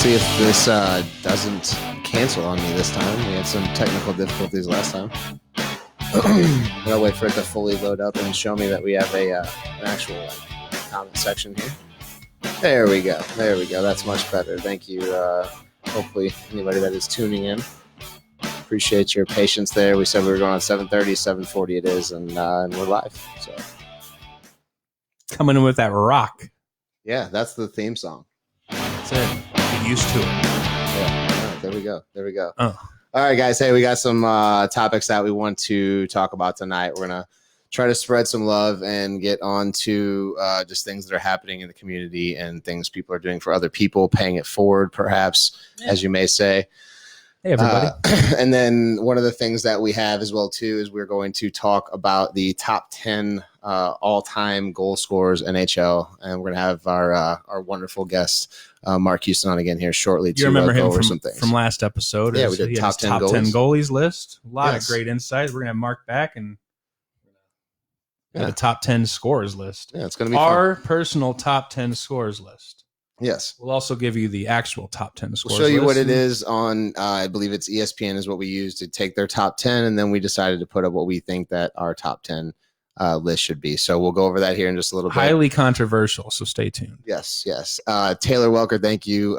See if this doesn't cancel on me this time. We had some technical difficulties last time. I'll wait for it to fully load up and show me that we have an actual comment section here. There we go. There we go. That's much better. Thank you. Hopefully, anybody that is tuning in. Appreciate your patience there. We said we were going on 7:30, 7:40 it is, and we're live. So coming in with that rock. Yeah, that's the theme song. That's it. Get used to it. Yeah, there we go. There we go. Oh. All right, guys. Hey, we got some topics that we want to talk about tonight. We're going to try to spread some love and get on to just things that are happening in the community and things people are doing for other people, paying it forward, perhaps, as you may say. Hey, everybody. And then one of the things that we have as well, too, is we're going to talk about the top 10 all-time goal scorers NHL. And we're going to have our wonderful guest, Mark Houston, on again here shortly to you remember him go over some things. From last episode. Yeah, we did top 10 goalies. 10 goalies list. A lot of great insights. We're going to have Mark back and the top 10 scorers list. Yeah, it's going to be our fun. Personal top 10 scorers list. Yes. We'll also give you the actual top 10 scorers. We'll show you what it is on, I believe it's ESPN is what we use to take their top 10. And then we decided to put up what we think that our top 10 list should be. So we'll go over that here in just a little bit. Highly controversial. So stay tuned. Yes. Yes. Taylor Welker, thank you.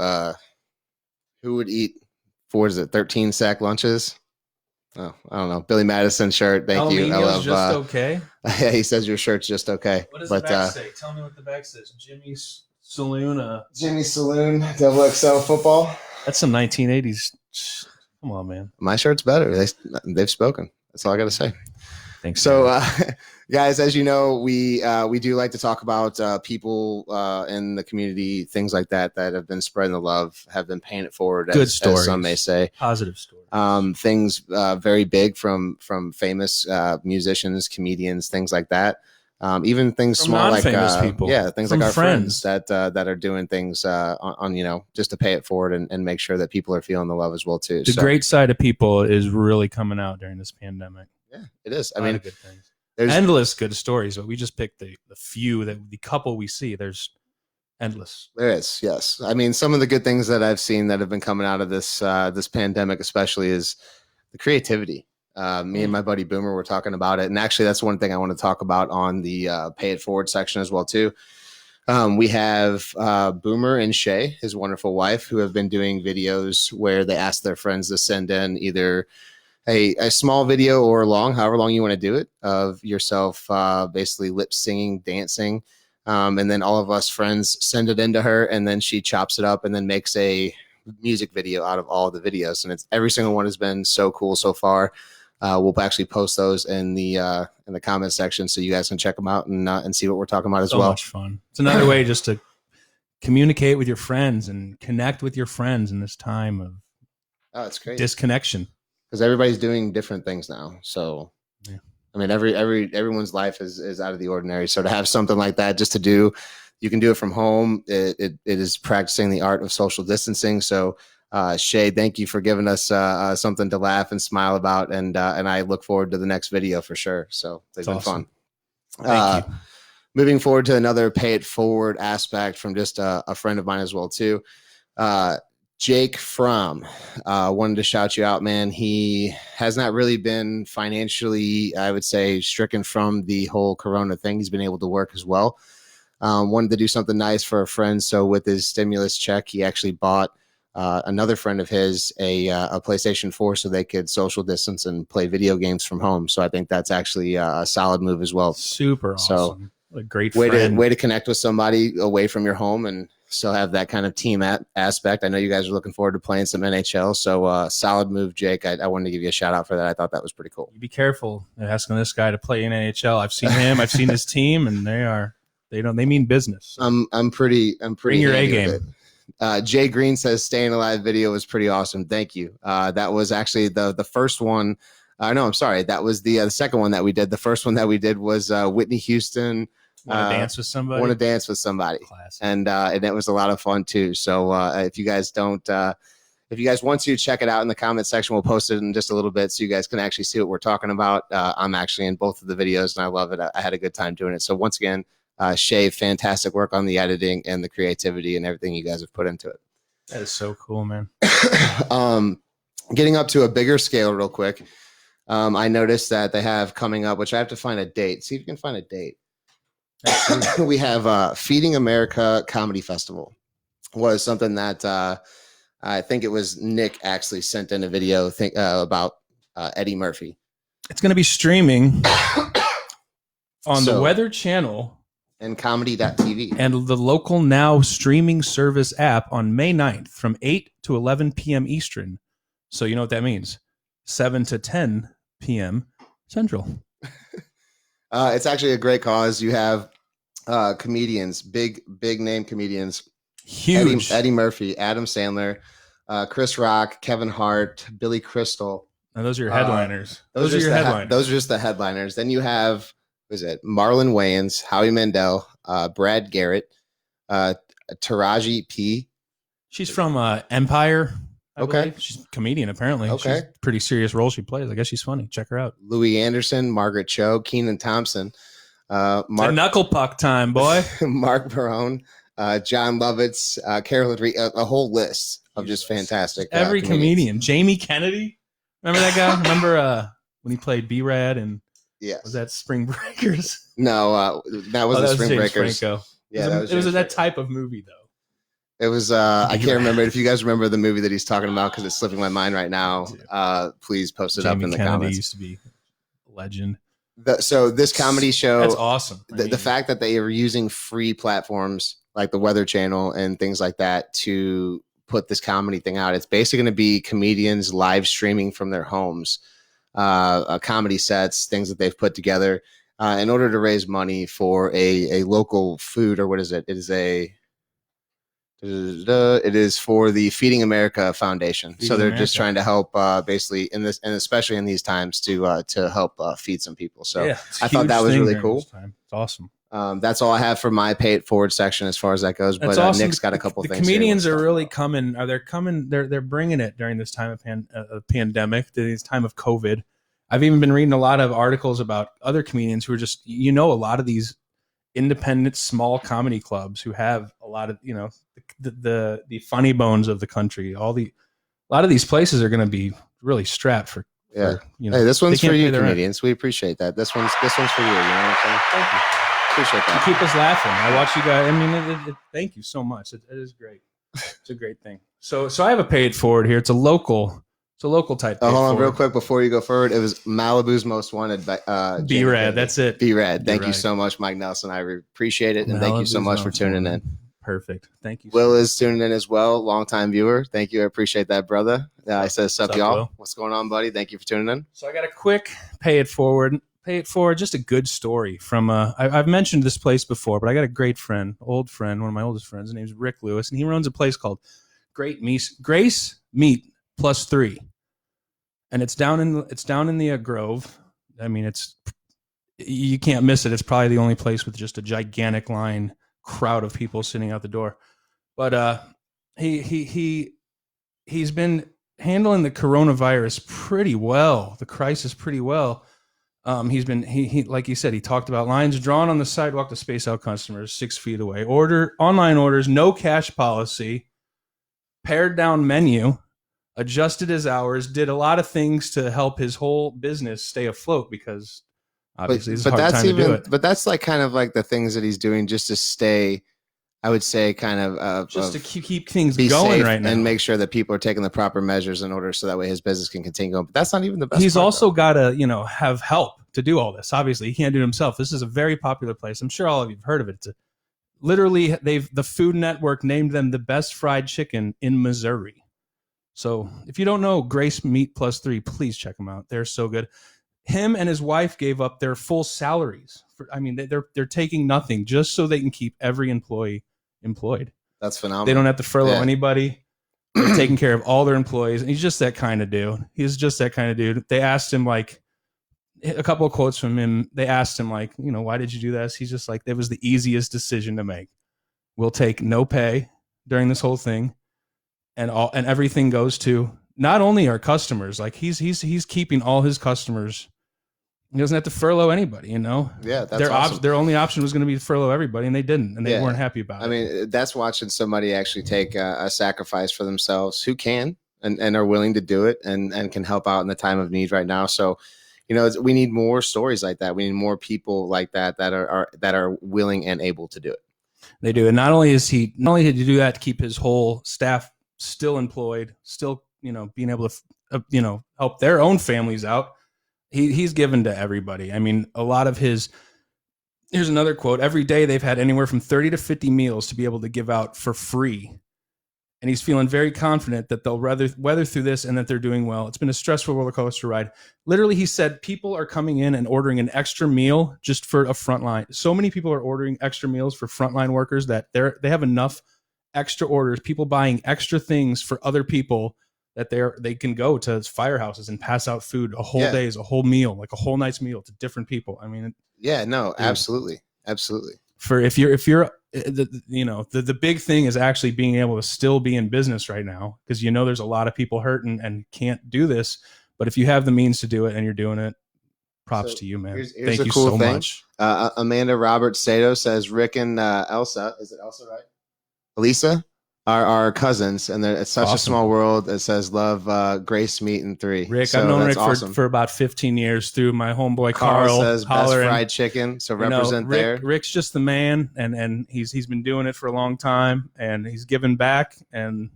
Who would eat 13 sack lunches? Oh, I don't know. Billy Madison shirt. Thank you. I love just okay. Yeah, he says your shirt's just okay. What does the back say? Tell me what the back says. Jimmy's Saloon. Jimmy Saloon, XXL football. That's some 1980s. Come on, man. My shirt's better. They've spoken. That's all I got to say. Thanks. So, guys, as you know, we do like to talk about people in the community, things like that have been spreading the love, have been paying it forward. Good stories. As some may say. Positive stories. Things very big from famous musicians, comedians, things like that. Even things from small like people. Yeah, things like our friends that are doing things on just to pay it forward and make sure that people are feeling the love as well too. The great side of people is really coming out during this pandemic. Yeah, it is. I mean, good things. There's endless good stories, but we just picked the few that the couple we see. There's endless. There is, yes. I mean, some of the good things that I've seen that have been coming out of this this pandemic, especially, is the creativity. Me and my buddy Boomer were talking about it, and actually, that's one thing I want to talk about on the Pay It Forward section as well too. We have Boomer and Shay, his wonderful wife, who have been doing videos where they ask their friends to send in either a small video or long, however long you want to do it, of yourself basically lip singing, dancing, and then all of us friends send it into her, and then she chops it up and then makes a music video out of all the videos, and every single one has been so cool so far. We'll actually post those in the comment section so you guys can check them out and see what we're talking about as well. So much fun. It's another way just to communicate with your friends and connect with your friends in this time of it's crazy disconnection. Because everybody's doing different things now. So, yeah. I mean, everyone's life is out of the ordinary. So to have something like that just to do, you can do it from home. It is practicing the art of social distancing. So, Shay, thank you for giving us something to laugh and smile about, and I look forward to the next video for sure. So it's been awesome. Fun. Thank you. Moving forward to another pay it forward aspect from just a friend of mine as well too. Jake Fromm, wanted to shout you out, man. He has not really been financially, I would say, stricken from the whole Corona thing. He's been able to work as well. Wanted to do something nice for a friend, so with his stimulus check, he actually bought another friend of his a PlayStation 4 so they could social distance and play video games from home. So I think that's actually a solid move as well. Super awesome. So a great way friend. to connect with somebody away from your home and still have that kind of team aspect. I know you guys are looking forward to playing some NHL. So solid move, Jake. I wanted to give you a shout out for that. I thought that was pretty cool. You be careful asking this guy to play in NHL. I've seen him. I've seen his team, and they mean business. So. I'm pretty. Bring your A game. Jay Green says staying alive video was pretty awesome. Thank you. That was actually the first one. No, I'm sorry. That was the second one that we did. The first one that we did was Whitney Houston. Want to dance with somebody? Classic. And it was a lot of fun too. So if you guys want to check it out in the comment section, we'll post it in just a little bit so you guys can actually see what we're talking about. I'm actually in both of the videos and I love it. I had a good time doing it. So once again, Shay, fantastic work on the editing and the creativity and everything you guys have put into it. That is so cool, man. Getting up to a bigger scale real quick. I noticed that they have coming up, which I have to find a date. See if you can find a date. We have Feeding America Comedy Festival was something that I think it was Nick actually sent in a video about Eddie Murphy. It's going to be streaming on the Weather Channel and comedy.tv and the Local Now streaming service app on May 9th from 8 to 11 p.m. Eastern. So you know what that means. 7 to 10 p.m. Central. It's actually a great cause. You have comedians, big name comedians. Huge. Eddie Murphy, Adam Sandler, Chris Rock, Kevin Hart, Billy Crystal. Now those are your headliners. Those are your headliners. Those are just the headliners. Then you have, what is it? Marlon Wayans, Howie Mandel, Brad Garrett, Taraji P. She's from Empire. I believe. Okay. She's a comedian, apparently. Okay. She's a pretty serious role she plays. I guess she's funny. Check her out. Louis Anderson, Margaret Cho, Kenan Thompson, knuckle puck time, boy. Mark Barone, John Lovitz, Carolyn Reed, a whole list of just fantastic. Every comedian. Jamie Kennedy. Remember that guy? Remember when he played B-Rad and was that Spring Breakers? No, that wasn't Spring James Breakers. Franco. Yeah, it was that type of movie, though. It was, I can't remember. If you guys remember the movie that he's talking about, because it's slipping my mind right now, please post it up in the comments. Used to be a legend. So this comedy show, that's awesome. The fact that they are using free platforms like the Weather Channel and things like that to put this comedy thing out, it's basically going to be comedians live streaming from their homes, comedy sets, things that they've put together in order to raise money for a local food, or what is it? It is for the Feeding America Foundation. So they're just trying to help, basically in this, and especially in these times, to help feed some people. So I thought that was really cool. It's awesome. That's all I have for my pay it forward section as far as that goes. But awesome. Nick's got a couple things. The comedians are really coming. They're coming. They're bringing it during this time of pandemic, this time of COVID. I've even been reading a lot of articles about other comedians who are just, a lot of these independent small comedy clubs who have a lot of, the funny bones of the country. A lot of these places are going to be really strapped for. Hey, this one's for you, comedians. We appreciate that. This one's for you. You know what I'm saying? Thank you. Appreciate that. You keep us laughing. I watch you guys. I mean, thank you so much. It is great. It's a great thing. So I have a pay it forward here. It's a local type. Hold on, real quick before you go forward. It was Malibu's Most Wanted by B-Rad. That's it. B-Rad. Thank you so much, Mike Nelson. I appreciate it, and thank you so much for tuning in. Perfect. Thank you. Will is tuning in as well, longtime viewer. Thank you. I appreciate that, brother. I said, "Sup, y'all? Will? What's going on, buddy? Thank you for tuning in." So I got a quick pay it forward. Just a good story from I've mentioned this place before, but I got a great friend, old friend, one of my oldest friends. His name's Rick Lewis, and he runs a place called Grace Meat Plus 3, and it's down in the Grove. I mean, you can't miss it. It's probably the only place with just a gigantic crowd of people sitting out the door. But he's been handling the coronavirus pretty well, the crisis pretty well. He like you said, he talked about lines drawn on the sidewalk to space out customers 6 feet away, online orders, no cash policy, pared down menu, adjusted his hours, did a lot of things to help his whole business stay afloat, because obviously it's a hard time to do it. But that's like kind of like the things that he's doing just to stay, I would say, kind of just to keep things going right now and make sure that people are taking the proper measures in order so that way his business can continue going. But that's not even the best. He's also got to, have help to do all this. Obviously, he can't do it himself. This is a very popular place. I'm sure all of you have heard of it. Literally, the Food Network named them the best fried chicken in Missouri. So if you don't know Grace Meat Plus 3, please check them out. They're so good. Him and his wife gave up their full salaries. They're taking nothing just so they can keep every employee employed. That's phenomenal. They don't have to furlough anybody. They're taking care of all their employees. And he's just that kind of dude. They asked him, like, a couple of quotes from him. They asked him, like, why did you do this? He's just like, it was the easiest decision to make. We'll take no pay during this whole thing. And everything goes to not only our customers, like he's keeping all his customers He doesn't have to furlough anybody, you know. Yeah, that's awesome. Their only option was going to be to furlough everybody, and they didn't, and they weren't happy about it. I mean, that's watching somebody actually take a sacrifice for themselves who can and are willing to do it and can help out in the time of need right now. So, you know, we need more stories like that. We need more people like that that are willing and able to do it. They do. And not only did he do that to keep his whole staff still employed, still, you know, being able to, you know, help their own families out. He's given to everybody. I mean, a lot of his, here's another quote. Every day they've had anywhere from 30 to 50 meals to be able to give out for free. And he's feeling very confident that they'll weather through this and that they're doing well. It's been a stressful roller coaster ride. Literally, he said people are coming in and ordering an extra meal just for a frontline. So many people are ordering extra meals for frontline workers that they have enough extra orders, people buying extra things for other people that they can go to firehouses and pass out food a whole day's, a whole meal, like a whole night's meal to different people. I mean, absolutely. For if you're the big thing is actually being able to still be in business right now, because you know there's a lot of people hurting and can't do this. But if you have the means to do it and you're doing it, props to you, man. Here's Thank you cool so thing. much. Amanda Robert Sato says Rick and Elsa, is it Elsa, right? Elisa are cousins, and it's such a small world. It says love, Grace Meat and 3. Rick, so I've known Rick for about 15 years through my homeboy Carl. Says best fried chicken, so represent there. Rick's just the man, and he's been doing it for a long time, and he's given back, and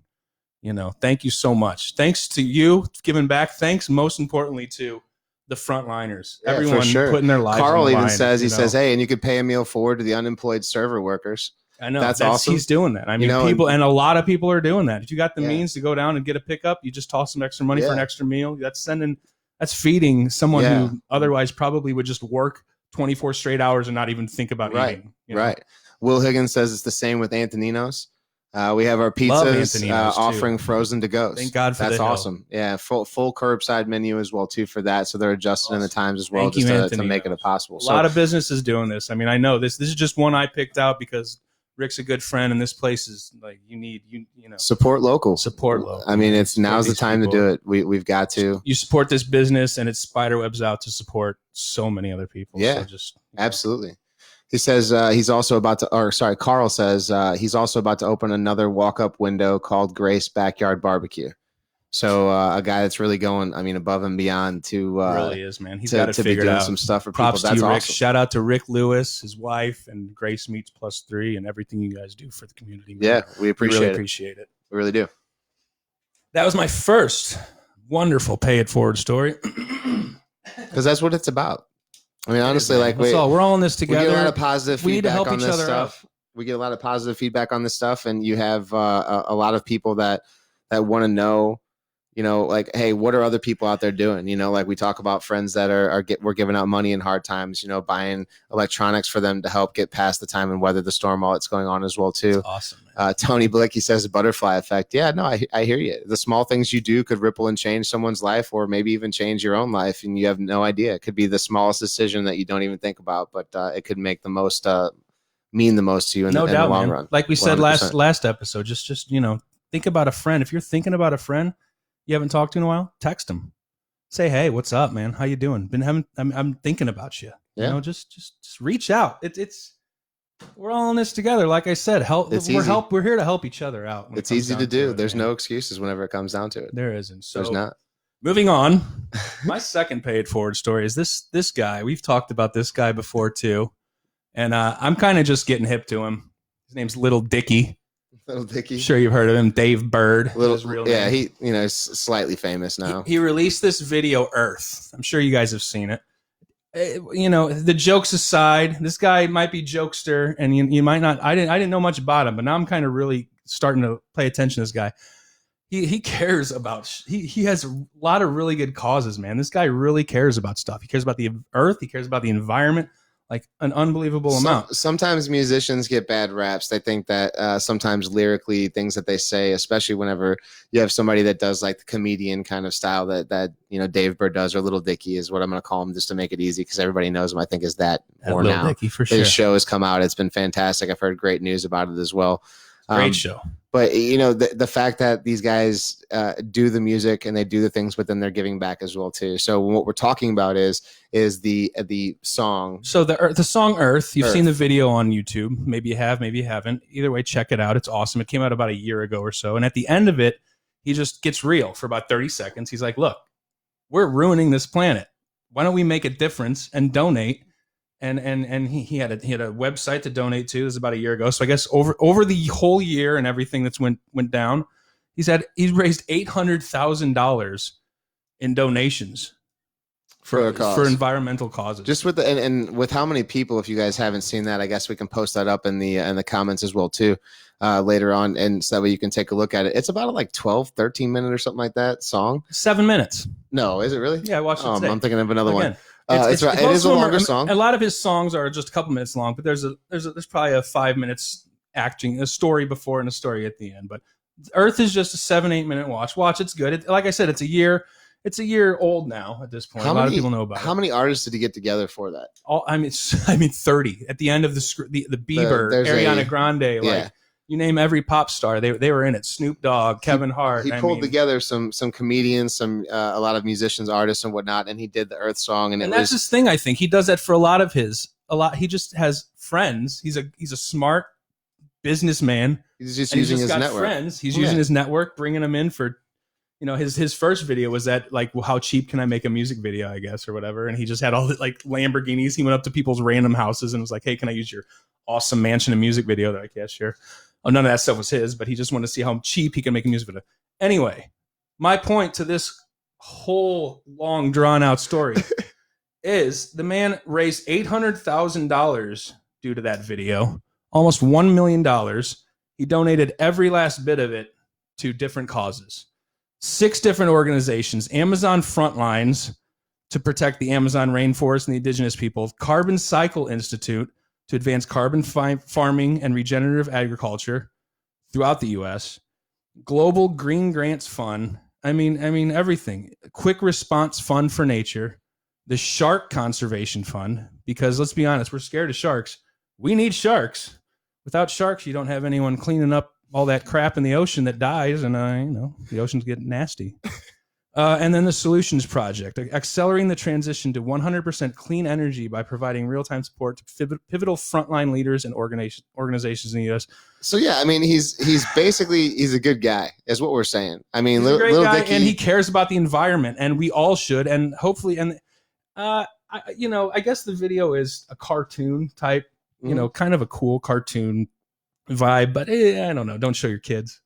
you know, thank you so much. Thanks to you giving back. Thanks most importantly to the frontliners, everyone putting their lives. Carl on the even line, says says, hey, and you could pay a meal forward to the unemployed server workers. I know that's awesome. He's doing that. I mean, people and a lot of people are doing that. If you got the means to go down and get a pickup, you just toss some extra money for an extra meal. That's feeding someone who otherwise probably would just work 24 straight hours and not even think about eating. You know? Right. Will Higgins says it's the same with Antonino's. We have our pizzas offering frozen to go. Thank God for that's awesome. Yeah, full curbside menu as well too for that. So they're adjusting in the times as well to make it possible. A lot of businesses doing this. I mean, I know this is just one I picked out because Rick's a good friend, and this place is like you know support local. I mean, now's the time to do it. We've got to. You support this business, and it spiderwebs out to support so many other people. Yeah, so absolutely. He says he's also about to, Carl says he's also about to open another walk-up window called Grace Backyard Barbecue. So a guy that's really going, I mean, above and beyond to really is, man. He's got it figured doing out. Some stuff for Props people. That's to you, Rick. awesome. Shout out to Rick Lewis, his wife, and Grace Meats Plus 3, and everything you guys do for the community. Man. Yeah, we appreciate it. We really do. That was my first wonderful pay it forward story. Because that's what it's about. I mean, honestly, we're all in this together. We get a lot of positive feedback on this stuff. We get a lot of positive feedback on this stuff, and you have a lot of people that want to know, you know, like, hey, what are other people out there doing? You know, like we talk about friends that we're giving out money in hard times, you know, buying electronics for them to help get past the time and weather the storm while it's going on as well too. That's awesome. Man. Tony Blick, he says butterfly effect. Yeah, no, I hear you. The small things you do could ripple and change someone's life, or maybe even change your own life, and you have no idea. It could be the smallest decision that you don't even think about, but it could make the most mean the most to you in the long run. Like we said last episode, just you know, think about a friend. If you're thinking about a friend you haven't talked to in a while, text them. Say, hey, what's up, man? How you doing? I'm thinking about you. Yeah. You know, just reach out. It's we're all in this together. Like I said, we're here to help each other out. It's easy to do. There's no excuses whenever it comes down to it. There isn't. So there's not. Moving on. My second pay it forward story is this guy. We've talked about this guy before too. And I'm kind of just getting hip to him. His name's Little Dicky. Little Dicky. Sure you've heard of him. Dave Bird. Yeah, he is slightly famous now. He released this video, Earth. I'm sure you guys have seen it. You know, the jokes aside, this guy might be jokester, and you might not. I didn't know much about him, but now I'm kind of really starting to pay attention to this guy. He cares about. He has a lot of really good causes, man. This guy really cares about stuff. He cares about the earth. He cares about the environment. Like an unbelievable amount. Sometimes musicians get bad raps. They think that sometimes lyrically things that they say, especially whenever you have somebody that does like the comedian kind of style that you know Dave Bird does, or Little Dicky is what I'm going to call him just to make it easy because everybody knows him. I think is that more now. Dicky, for sure. His show has come out. It's been fantastic. I've heard great news about it as well. Great show. But the fact that these guys do the music and they do the things, but then they're giving back as well too. So what we're talking about is the song. So the song Earth. You've seen the video on YouTube. Maybe you have, maybe you haven't. Either way, check it out. It's awesome. It came out about a year ago or so. And at the end of it, he just gets real for about 30 seconds. He's like, "Look, we're ruining this planet. Why don't we make a difference and donate?" And he had a website to donate to. It was about a year ago. So I guess over the whole year and everything that's went down, he's raised $800,000 in donations for environmental causes. Just with and with how many people, if you guys haven't seen that, I guess we can post that up in the comments as well too, later on, and so that way you can take a look at it. It's about like 12-13 minute or something like that song. 7 minutes. No, is it really? Yeah, I watched it today. I'm thinking of another one. It is a longer song. A lot of his songs are just a couple minutes long, but there's probably a 5 minutes acting, a story before and a story at the end. But Earth is just a 7-8 minute watch. It's good. Like I said, it's a year old now at this point. A lot of people know about it. How many artists did he get together for that? 30 at the end of the Bieber, Ariana Grande, like you name every pop star, they were in it. Snoop Dogg, Kevin Hart. He pulled together some comedians, a lot of musicians, artists, and whatnot, and he did the Earth song. And that's his thing. I think he does that for a lot. He just has friends. He's a smart businessman. He's just using his network. Friends. He's using his network, bringing them in for. His first video was that, like, well, how cheap can I make a music video, I guess, or whatever. And he just had all the like Lamborghinis. He went up to people's random houses and was like, "Hey, can I use your awesome mansion and music video?" They're like, "Yeah, sure." Oh, none of that stuff was his, but he just wanted to see how cheap he can make a music video. Anyway, my point to this whole long drawn out story is the man raised $800,000 due to that video, almost $1 million. He donated every last bit of it to different causes. 6 different organizations: Amazon Frontlines to protect the Amazon rainforest and the indigenous people, Carbon Cycle Institute to advance carbon farming and regenerative agriculture throughout the U.S., Global Green Grants Fund. I mean everything. Quick Response Fund for Nature, the Shark Conservation Fund, because let's be honest, we're scared of sharks. We need sharks. Without sharks, you don't have anyone cleaning up all that crap in the ocean that dies, and the oceans get nasty. And then the Solutions Project, accelerating the transition to 100% clean energy by providing real-time support to pivotal frontline leaders and organizations in the U.S. So yeah, I mean, he's basically a good guy, is what we're saying. I mean, he's a great guy, and he cares about the environment, and we all should, and hopefully, and I guess the video is a cartoon type, kind of a cool cartoon vibe, but I don't know. Don't show your kids.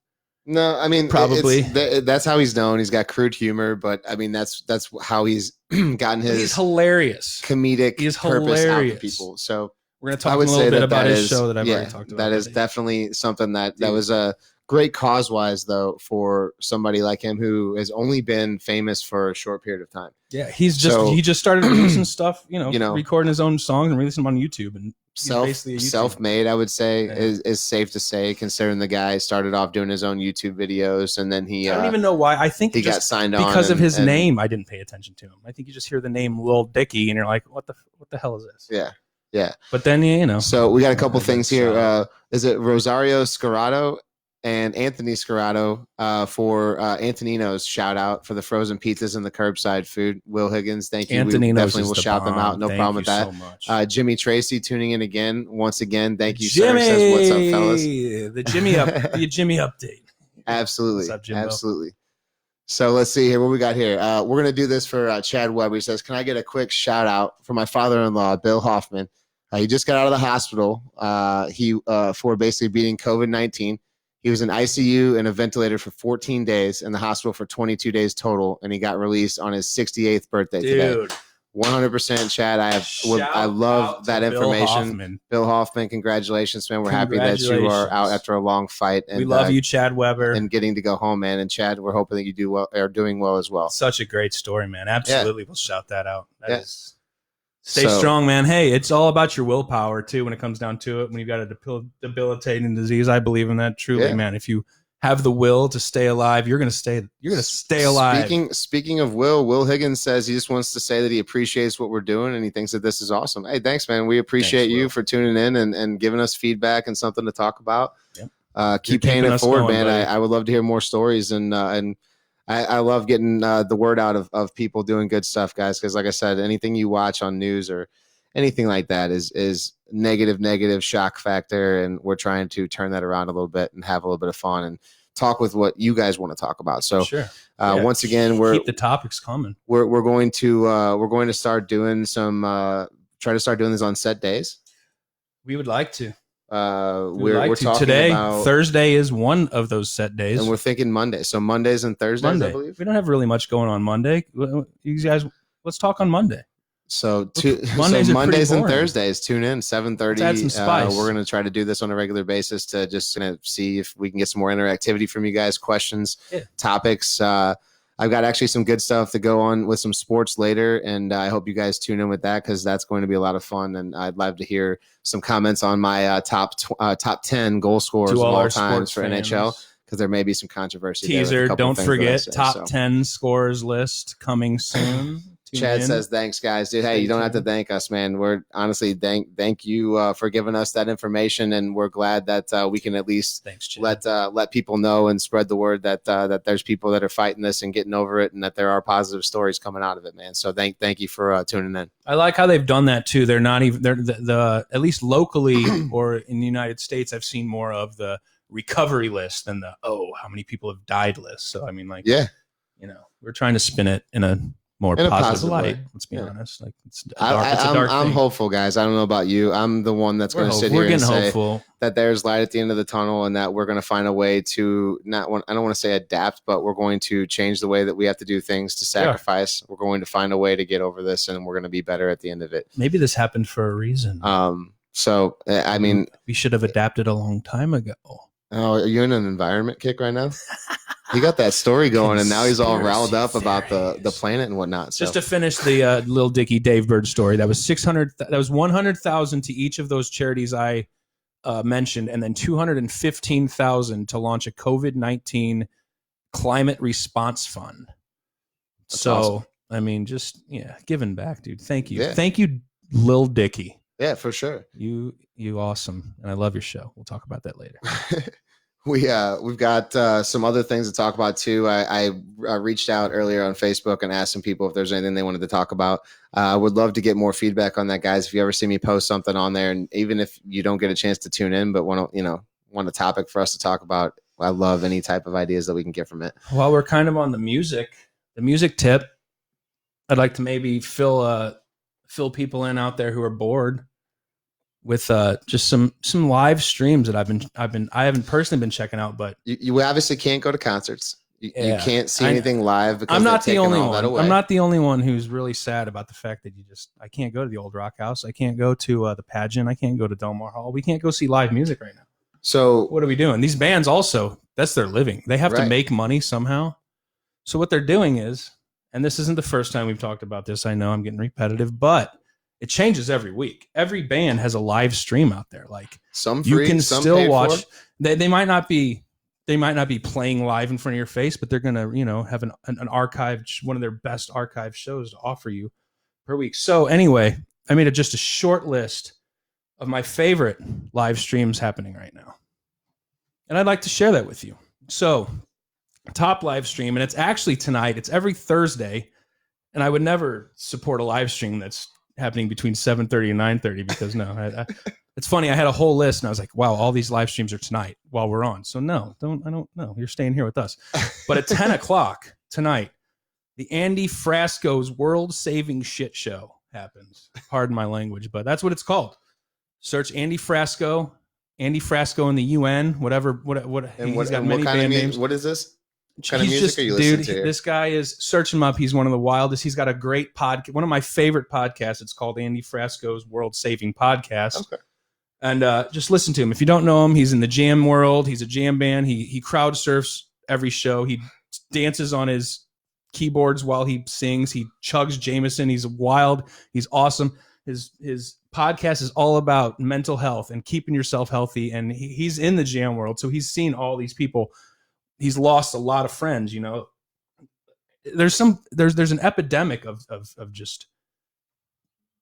No, I mean, probably that's how he's known. He's got crude humor, but I mean, that's how he's gotten his. He's hilarious, comedic he's purpose hilarious. out for people. So we're going to talk a little bit about his show that I've already talked about. That is definitely something that was a great cause-wise, though, for somebody like him who has only been famous for a short period of time. Yeah, he just started releasing stuff, recording his own songs and releasing them on YouTube, and self-made, I would say, is safe to say, considering the guy started off doing his own YouTube videos, and then I don't even know why. I think he got signed on because of his name. I didn't pay attention to him. I think you just hear the name Lil Dicky and you're like, what the hell is this? Yeah. But then So we got a couple things here. Is it Rosario Scarrato and Anthony Scarrato for Antonino's shout out for the frozen pizzas and the curbside food? Will Higgins, thank you. Antonino's we definitely will shout them out. No problem with that. So Jimmy Tracy tuning in again. Once again, thank you, Jimmy. Sir. Says, what's up, fellas? The Jimmy update. Absolutely. What's up, Jimbo? Absolutely. So let's see here. What we got here? We're going to do this for Chad Webb. He says, can I get a quick shout out for my father-in-law, Bill Hoffman? He just got out of the hospital for basically beating COVID-19. He was in ICU and a ventilator for 14 days, in the hospital for 22 days total, and he got released on his 68th birthday today. 100%, Chad. I love that information. Bill Hoffman, congratulations, man. We're happy that you are out after a long fight. And we love you, Chad Weber, and getting to go home, man. And Chad, we're hoping that you are doing well as well. Such a great story, man. Absolutely, we'll shout that out. Stay strong, man. Hey, it's all about your willpower too when it comes down to it. When you've got a debilitating disease, I believe in that truly, man. If you have the will to stay alive, you're gonna stay alive. Speaking of Will Higgins says he just wants to say that he appreciates what we're doing and he thinks that this is awesome. Hey, thanks, man. We appreciate you for tuning in and giving us feedback and something to talk about. Yep. keep keeping paying it us forward, going, man. buddy. I would love to hear more stories, and I love getting the word out of people doing good stuff, guys. Because like I said, anything you watch on news or anything like that is negative shock factor, and we're trying to turn that around a little bit and have a little bit of fun and talk with what you guys want to talk about. So Sure. once again, we're keep the topics coming. we're going to start doing some try to start doing this on set days. We would like to. We're talking today. about Thursday is one of those set days, and we're thinking Monday. So Mondays and Thursdays, Monday. I believe. We don't have really much going on Monday. You guys, let's talk on Monday. So Mondays and Thursdays, tune in 7:30. Let's add some spice. We're going to try to do this on a regular basis to just going to see if we can get some more interactivity from you guys, questions, topics. I've got actually some good stuff to go on with some sports later, and I hope you guys tune in with that because that's going to be a lot of fun. And I'd love to hear some comments on my top 10 goal scorers of all times for NHL because there may be some controversy. Teaser, don't forget top 10 scorers list coming soon. Chad says, thanks, guys. Dude, hey, you don't have to thank us, man. We're honestly thank you for giving us that information, and we're glad that we can at least let people know and spread the word that there's people that are fighting this and getting over it, and that there are positive stories coming out of it, man. So thank you for tuning in. I like how they've done that too. They're not even the at least locally or in the United States. I've seen more of the recovery list than the how many people have died list. So I mean, like, we're trying to spin it in a more positive light. Let's be honest. Like it's a dark I'm thing. hopeful, guys. I don't know about you. I'm the one that's going to sit here and say hopeful that there's light at the end of the tunnel, and that we're going to find a way to I don't want to say adapt, but we're going to change the way that we have to do things to sacrifice. We're going to find a way to get over this, and we're going to be better at the end of it. Maybe this happened for a reason. So I mean, we should have adapted a long time ago. Oh, are you in an environment kick right now? He got that story going, and now he's all riled up about the planet and whatnot. So. Just to finish the Lil Dicky Dave Bird story, that was 600. That was 100,000 to each of those charities I mentioned, and then 215,000 to launch a COVID-19 climate response fund. That's awesome. I mean, just giving back, dude. Thank you, thank you, Lil Dicky. Yeah, for sure. You awesome, and I love your show. We'll talk about that later. We've got some other things to talk about too. I reached out earlier on Facebook and asked some people if there's anything they wanted to talk about. I would love to get more feedback on that, guys. If you ever see me post something on there, and even if you don't get a chance to tune in, but want a topic for us to talk about, I love any type of ideas that we can get from it. While we're kind of on the music tip, I'd like to maybe fill people in out there who are bored with just some live streams that I haven't personally been checking out, but you obviously can't go to concerts. You can't see anything live because I'm not the only one. I'm not the only one who's really sad about the fact that I can't go to the Old Rock House. I can't go to the Pageant. I can't go to Del Mar Hall. We can't go see live music right now. So what are we doing? These bands also, that's their living. They have to make money somehow. So what they're doing is, and this isn't the first time we've talked about this. I know I'm getting repetitive, but it changes every week. Every band has a live stream out there. Like some free, you can some still paid watch. For. They might not be playing live in front of your face, but they're gonna have an archived, one of their best archived shows to offer you per week. So anyway, I made just a short list of my favorite live streams happening right now, and I'd like to share that with you. So top live stream, and it's actually tonight. It's every Thursday, and I would never support a live stream that's happening between 7:30 and 9:30 because it's funny. I had a whole list and I was like, wow, all these live streams are tonight while we're on. So I don't know. You're staying here with us. But at 10 o'clock tonight, the Andy Frasco's World Saving Shit Show happens. Pardon my language, but that's what it's called. Search Andy Frasco in the UN, whatever. He's got many band names. What is this? What kind of music are you listening to here? This guy is, search him up. He's one of the wildest. He's got a great podcast, one of my favorite podcasts. It's called Andy Frasco's World Saving Podcast. Okay. And just listen to him. If you don't know him, he's in the jam world. He's a jam band. He crowd surfs every show. He dances on his keyboards while he sings. He chugs Jameson. He's wild. He's awesome. His podcast is all about mental health and keeping yourself healthy. And he's in the jam world, so he's seen all these people. He's lost a lot of friends, There's an epidemic of just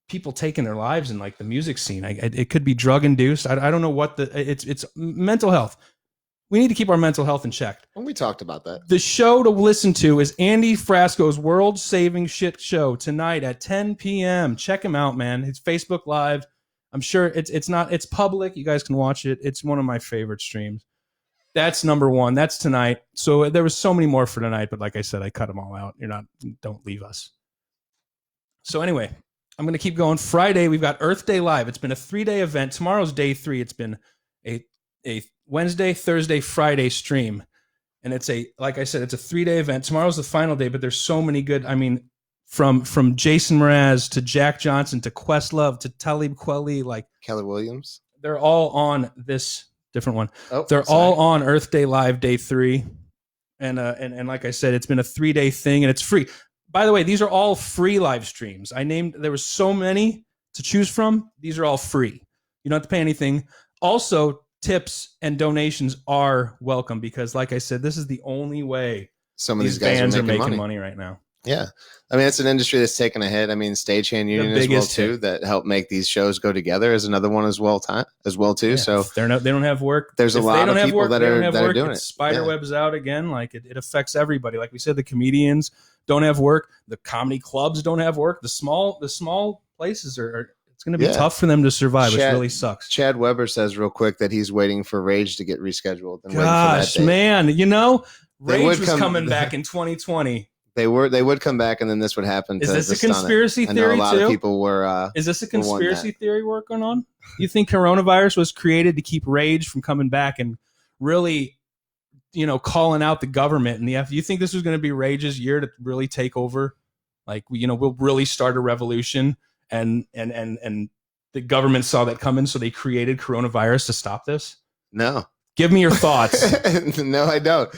people taking their lives in like the music scene. It could be drug induced. I don't know what it's mental health. We need to keep our mental health in check. Well, we talked about that. The show to listen to is Andy Frasco's World Saving Shit Show tonight at 10 p.m. Check him out, man. It's Facebook Live. I'm sure it's public. You guys can watch it. It's one of my favorite streams. That's number one. That's tonight. So there was so many more for tonight, but like I said, I cut them all out. Don't leave us. So anyway, I'm going to keep going. Friday, we've got Earth Day Live. It's been a 3-day event. Tomorrow's day 3. It's been a Wednesday, Thursday, Friday stream. And like I said, it's a 3-day event. Tomorrow's the final day, but there's so many good, from Jason Mraz to Jack Johnson to Questlove to Talib Kweli, like Keller Williams. They're all on this different one. Oh, they're sorry. all on Earth Day Live day 3. And like I said, it's been a 3-day thing and it's free. By the way, these are all free live streams. There was so many to choose from. These are all free. You don't have to pay anything. Also, tips and donations are welcome because, like I said, this is the only way some of these bands guys are making money right now. Yeah. It's an industry that's taken a hit. Stagehand Union as well too, that help make these shows go together is another one as well too. Yeah, so they don't have work. There's a lot of people that are doing it. Spiderweb's out again. Like it affects everybody. Like we said, the comedians don't have work. The comedy clubs don't have work. The small places are it's going to be tough for them to survive, which really sucks. Chad Weber says real quick that he's waiting for Rage to get rescheduled. Gosh, man, Rage was coming back in 2020. They would come back, and then this would happen. Is this a conspiracy theory too? A lot of people were. Is this a conspiracy theory working on? You think coronavirus was created to keep Rage from coming back and really, calling out the government and the F? You think this was going to be Rage's year to really take over? Like, we'll really start a revolution, and the government saw that coming, so they created coronavirus to stop this. No. Give me your thoughts. No, I don't.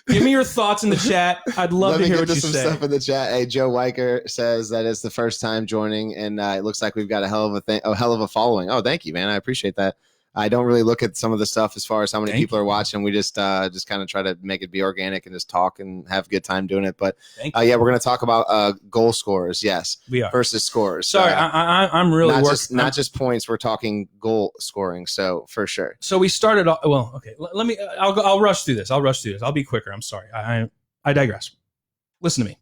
Give me your thoughts in the chat. I'd love to hear what you say. Stuff in the chat. Hey, Joe Weicker says that it's the first time joining, and it looks like we've got a hell of a following. Oh, thank you, man. I appreciate that. I don't really look at some of the stuff as far as how many people are watching. We just kind of try to make it be organic and just talk and have a good time doing it. But we're going to talk about goal scorers. Yes, we are versus scorers. Sorry, I'm really not just points. We're talking goal scoring. So for sure. So we started. Well, okay. Let me. I'll rush through this. I'll be quicker. I'm sorry. I digress. Listen to me.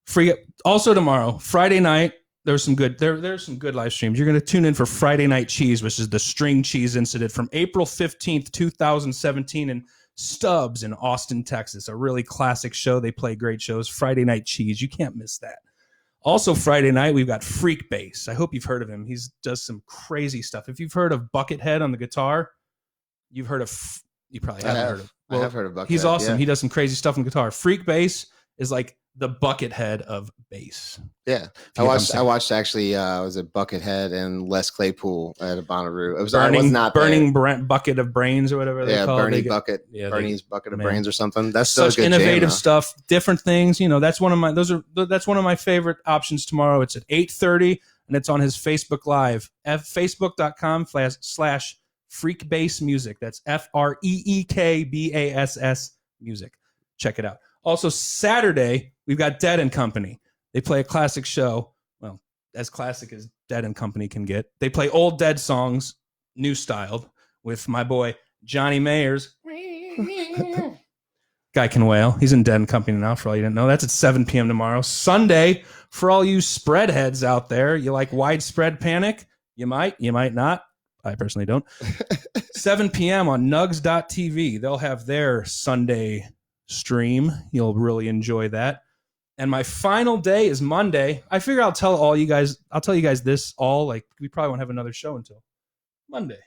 Free. Also tomorrow, Friday night. There's some good live streams. You're going to tune in for Friday Night Cheese, which is the string cheese incident from April 15th, 2017 in Stubbs in Austin, Texas. A really classic show. They play great shows. Friday Night Cheese. You can't miss that. Also Friday night, we've got Freak Bass. I hope you've heard of him. He does some crazy stuff. If you've heard of Buckethead on the guitar, you probably haven't heard of. Well, I have heard of Buckethead. He's awesome. Yeah. He does some crazy stuff on guitar. Freak Bass is like the Buckethead of bass. Yeah, I watched actually. Was it Buckethead and Les Claypool at a Bonnaroo? It was Burning Bucket of Brains or whatever they call it. Bernie's Bucket of Brains or something. That's such good innovative stuff. Different things. That's one of my favorite options tomorrow. It's at 8:30 and it's on his Facebook Live. Facebook.com/freakbass music. That's FREEKBASS music. Check it out. Also, Saturday, we've got Dead and Company. They play a classic show. Well, as classic as Dead and Company can get. They play old Dead songs, new styled, with my boy Johnny Mayers. Guy can wail. He's in Dead and Company now, for all you didn't know. That's at 7 p.m. tomorrow. Sunday, for all you spread heads out there, you like widespread panic? You might not. I personally don't. 7 p.m. on nugs.tv. They'll have their Sunday stream. You'll really enjoy that. And my final day is Monday. I figure I'll tell you guys this all, like, we probably won't have another show until Monday.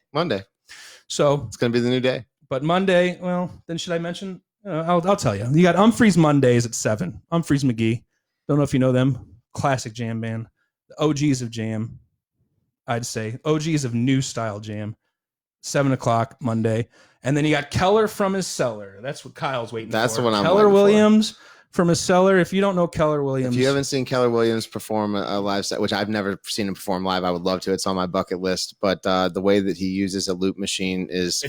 So it's going to be the new day. But Monday, well, then should I mention? I'll tell you. You got Humphreys Mondays at 7. Humphreys McGee. Don't know if you know them. Classic jam band. The OGs of jam. I'd say OGs of new style jam. 7 o'clock Monday. And then you got Keller from his cellar. That's what Kyle's waiting for. That's the one I'm Keller Williams from his cellar. If you don't know Keller Williams. If you haven't seen Keller Williams perform a live set, which I've never seen him perform live, I would love to. It's on my bucket list. But the way that he uses a loop machine is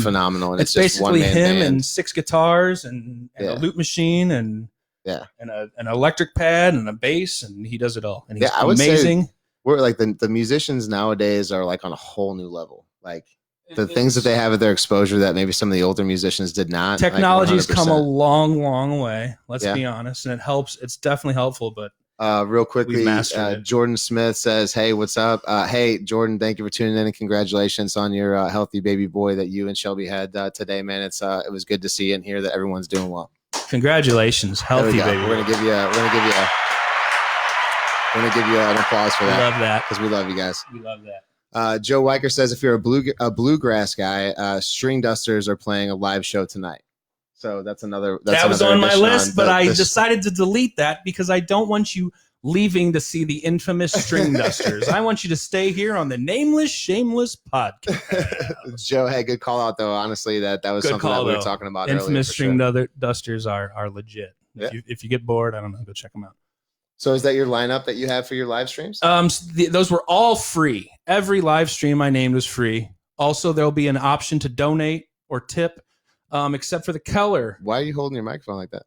phenomenal. And it's basically him and 6 guitars and a loop machine and an electric pad and a bass, and he does it all. And he's amazing. We're like the musicians nowadays are like on a whole new level. Like, the things that they have at their exposure that maybe some of the older musicians did not. Technology's like come a long way. Let's Yeah. be honest, and it helps. It's definitely helpful, but real quickly, We've mastered it. Jordan Smith says, "Hey, what's up? Hey, Jordan, thank you for tuning in and congratulations on your healthy baby boy that you and Shelby had today, man. It was good to see and hear that everyone's doing well. congratulations, There we healthy go. baby. We're gonna give you an applause for We that love that. because we love you guys. We love that. Joe Weicker says, if you're a bluegrass guy, String Dusters are playing a live show tonight. So that's another. That was another on my addition list, on but I the decided to delete that because I don't want you leaving to see the infamous String Dusters. I want you to stay here on the Nameless Shameless podcast. Joe, hey, good call out though. Honestly, that was Good something call, that we were though. talking about Infamous earlier. For String sure. Dusters are legit. Yeah. If you get bored, I don't know, go check them out. So is that your lineup that you have for your live streams? Those were all free. Every live stream I named was free. Also, there'll be an option to donate or tip, except for the Keller. Why are you holding your microphone like that?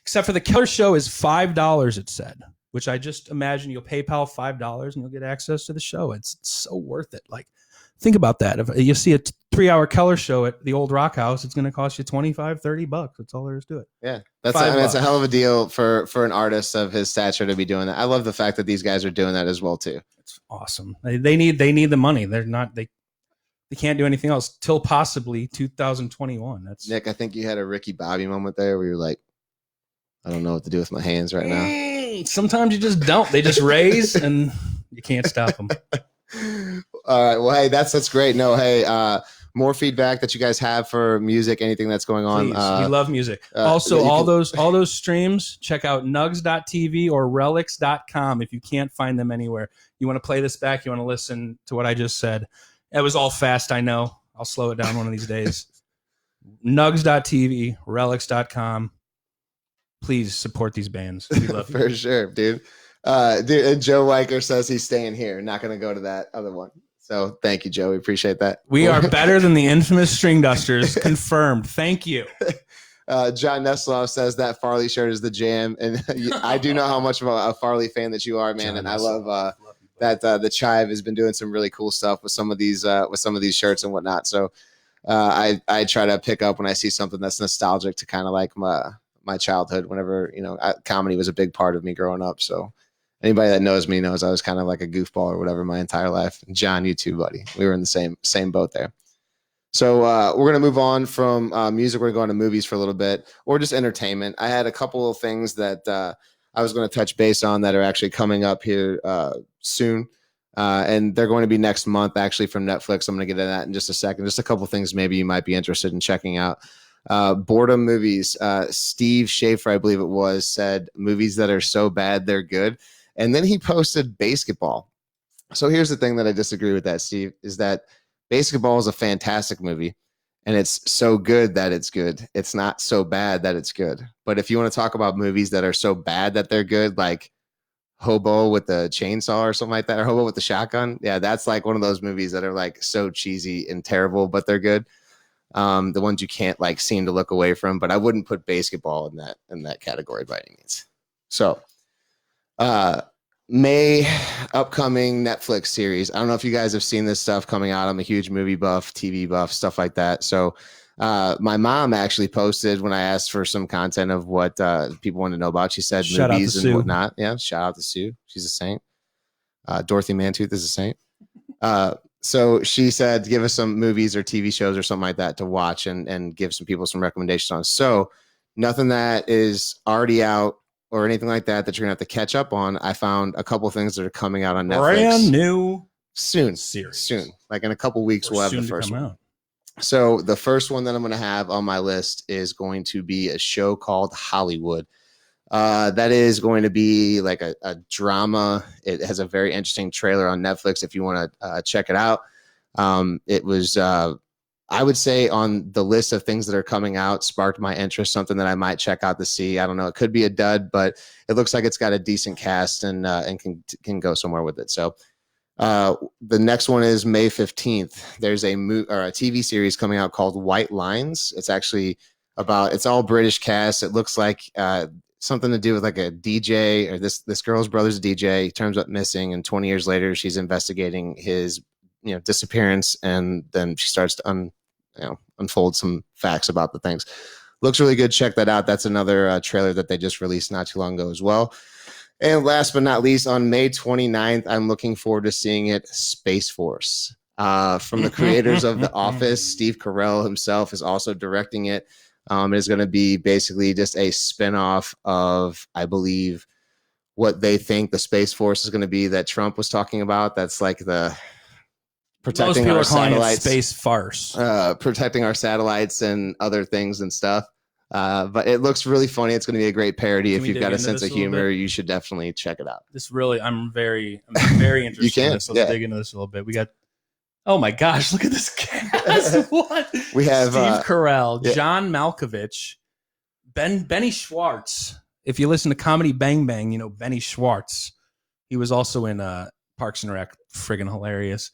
Except for the Keller show is $5, it said, which I just imagine you'll PayPal $5 and you'll get access to the show. It's so worth it. Like, think about that. If you see a 3-hour Keller show at the old Rock House, it's going to cost you $25-$30. That's all there is to it. Yeah, that's $5. a hell of a deal for an artist of his stature to be doing that. I love the fact that these guys are doing that as well too. It's awesome. They need the money. They can't do anything else till possibly 2021. That's Nick, I think you had a Ricky Bobby moment there where you're like, I don't know what to do with my hands right now. Sometimes you just don't. They just raise and you can't stop them. All right. Well, hey, that's great. No, hey, more feedback that you guys have for music, anything that's going on. Please, we love music. Also, all those streams, check out nugs.tv or relics.com if you can't find them anywhere. You want to play this back, you want to listen to what I just said. It was all fast, I know. I'll slow it down one of these days. Nugs.tv, relics.com. Please support these bands. We love you. For sure, dude. And Joe Weicker says he's staying here, not going to go to that other one. So thank you, Joe. We appreciate that. We are better than the infamous String Dusters. Confirmed. Thank you. John Neslov says that Farley shirt is the jam. And I do know how much of a Farley fan that you are, man. John and I Neslov. love that the Chive has been doing some really cool stuff with some of these shirts and whatnot. So I try to pick up when I see something that's nostalgic to kind of like my childhood, whenever, comedy was a big part of me growing up. So anybody that knows me knows I was kind of like a goofball or whatever my entire life. John, you too, buddy. We were in the same boat there. So we're going to move on from music. We're going to go into movies for a little bit, or just entertainment. I had a couple of things that I was going to touch base on that are actually coming up here soon. And they're going to be next month, actually, from Netflix. I'm going to get into that in just a second. Just a couple of things maybe you might be interested in checking out. Boredom movies. Steve Schaefer, I believe it was, said movies that are so bad they're good. And then he posted Basketball. So here's the thing that I disagree with that, Steve, is that Basketball is a fantastic movie, and it's so good that it's good. It's not so bad that it's good. But if you want to talk about movies that are so bad that they're good, like Hobo with the chainsaw or something like that, or Hobo with the shotgun, yeah, that's like one of those movies that are like so cheesy and terrible, but they're good. The ones you can't like seem to look away from, but I wouldn't put Basketball in that category by any means. So May upcoming Netflix series. I don't know if you guys have seen this stuff coming out. I'm a huge movie buff, TV buff, stuff like that. So my mom actually posted when I asked for some content of what people want to know about. She said Shout out movies to and Sue. whatnot. Yeah, shout out to Sue. She's a saint. Dorothy Mantooth is a saint. So she said, give us some movies or TV shows or something like that to watch and give some people some recommendations on. So nothing that is already out or anything like that you're gonna have to catch up on. I found a couple of things that are coming out on Netflix Brand new soon, series. like in a couple weeks. Or We'll have soon the to first come one. out. So the first one that I'm going to have on my list is going to be a show called Hollywood. That is going to be like a drama. It has a very interesting trailer on Netflix if you want to check it out. It was, I would say, on the list of things that are coming out, sparked my interest, something that I might check out to see. I don't know. It could be a dud, but it looks like it's got a decent cast and can go somewhere with it. So the next one is May 15th. There's a TV series coming out called White Lines. It's actually it's all British cast. It looks like something to do with like a DJ, or this girl's brother's a DJ. He turns up missing, and 20 years later, she's investigating his disappearance, and then she starts to unfold some facts about the things. Looks really good. Check that out. That's another trailer that they just released not too long ago as well. And last but not least, on May 29th, I'm looking forward to seeing it, Space Force. From the creators of The Office, Steve Carell himself is also directing it. It is going to be basically just a spinoff of, I believe, what they think the Space Force is going to be that Trump was talking about. That's like the protecting our satellites, space farce, protecting our satellites and other things and stuff. But it looks really funny. It's going to be a great parody. If you've got a sense of humor, you should definitely check it out. I'm very interested you can. in this. Let's dig into this a little bit. We got, oh my gosh, look at this cast. What? We have Steve Carell, John Malkovich, Benny Schwartz. If you listen to Comedy Bang Bang, you know Benny Schwartz. He was also in Parks and Rec. Friggin' hilarious.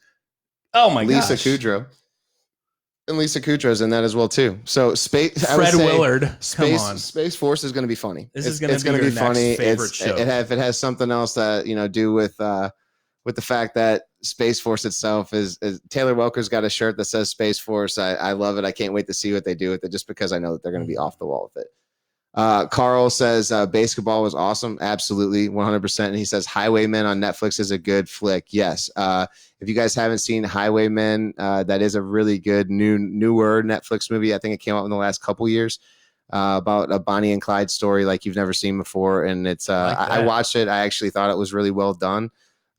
Oh my gosh. Lisa Kudrow. And Lisa Kudrow's in that as well too. So Fred Willard. Space Force is going to be funny. It's going to be funny. Favorite show. If it has something else that do with the fact that Space Force itself is Taylor Welker's got a shirt that says Space Force. I love it. I can't wait to see what they do with it, just because I know that they're going to be off the wall with it. Carl says Basketball was awesome. Absolutely, 100%. And he says Highwaymen on Netflix is a good flick. Yes. If you guys haven't seen Highwaymen, that is a really good newer Netflix movie. I think it came out in the last couple years, about a Bonnie and Clyde story like you've never seen before. And it's I watched it. I actually thought it was really well done.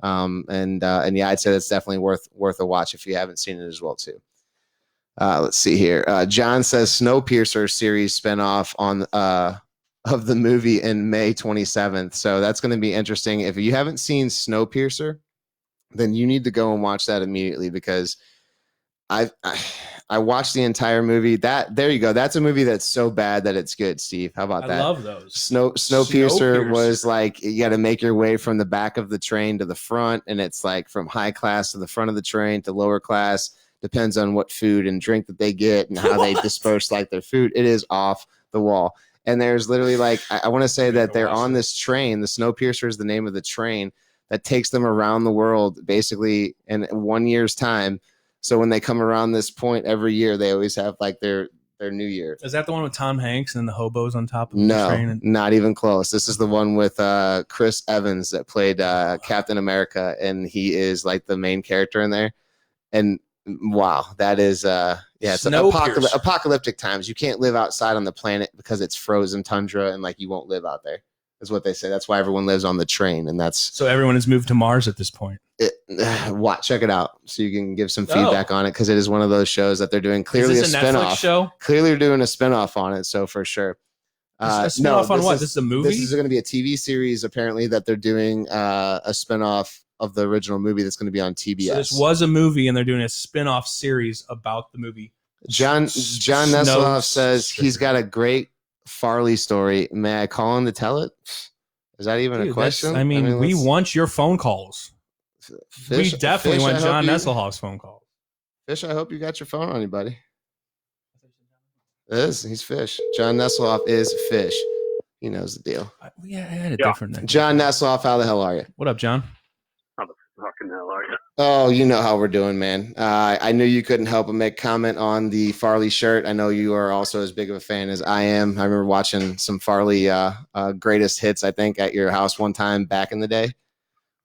And yeah, I'd say that's definitely worth a watch if you haven't seen it as well too. Let's see here. John says Snowpiercer series spinoff on of the movie in May 27th. So that's going to be interesting. If you haven't seen Snowpiercer, then you need to go and watch that immediately, because I watched the entire movie. There you go. That's a movie that's so bad that it's good, Steve. How about that? I love those. Snowpiercer was like, you got to make your way from the back of the train to the front, and it's like from high class to the front of the train to lower class. Depends on what food and drink that they get and how they disperse like their food. It is off the wall. And there's literally like, I want to say that they're on this train. The Snowpiercer is the name of the train that takes them around the world basically in 1 year's time. So when they come around this point every year, they always have like their New Year. Is that the one with Tom Hanks and the hobos on top of the train? No, not even close. This is the one with Chris Evans that played Captain America, and he is like the main character in there. And wow, that is it's apocalyptic times. You can't live outside on the planet because it's frozen tundra, and like you won't live out there, is what they say. That's why everyone lives on the train, and that's so everyone has moved to Mars at this point. Check it out so you can give some feedback on it, because it is one of those shows that they're doing clearly a spinoff show. Clearly, they're doing a spinoff on it, so for sure. A spinoff on what? This is a movie. This is going to be a TV series, apparently, that they're doing a spinoff of the original movie that's going to be on TBS. So this was a movie, and they're doing a spin-off series about the movie. John Nesloff says he's got a great Farley story. May I call him to tell it? Is that even a question? I mean, we want your phone calls. We definitely want John Nesloff's phone calls. Fish, I hope you got your phone on you, buddy. It is. He's Fish. John Nesloff is Fish. He knows the deal. I had a different name. John Nesloff, how the hell are you? What up, John? How the fucking hell are you? Oh, you know how we're doing, man. I knew you couldn't help but make comment on the Farley shirt. I know you are also as big of a fan as I am. I remember watching some Farley greatest hits, I think, at your house one time back in the day.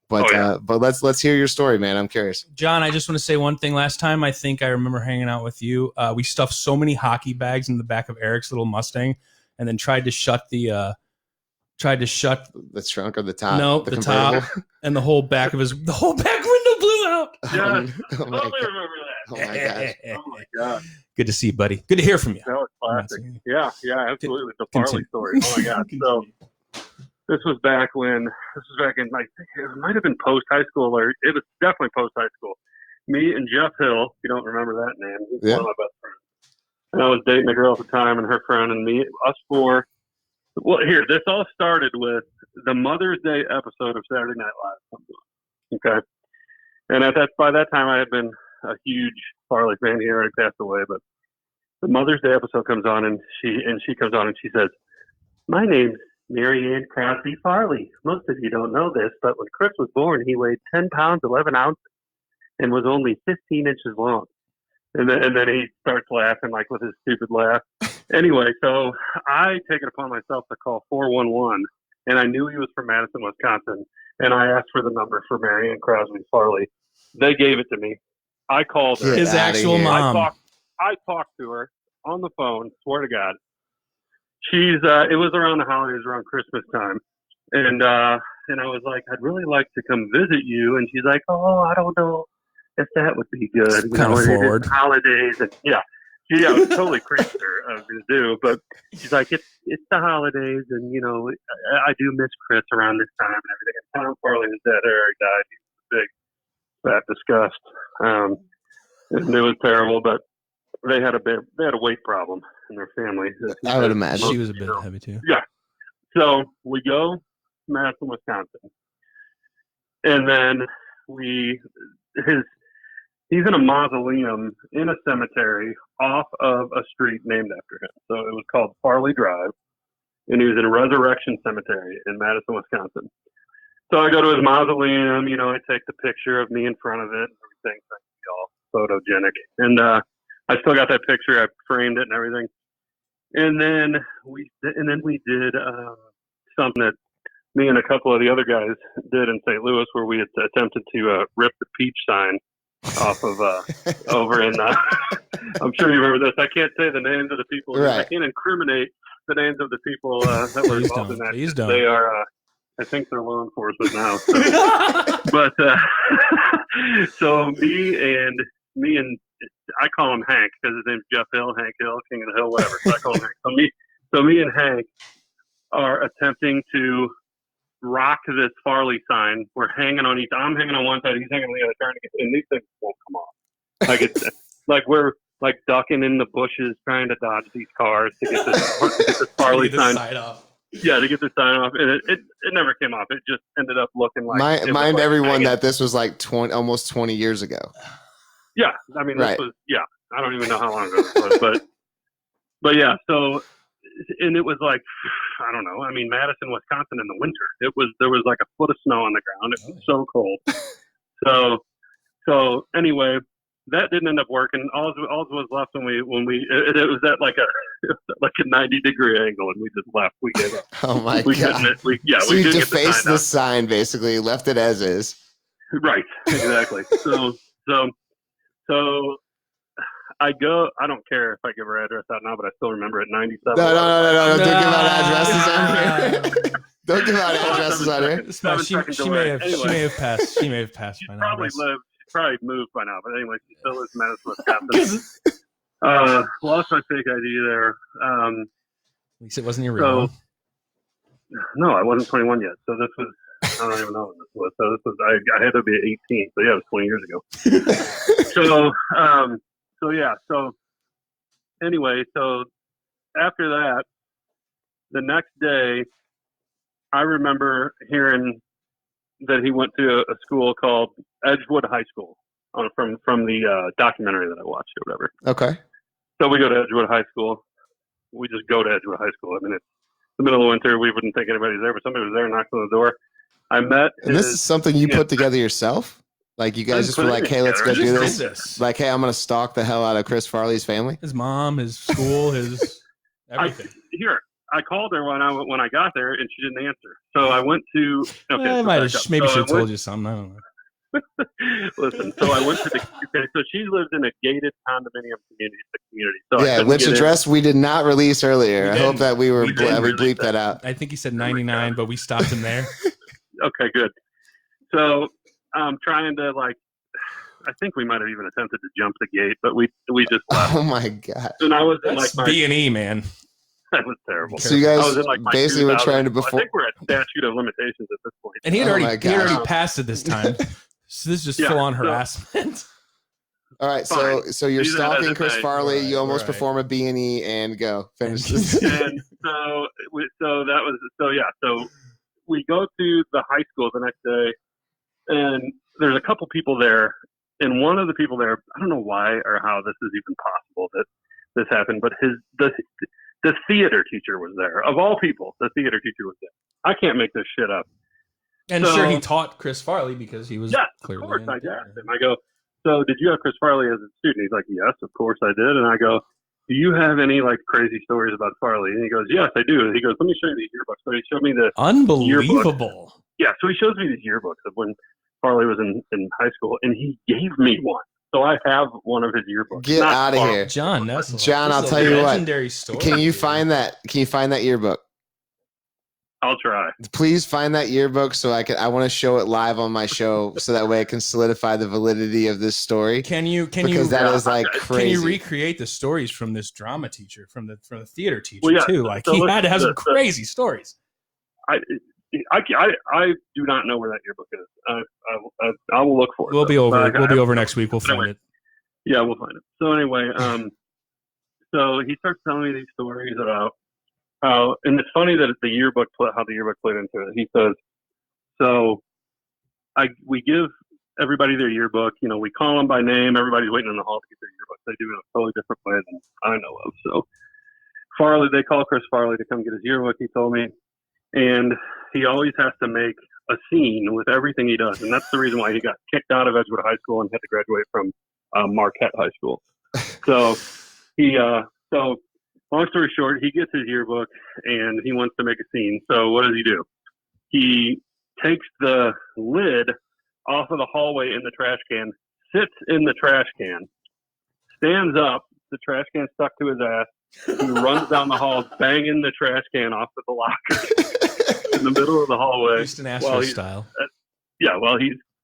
But but let's hear your story, man. I'm curious. John, I just want to say one thing. Last time, I think I remember hanging out with you. We stuffed so many hockey bags in the back of Eric's little Mustang, and then tried to shut the trunk or the top. No, the top and the whole back window blew out. Yeah, totally remember that. Oh my gosh. Oh my god. Good to see you, buddy. Good to hear from you. That was classic. Yeah, absolutely. The Farley story. Oh my god. So this was back in like, it might have been post high school, or it was definitely post high school. Me and Jeff Hill, if you don't remember that name, he's one of my best friends. And I was dating a girl at the time, and her friend and me, us four. Well, this all started with the Mother's Day episode of Saturday Night Live. Okay. And by that time, I had been a huge Farley fan. He already passed away, but the Mother's Day episode comes on, and she comes on and she says, "My name's Mary Ann Crosby Farley. Most of you don't know this, but when Chris was born, he weighed 10 pounds, 11 ounces. and was only 15 inches long. And then he starts laughing like with his stupid laugh. Anyway, so I take it upon myself to call 411, and I knew he was from Madison, Wisconsin, and I asked for the number for Marianne Crosby Farley. They gave it to me. I called her. His actual mom. I talked to her on the phone. Swear to God. It was around the holidays, around Christmas time, and I was like, I'd really like to come visit you, and she's like, oh, I don't know if that would be good. You kind of forward. It's holidays, and it was totally crazy I was going to do, but she's like, it's the holidays, and I do miss Chris around this time and everything. And Tom Farley is dead. Eric died. He was a big, fat disgust. And it was terrible, but they had a weight problem in their family. I would imagine she was a bit heavy too. Yeah. So we go to Madison, Wisconsin, and then he's in a mausoleum in a cemetery off of a street named after him. So it was called Farley Drive, and he was in Resurrection Cemetery in Madison, Wisconsin. So I go to his mausoleum, I take the picture of me in front of it and everything, so it's all photogenic. And I still got that picture. I framed it and everything. And then we did something that me and a couple of the other guys did in St. Louis, where we had attempted to rip the peach sign off of over in I'm sure you remember this. I can't say the names of the people. Right. I can't incriminate the names of the people that were involved in that. Please don't. They are I think they're law enforcement now. So. But so me and I call him Hank because his name's Jeff Hill, Hank Hill, King of the Hill, whatever. So I call him Hank. So me and Hank are attempting to rock this Farley sign. We're hanging on I'm hanging on one side, he's hanging on the other, trying to get, and these things won't come off. Like it's like we're like ducking in the bushes, trying to dodge these cars to get this Farley sign off. Yeah, to get the sign off, and it never came off. It just ended up looking like. Mind everyone that this was like almost 20 years ago. Yeah, I mean, this was I don't even know how long ago this was, but yeah. So, and it was like, I don't know. I mean, Madison, Wisconsin in the winter, there was like a foot of snow on the ground. It was so cold. So anyway, that didn't end up working. All was left when we it was at like a 90-degree angle, and we just left. We gave up. Oh my God! So you defaced the sign, basically, left it as is. Right. Exactly. So I go. I don't care if I give her address out now, but I still remember it. 97. No! Don't give out addresses on here. Don't give out addresses on here. She may have passed. She may have passed by now. Probably moved by now, but anyway, she still lives in Madison, Wisconsin. Lost my fake ID there. At least it wasn't your real one. No, I wasn't 21 yet. So this was, I don't even know when this was. So this was, I had to be 18. So yeah, it was 20 years ago. So anyway, so after that, the next day, I remember hearing that he went to a school called Edgewood High School from the documentary that I watched or whatever. Okay. So we go to Edgewood High School. We just go to Edgewood High School. I mean, it's the middle of winter. We wouldn't think anybody's there, but somebody was there, knocked on the door. And this is something you put together yourself? Like you guys just were like, hey, let's go do this? Like, hey, I'm going to stalk the hell out of Chris Farley's family? His mom, his school, his everything. I called her when I got there, and she didn't answer. So I went to. Okay, maybe she should have told you something. I don't know. Listen, so I went to so she lives in a gated condominium community. So yeah, which address we did not release earlier. I hope that we bleeped that out. I think he said 99, but we stopped him there. Okay, good. So I'm trying to I think we might have even attempted to jump the gate, but we just left. Oh my God! And I was in my B&E, man. That was terrible. So you guys basically were trying to I think we're at statute of limitations at this point. And he had already passed it this time. So this is just full on harassment. All right, so you're stalking Chris Farley. You almost perform a B&E and go finish this. And so we go to the high school the next day, and there's a couple people there, and one of the people there, I don't know why or how this is even possible that this happened, but the theater teacher was there. Of all people, the theater teacher was there. I can't make this shit up. And sure, he taught Chris Farley because he was clearly. Of course, I asked him. I go, so did you have Chris Farley as a student? He's like, yes, of course I did. And I go, do you have any like crazy stories about Farley? And he goes, yes, I do. And he goes, let me show you these yearbooks. So he showed me the Unbelievable. yearbook. Yeah, so he shows me these yearbooks of when Farley was in high school, and he gave me one. So I have one of his yearbooks. Get out of here, John. John, I'll tell you what. Legendary story. Can you find that? Can you find that yearbook? I'll try. Please find that yearbook so I want to show it live on my show so that way I can solidify the validity of this story. Because that is like crazy. Can you recreate the stories from this drama teacher, from the theater teacher Well, yeah, too? Like so he look, had to have some crazy stories. I do not know where that yearbook is. I will look for it. We'll be over next week. We'll find it. Yeah, we'll find it. So anyway, so he starts telling me these stories about how, and it's funny that how the yearbook played into it. He says, so we give everybody their yearbook. You know, we call them by name. Everybody's waiting in the hall to get their yearbook. They do it a totally different way than I know of. So Farley, they call Chris Farley to come get his yearbook. He told me. And he always has to make a scene with everything he does. And that's the reason why he got kicked out of Edgewood High School and had to graduate from Marquette High School. So so long story short, he gets his yearbook and he wants to make a scene. So what does he do? He takes the lid off of the hallway in the trash can, sits in the trash can, stands up, the trash can stuck to his ass. He runs down the hall, banging the trash can off of the locker in the middle of the hallway. Houston Astros style.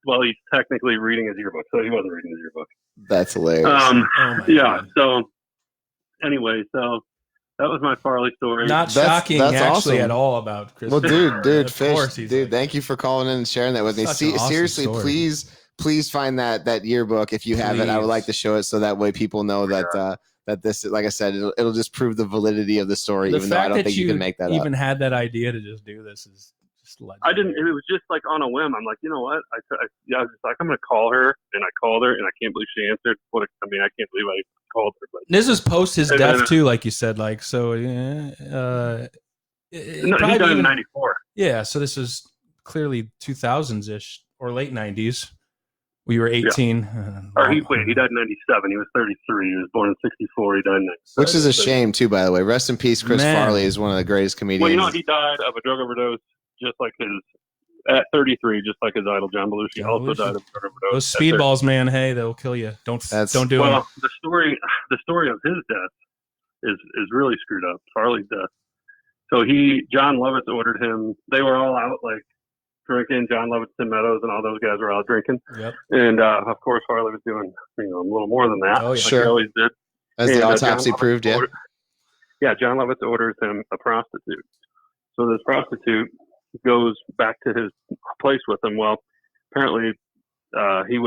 While he's technically reading his yearbook, so he wasn't reading his yearbook. That's hilarious. God. So anyway, so that was my Farley story. Not shocking, that's actually, awesome. at all about Chris. Well, dude, Fish, dude, thank you for calling in and sharing that with me. Seriously, story. please find that yearbook if you have it. I would like to show it so that way people know that this, like I said, it'll just prove the validity of the story, even though I don't think you can make that up. Even had that idea to just do this is just legendary. I didn't. It was just like on a whim. I'm like, you know what? I was just like, I'm going to call her, and I called her, and I can't believe she answered. I can't believe I called her. But this is post his death too, like you said. Like so, no, he died in '94. Yeah, so this is clearly 2000s ish or late '90s. We were 18. Yeah. He died in 97. He was 33. He was born in 64. He died in 97. Which is a shame, too, by the way. Rest in peace, Chris Farley is one of the greatest comedians. Well, you know, he died of a drug overdose at 33, just like his idol, John Belushi. Also died of a drug overdose. Those speedballs, man, hey, they'll kill you. Don't do it. Well, the story of his death is really screwed up. Farley's death. So John Lovitz ordered him. They were all out, like, drinking. John Lovitz, Tim Meadows, and all those guys were out drinking. Yep. And of course, Farley was doing a little more than that. Oh, yeah. Sure. He always did. As the autopsy proved, yeah. John Lovitz orders him a prostitute. So this prostitute goes back to his place with him. Well, apparently he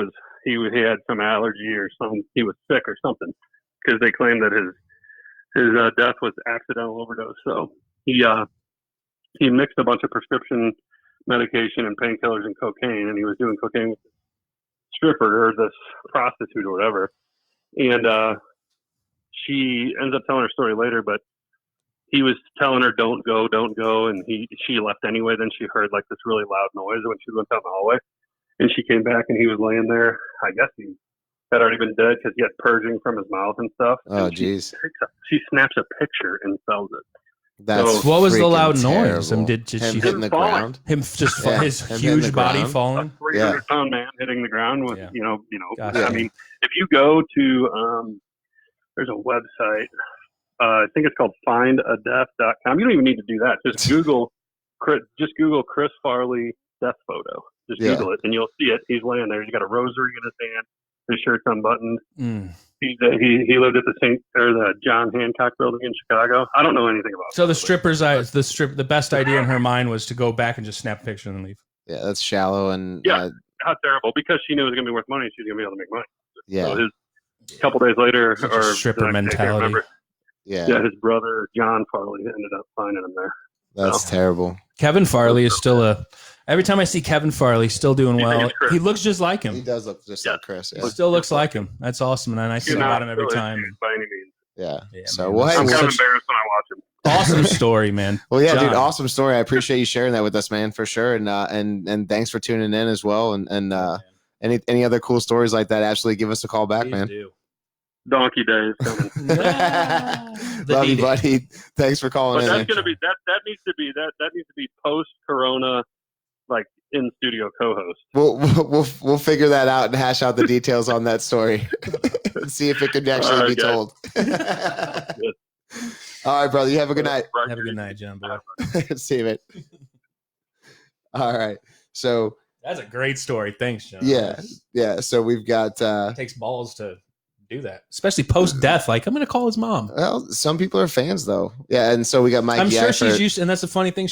had some allergy or something. He was sick or something because they claimed that his death was accidental overdose. So he mixed a bunch of prescription medication and painkillers and cocaine, and he was doing cocaine with this stripper or this prostitute or whatever. And she ends up telling her story later, but he was telling her, don't go. And she left anyway. Then she heard like this really loud noise when she went down the hallway, and she came back and he was laying there. I guess he had already been dead because he had purging from his mouth and stuff. Oh, geez. She snaps a picture and sells it. That's what was the loud noise? Did she hitting the ground? Him just his huge body falling. A 300-pound man hitting the ground with Gotcha. I mean, if you go to there's a website. I think it's called findadeath.com. You don't even need to do that. Just Google Chris Farley death photo. Just Google it and you'll see it. He's laying there. He's got a rosary in his hand. His shirt's unbuttoned. He lived at the John Hancock building in Chicago. I don't know anything about it. So the best idea in her mind was to go back and just snap a picture and then leave. Yeah, that's shallow and how terrible, because she knew it was gonna be worth money. She was gonna be able to make money. Yeah. So a couple days later, or stripper mentality. His brother John Farley ended up finding him there. That's terrible. Kevin Farley is still every time I see Kevin Farley still doing well, he looks just like him. He does look just like Chris. Yeah. He still looks like him. That's awesome, and I see about him every time. By any means. Yeah. So I'm kind of embarrassed when I watch him. Awesome story, man. Well, yeah, John. dude, awesome story. I appreciate you sharing that with us, man, for sure. And thanks for tuning in as well. And any other cool stories like that, absolutely give us a call back, Please man. do. Donkey Day is coming. Love you, buddy. Thanks for calling But in. that's gonna be that needs to be post Corona, like in studio co-host. We'll figure that out and hash out the details on that story. See if it can actually be told. All right, brother. You have a good night. Have a good night, John boy. See you, mate. All right. So That's a great story. Thanks, John. yeah. So we've got. It takes balls to do that, especially post death. Like, I'm going to call his mom. Well, some people are fans, though. Yeah, and so we got Mike. I'm sure she's used, and that's the funny thing.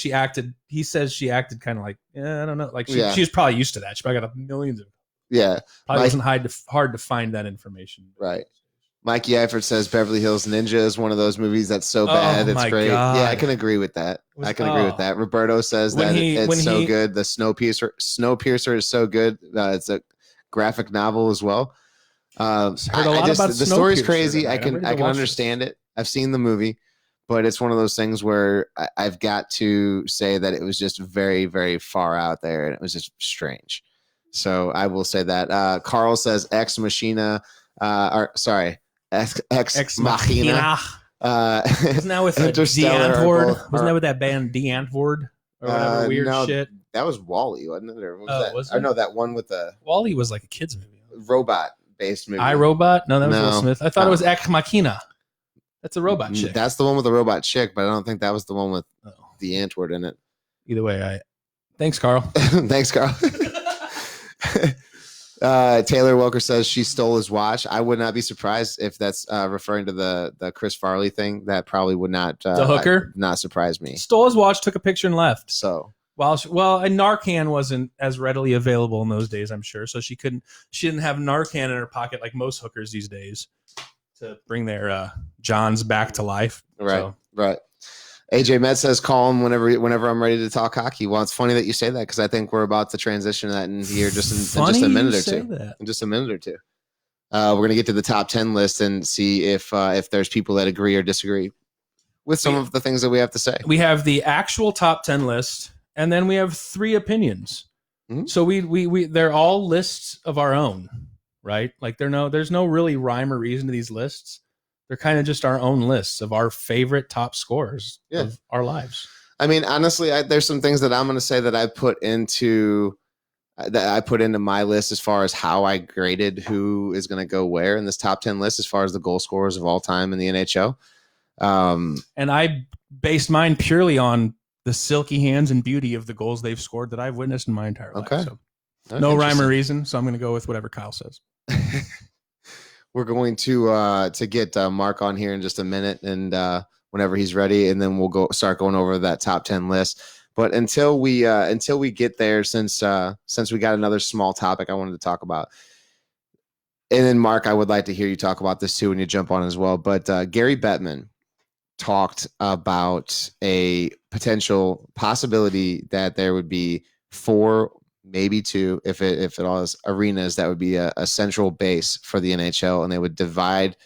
He says she acted kind of like, I don't know, like she was probably used to that. She probably got millions of. Yeah, probably wasn't hard to find that information. Right. Mikey Eifert says Beverly Hills Ninja is one of those movies that's so bad it's great. God. Yeah, I can agree with that. Agree with that. Roberto says that it's so good. The Snowpiercer is so good. It's a graphic novel as well. Heard a lot about the story's crazy. I can understand it. I've seen the movie, but it's one of those things where I've got to say that it was just very, very far out there, and it was just strange. So I will say that. Carl says Ex Machina. Ex Machina. Wasn't that with D'Antwoord? Wasn't that with that band D'Antwoord or whatever weird shit? That was Wall-E, wasn't it? Or was it? I know that one with the Wall-E was like a kids movie. Robot-based movie. iRobot? No, that was Will Smith. I thought it was Ex Machina. That's a robot chick. That's the one with the robot chick, but I don't think that was the one with D'Antwoord in it. Either way, thanks, Carl. Thanks, Carl. Taylor Welker says she stole his watch. I would not be surprised if that's referring to the Chris Farley thing. That probably would not the hooker not surprise me. Stole his watch, took a picture, and left. So and Narcan wasn't as readily available in those days, I'm sure. So she didn't have Narcan in her pocket like most hookers these days to bring their Johns back to life. Right. AJ Med says, call him whenever I'm ready to talk hockey. Well, it's funny that you say that because I think we're about to transition that in here in just a minute or two. In just a minute or two. We're going to get to the top 10 list and see if there's people that agree or disagree with some of the things that we have to say. We have the actual top 10 list, and then we have 3 opinions. Mm-hmm. So we they're all lists of our own, right? Like there's no really rhyme or reason to these lists. They're kind of just our own lists of our favorite top scorers of our lives. I mean, honestly, there's some things that I'm going to say that I put into my list as far as how I graded who is going to go where in this top 10 list as far as the goal scorers of all time in the NHL. And I based mine purely on the silky hands and beauty of the goals they've scored that I've witnessed in my entire life. Okay. So no rhyme or reason. So I'm going to go with whatever Kyle says. We're going to get Mark on here in just a minute, and whenever he's ready, and then we'll start going over that top 10 list. But until we get there, since we got another small topic I wanted to talk about, and then Mark, I would like to hear you talk about this too when you jump on as well. But Gary Bettman talked about a potential possibility that there would be 4, maybe 2, if it all is arenas that would be a central base for the NHL, and they would divide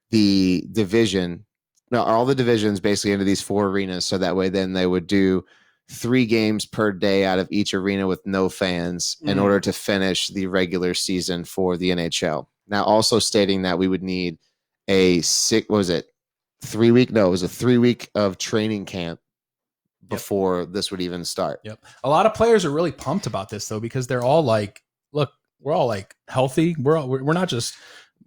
the division, all the divisions basically into these 4 arenas. So that way, then they would do 3 games per day out of each arena with no fans in order to finish the regular season for the NHL. Now, also stating that we would need a 3 week? No, it was a 3 week of training camp before this would even start. Yep. A lot of players are really pumped about this though, because they're all like, look, we're all like healthy. We're not just,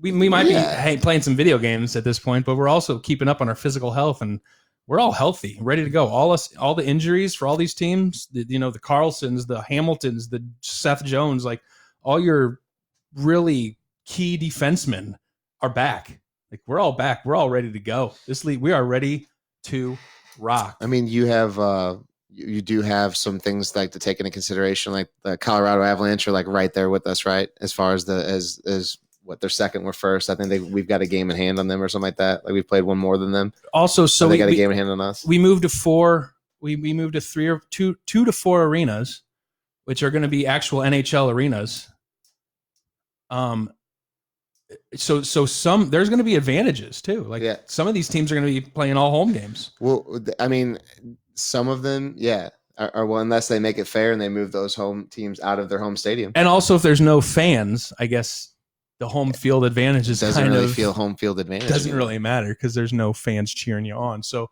we might be playing some video games at this point, but we're also keeping up on our physical health, and we're all healthy, ready to go. All the injuries for all these teams, the Carlsons, the Hamiltons, the Seth Jones, like all your really key defensemen are back. Like we're all back. We're all ready to go. This league, we are ready to rock. I mean, you have you do have some things like to take into consideration, like the Colorado Avalanche are like right there with us, right? As far as as what they're second, we're first. I think we've got a game in hand on them or something like that. Like we've played one more than them. Also, so they got a game in hand on us. We moved to 4. We moved to 3 or 2 to 4 arenas, which are going to be actual NHL arenas. So some there's going to be advantages too. Like some of these teams are going to be playing all home games. Well, I mean, some of them, yeah. Or well, unless they make it fair and they move those home teams out of their home stadium. And also, if there's no fans, I guess the home field advantage is doesn't kind really of feel home field advantage. doesn't anymore. really matter because there's no fans cheering you on. So,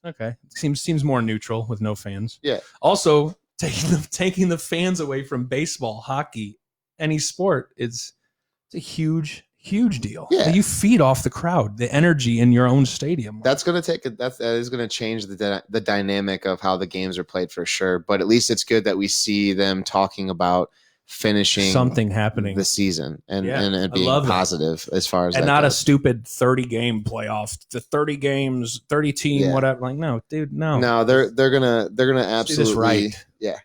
okay, seems more neutral with no fans. Yeah. Also, taking the fans away from baseball, hockey, any sport, it's a huge deal. Yeah. You feed off the crowd, the energy in your own stadium. That is going to change the dynamic of how the games are played for sure. But at least it's good that we see them talking about finishing something happening this season and being positive as far as and that not goes. a stupid 30 game playoff, the 30 games, 30 team, whatever. Like, no, dude, no. They're gonna absolutely right. Yeah.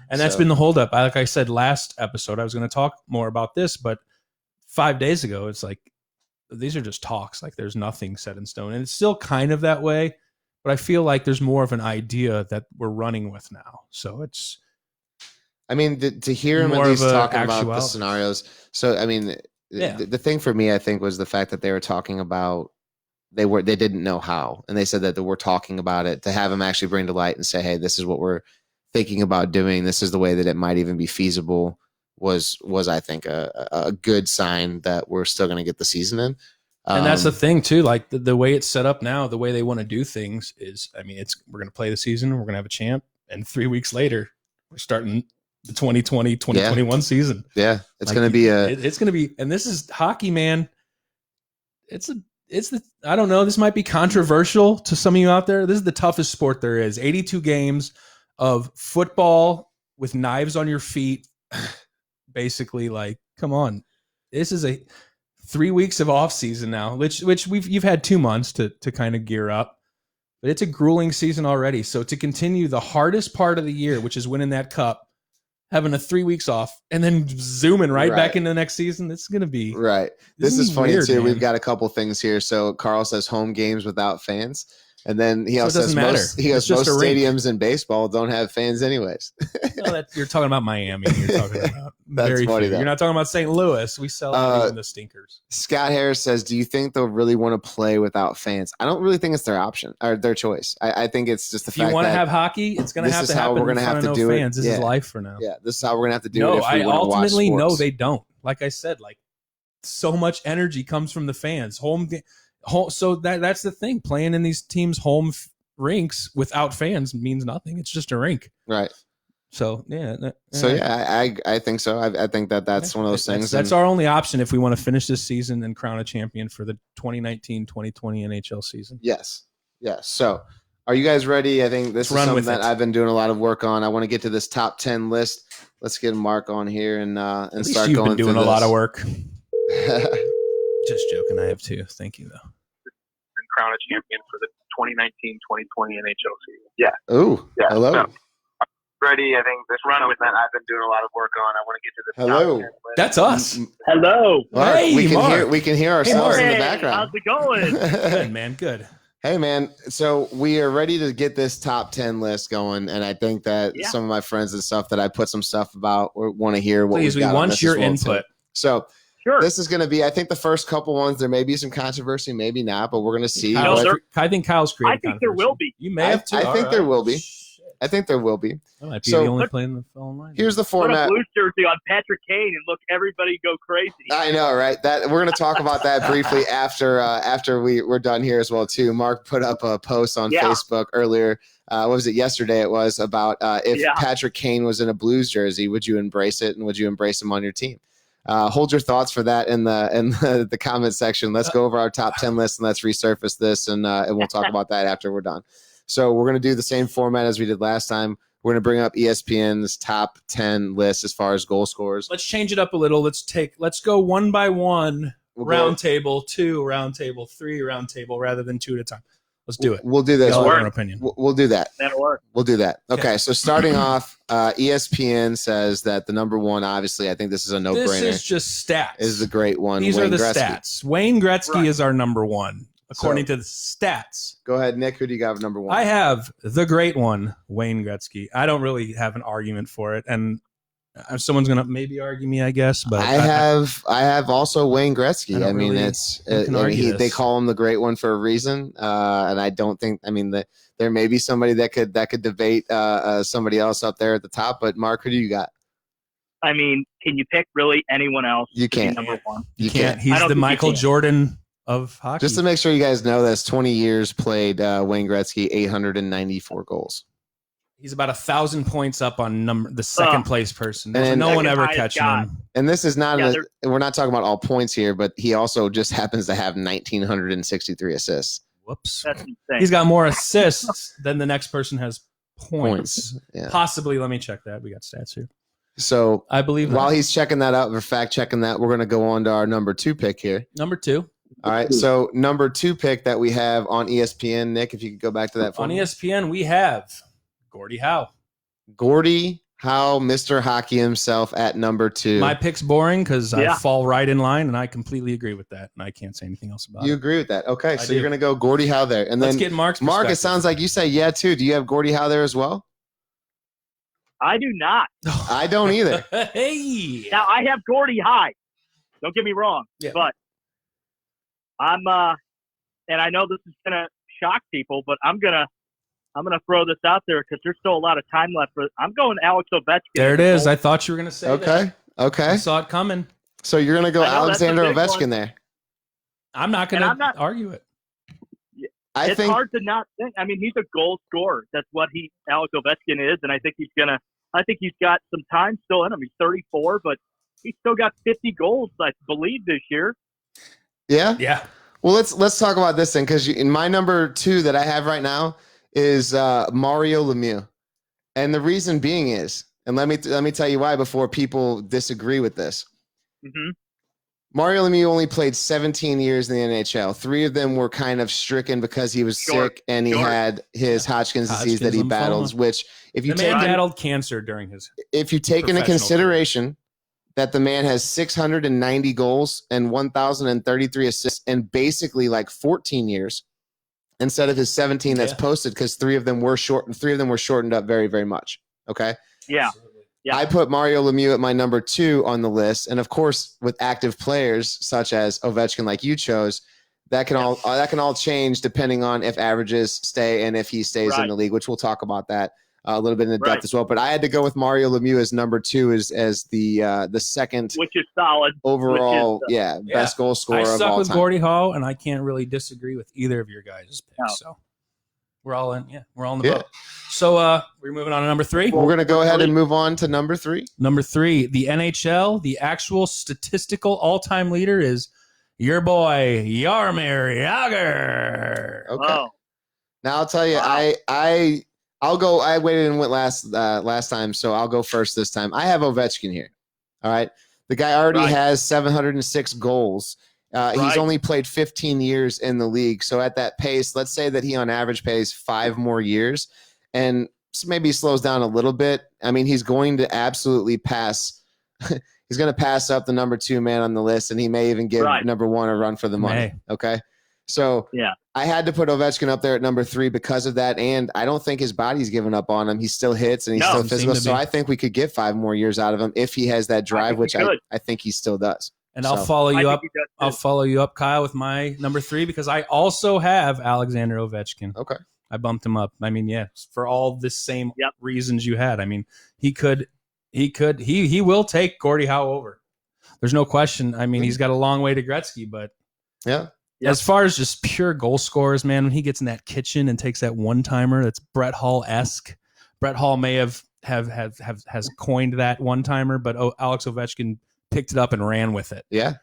And that's been the holdup. Like I said last episode, I was going to talk more about this, but 5 days ago, it's like these are just talks. Like there's nothing set in stone, and it's still kind of that way. But I feel like there's more of an idea that we're running with now. So it's. I mean, to hear him at least talking about the scenarios. So I mean, the thing for me, I think, was the fact that they were talking about they didn't know how, and they said that they were talking about it. To have him actually bring to light and say, "Hey, this is what we're thinking about doing. This is the way that it might even be feasible." Was I think a good sign that we're still going to get the season in. And that's the thing too. Like the way it's set up now, the way they want to do things is, I mean, we're going to play the season. We're going to have a champ, and 3 weeks later, we're starting the 2020-2021 season. Yeah, it's going to be it's going to be, and this is hockey, man. It's I don't know. This might be controversial to some of you out there. This is the toughest sport there is. 82 games of football with knives on your feet. Basically, like, come on. This is a 3 weeks of off season now, which you've had 2 months to kind of gear up, but it's a grueling season already. So to continue the hardest part of the year, which is winning that cup, having a 3 weeks off, and then zooming right back into the next season, it's going to be right. This is funny weird, too. Man. We've got a couple things here. So Carl says home games without fans. And then he also says most stadiums in baseball don't have fans anyways. No, you're talking about Miami. You're talking about That's funny. You're not talking about St. Louis. We celebrate the stinkers. Scott Harris says, do you think they'll really want to play without fans? I don't really think it's their option or their choice. I think it's just the fact that if you want to have hockey, it's going to have to happen. We're going to have to do it. This is life for now. Yeah, this is how we're going to have to do it. No, I ultimately know they don't. Like I said, like so much energy comes from the fans. So that's the thing. Playing in these teams' home rinks without fans means nothing. It's just a rink, right? So I think so. I think that's one of those things. That's our only option if we want to finish this season and crown a champion for the 2019-2020 NHL season. Yes. So are you guys ready? I think this is something that I've been doing a lot of work on. I want to get to this top 10 list. Let's get Mark on here and start going. You've been doing a lot of work. Just joking. I have too. Thank you though. And crown a champion for the 2019-2020 NHL season. Yeah. Ooh. Yeah. Hello. So, ready? I think this run with that I've been doing a lot of work on. I want to get to the hello. Top 10 list. That's us. Hello. Mark, hey, we can hear ourselves in the background. How's it going? Good, man. Good. Hey, man. So we are ready to get this top 10 list going, and I think that some of my friends and stuff that I put some stuff about want to hear what we want your input. So. Sure. This is going to be, I think, the first couple ones. There may be some controversy, maybe not, but we're going to see. I think Kyle's created. I think there will be. You may have too. I think there will be. I think there will be. I might be the only player in the phone line. Here's the format. Put a blue jersey on Patrick Kane and look everybody go crazy. I know, right? That we're going to talk about that briefly after we're done here as well too. Mark put up a post on Facebook earlier. What was it? Yesterday it was about if Patrick Kane was in a Blues jersey, would you embrace it and would you embrace him on your team? Hold your thoughts for that in the comment section. Let's go over our top 10 list and let's resurface this and we'll talk about that after we're done. So we're going to do the same format as we did last time. We're going to bring up ESPN's top 10 list as far as goal scorers. Let's change it up a little. Let's go one by one, round table, 2, round table, 3, round table, rather than 2 at a time. Let's do it. We'll do this. We'll do that. That'll work. We'll do that. Okay, so starting off, ESPN says that the number one, obviously, I think this is a no-brainer. This is just stats. Is the great one. These Wayne are the Gretzky. Stats. Wayne Gretzky is our number one, according to the stats. Go ahead, Nick. Who do you got for number one? I have the great one, Wayne Gretzky. I don't really have an argument for it. And Someone's gonna maybe argue me, I guess, but I have also Wayne Gretzky. I don't I mean, really- it's who can argue they this? call him the great one for a reason, and I don't think. I mean, there may be somebody that could debate somebody else up there at the top. But Mark, who do you got? I mean, can you pick really anyone else? You to be can't. number one. You can't. I He's don't the think you Michael can. Jordan of hockey. Just to make sure you guys know this, 20 years played Wayne Gretzky, 894 goals. He's about 1,000 points up on the second place person. And no one second ever highest catching guy. him. And this is not Yeah, we're not talking about all points here, but he also just happens to have 1,963 assists. Whoops. That's insane. He's got more assists than the next person has points. Yeah. Possibly. Let me check that. We got stats here. So I believe while that. he's checking that out, or fact checking that, we're going to go on to our number 2 pick here. Number 2. All right. So number 2 pick that we have on ESPN, Nick, if you could go back to that for On me. ESPN, we have Gordie Howe. Gordie Howe, Mr. Hockey himself at number 2. My pick's boring because Yeah. I fall right in line, and I completely agree with that, and I can't say anything else about You it. agree with that? Okay. I So do. you're going to go Gordie Howe there. And Let's then get Mark's Mark, it perspective. sounds like you say yeah too. Do you have Gordie Howe there as well? I do not. I don't either. Hey. Now I have Gordie high. Don't get me wrong, Yeah. but I'm and I know this is gonna shock people, but I'm gonna throw this out there because there's still a lot of time left. But I'm going Alex Ovechkin. There it is. I thought you were going to say that. Okay. I Okay. saw it coming. So you're going to go I know, that's a Alexander big Ovechkin one. there. I'm not going And I'm to not- argue it. I It's think hard to not think. I mean, he's a goal scorer. That's what Alex Ovechkin is, and I think he's got some time still in him. He's 34, but he's still got 50 goals, I believe, this year. yeah. Yeah. Well, let's talk about this thing because in my number 2 that I have right now is Mario Lemieux, and the reason being is, and let me tell you why before people disagree with this. Mm-hmm. Mario Lemieux only played 17 years in the NHL. 3 of them were kind of stricken because he was Short. sick and he Short. had his Hodgkin's disease that he Hodgkin's battled. lymphoma. Which, if you The man take battled cancer during his. into professional consideration that the man has 690 goals and 1,033 assists in basically like 14 years instead of his 17 that's Yeah. posted because 3 of them were short and 3 of them were shortened up very, very much. Okay. Yeah. Yeah. I put Mario Lemieux at my number 2 on the list, and of course, with active players such as Ovechkin, like you chose, that can all change depending on if averages stay and if he stays in Right. the league, which we'll talk about that a little bit in the depth Right. as well. But I had to go with Mario Lemieux as number 2 as the second Which is solid. overall, Which is, best goal scorer I of stuck all with time. Gordie Howe, and I can't really disagree with either of your guys' picks. No. So we're all in. Yeah, we're all in the Yeah. boat. So we're moving on to number 3. We're gonna go ahead and move on to number 3. Number 3, the NHL, the actual statistical all-time leader is your boy Jaromir Jagr. Okay. Oh, Now I'll tell you, Wow. I'll go. I waited and went last time, so I'll go first this time. I have Ovechkin here. All right, the guy already Right. has 706 goals. He's Right. only played 15 years in the league, so at that pace, let's say that he on average plays 5 more years, and maybe slows down a little bit. I mean, he's going to absolutely pass. He's going to pass up the number 2 man on the list, and he may even give Right. number 1 a run for the money. May. Okay, so Yeah. I had to put Ovechkin up there at number 3 because of that, and I don't think his body's given up on him. He still hits and he's No. still Doesn't physical. seem to So be. I think we could get 5 more years out of him if he has that drive, think which we could. I think he still does. And I'll So- follow I you think up. he does I'll too. follow you up, Kyle, with my number 3 because I also have Alexander Ovechkin. Okay. I bumped him up. I mean, yeah, for all the same Yep. reasons you had. I mean, he will take Gordie Howe over. There's no question. I mean, he's got a long way to Gretzky, but Yeah. Yep. as far as just pure goal scorers, man, when he gets in that kitchen and takes that one timer, that's Brett Hall-esque. Brett Hall may have has coined that one timer, but Alex Ovechkin picked it up and ran with it. Yeah.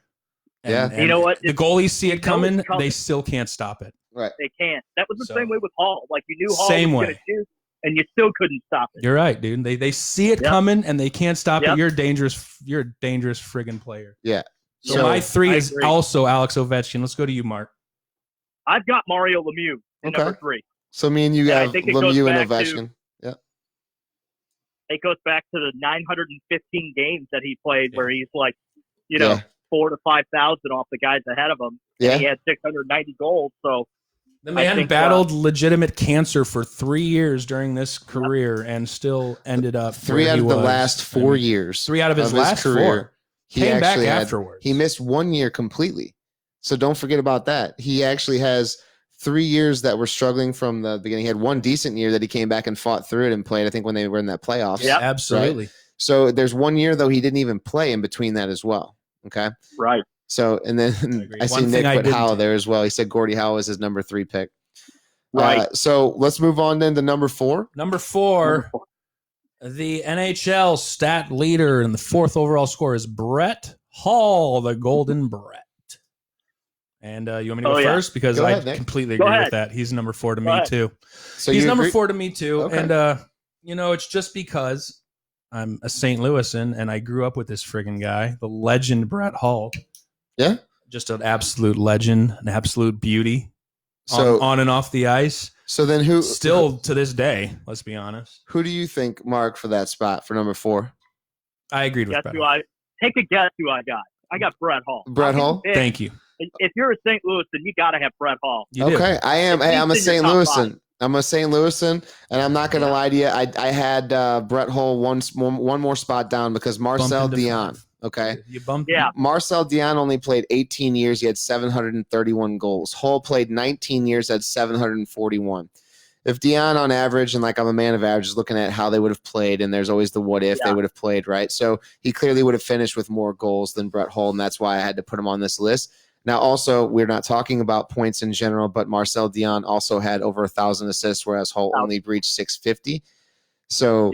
And- Yeah. and You know what? The goalies see it You know it's coming, coming. they still can't stop it. Right. They can't. That was the So- same way with Hall. Like you knew Hall Same was way. going to shoot, and you still couldn't stop it. You're right, dude. They see it Yep. coming and they can't stop it. Yep. You're dangerous. You're a dangerous friggin' player. Yeah. So, So- my 3 I is agree. also Alex Ovechkin. Let's go to you, Mark. I've got Mario Lemieux at Okay. number 3. So me and you Yeah, I have think it goes Lemieux and back to- Ovechkin. It goes back to the 915 games that he played, where he's like, you know, Yeah. 4,000 to 5,000 off the guys ahead of him. Yeah. And he had 690 goals. So The man think, battled legitimate cancer for 3 years during this career and still ended up Three where out he of the was. last 4 years. 3 out of his last career, 4. Came back actually afterwards. He missed 1 year completely. So don't forget about that. He actually has 3 years that were struggling from the beginning. He had 1 decent year that he came back and fought through it and played, I think, when they were in that playoffs. Yeah, absolutely. Right? So there's 1 year, though, he didn't even play in between that as well. Okay. Right. So, and then I see One Nick thing I put didn't Howell do. there as well. He said Gordie Howe was his number 3 pick. Right. So let's move on then to number 4. Number 4, the NHL stat leader and the 4th overall score is Brett Hall, the Golden Brett. And you want me to go first? Because Go I ahead, Nick. completely Go agree ahead. with that. He's number 4 to Go me, ahead. too. So He's you number agree? 4 to me, too. Okay. And, it's just because I'm a St. Louisan and I grew up with this friggin' guy, the legend Brett Hall. Yeah. Just an absolute legend, an absolute beauty So on and off the ice. So then who Still to this day, let's be honest. who do you think, Mark, for that spot for number 4? I agreed with Guess Brett who Hall. take a guess who I got. I got Brett Hall. Brett Hall? Thank you. If you're a St. Louis, then you got to have Brett Hall. You do. Okay, I am. At Hey, I'm a least in St. your top Louisan. I'm a St. Louisan, and I'm not going to lie to you. I had Brett Hull one more spot down because Marcel Bumped into Dion. 5. Okay, You bumped. Yeah. Marcel Dion only played 18 years. He had 731 goals. Hull played 19 years, had 741. If Dion on average, and like I'm a man of averages, looking at how they would have played, and there's always the what if they would have played, right? So he clearly would have finished with more goals than Brett Hull, and that's why I had to put him on this list. Now, also, we're not talking about points in general, but Marcel Dion also had over 1,000 assists, whereas Hull only reached 650. So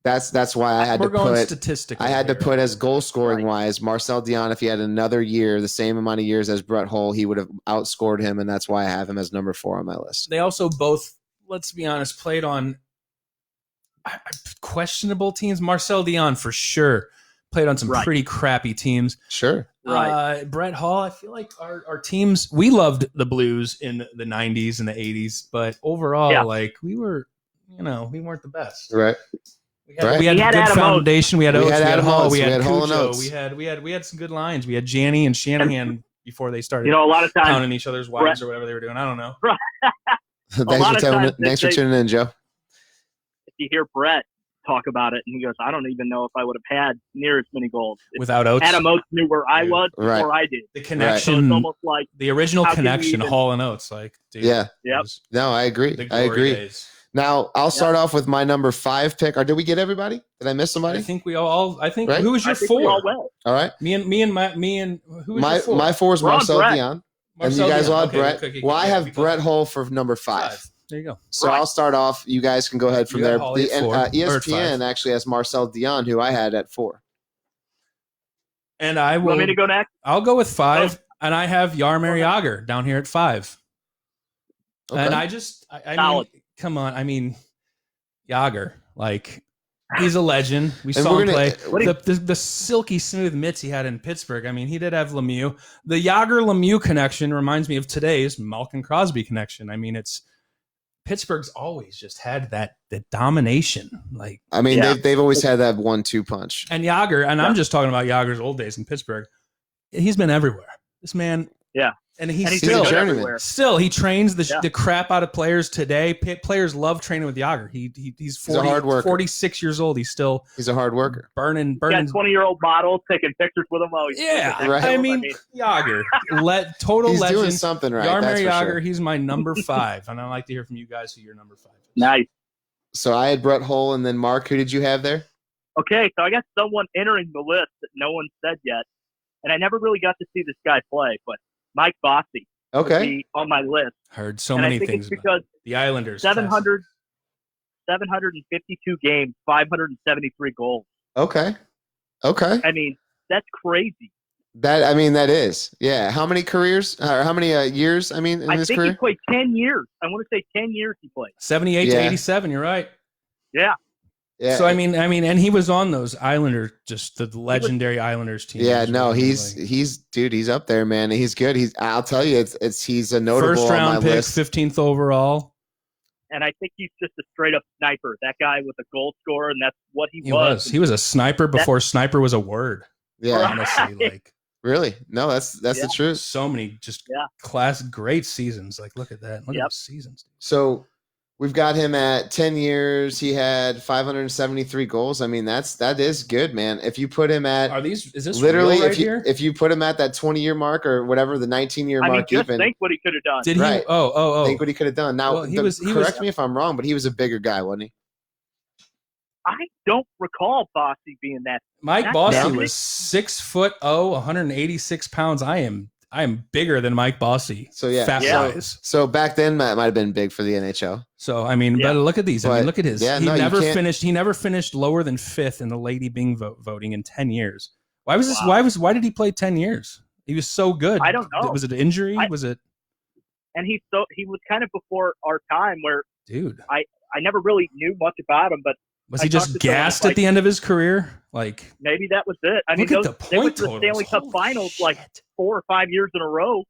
that's why I had We're to going put statistically. I had to here. put as goal scoring wise, Marcel Dion, if he had another year, the same amount of years as Brett Hull, he would have outscored him, and that's why I have him as number 4 on my list. They also both, let's be honest, played on questionable teams. Marcel Dion for sure played on some pretty crappy teams. Sure. Brett Hall, I feel like our teams, we loved the Blues in the 90s and the 80s, but overall, like we were, we weren't the best. Right. We had a good foundation. We had Oates, we had Hall, we had Hall and Cujo, Oates. we had some good lines. We had Janney and Shanahan before they started. A lot of times pounding each other's wives or whatever they were doing. I don't know. Thanks for tuning in, Joe. If you hear Brett talk about it, and he goes, "I don't even know if I would have had near as many goals without Oates." Adam Oates knew where I was before I did. The connection, so it's almost like the original connection, Hall and Oates. Like, dude, yeah, yep. No, I agree. I agree. Days. Now I'll start off with my number 5 pick. Or did we get everybody? Did I miss somebody? I think we all. I think right? Who was your 4? All right. Me and who was your 4? My 4 is Marcel Dion, and you guys all have Brett. Okay, well, I have Brett Hull for number 5. There you go. So I'll start off. You guys can go ahead from there. Holly at 4, ESPN actually has Marcel Dion, who I had at 4. And I will. You want me to go next? I'll go with 5, and I have Jaromir Jagr down here at 5. Okay. And I mean, come on. I mean, Jagr, like, he's a legend. We saw him play. The silky smooth mitts he had in Pittsburgh. I mean, he did have Lemieux. The Jagr-Lemieux connection reminds me of today's Malkin Crosby connection. I mean, Pittsburgh's always just had that domination. Like, I mean, they've always had that 1-2 punch. And Jagr, and I'm just talking about Jagr's old days in Pittsburgh. He's been everywhere. This man, and he's still everywhere. Still, he trains the crap out of players today. Players love training with Jagr. He's 40, a hard worker. 46 years old. He's a hard worker. Burning. 20-year-old models taking pictures with him. Right. I mean, Jagr, total he's legend. Doing something right. Jaromir Jagr. Sure. He's my number 5, and I'd like to hear from you guys who your number 5 is. Nice. So I had Brett Hull, and then Mark. Who did you have there? Okay, so I got someone entering the list that no one said yet, and I never really got to see this guy play, but Mike Bossy. Okay. On my list. Heard so many things because the Islanders. 752 games, 573 goals. Okay. I mean, that's crazy. That is. Yeah. How many careers or how many years? I mean, in his career? I think he played 10 years. I want to say 10 years he played. 78 to 87. You're right. Yeah. Yeah. So I mean, and he was on those Islanders, just the legendary Islanders team. Yeah, no, he's up there, man. He's good. I'll tell you, he's a notable first round on my pick, list. 15th overall. And I think he's just a straight up sniper. That guy was a goal scorer, and that's what he was. He was a sniper before sniper was a word. Yeah, honestly, like Really? No, that's the truth. So many just Yeah. great seasons. Like, look at that. Look at Yep. those seasons. So we've got him at 10 years. He had 573 goals. I mean, that is good, man. If you put him at Is this literally, real right if you here? if you put him at that 20-year mark or whatever, the 19-year I mean, mark, just even think what he could have done. Did he? Right. Oh. think what he could have done. Now, Well, he was correct me if I'm wrong, but he was a bigger guy, wasn't he? I don't recall Bossy being that. Mike That's Bossy big. was 6'0", 186 pounds. I am bigger than Mike Bossy. So yeah, fat Yeah. wise. So back then, Matt might have been big for the NHL. So I mean, Yeah. but look at these. I But, mean, look at his. yeah, he no, you never can't- finished. He never finished lower than 5th in the Lady Bing voting in 10 years. Why was this? Wow. Why did he play 10 years? He was so good. I don't know. Was it an injury? I- Was it, And he was kind of before our time where dude? I never really knew much about him, but Was I he talked just to someone gassed like- at the end of his career? Like, maybe that was it. I mean, look at those, the they went point to the totals. Stanley Cup Holy Finals like shit. 4 or 5 years in a row.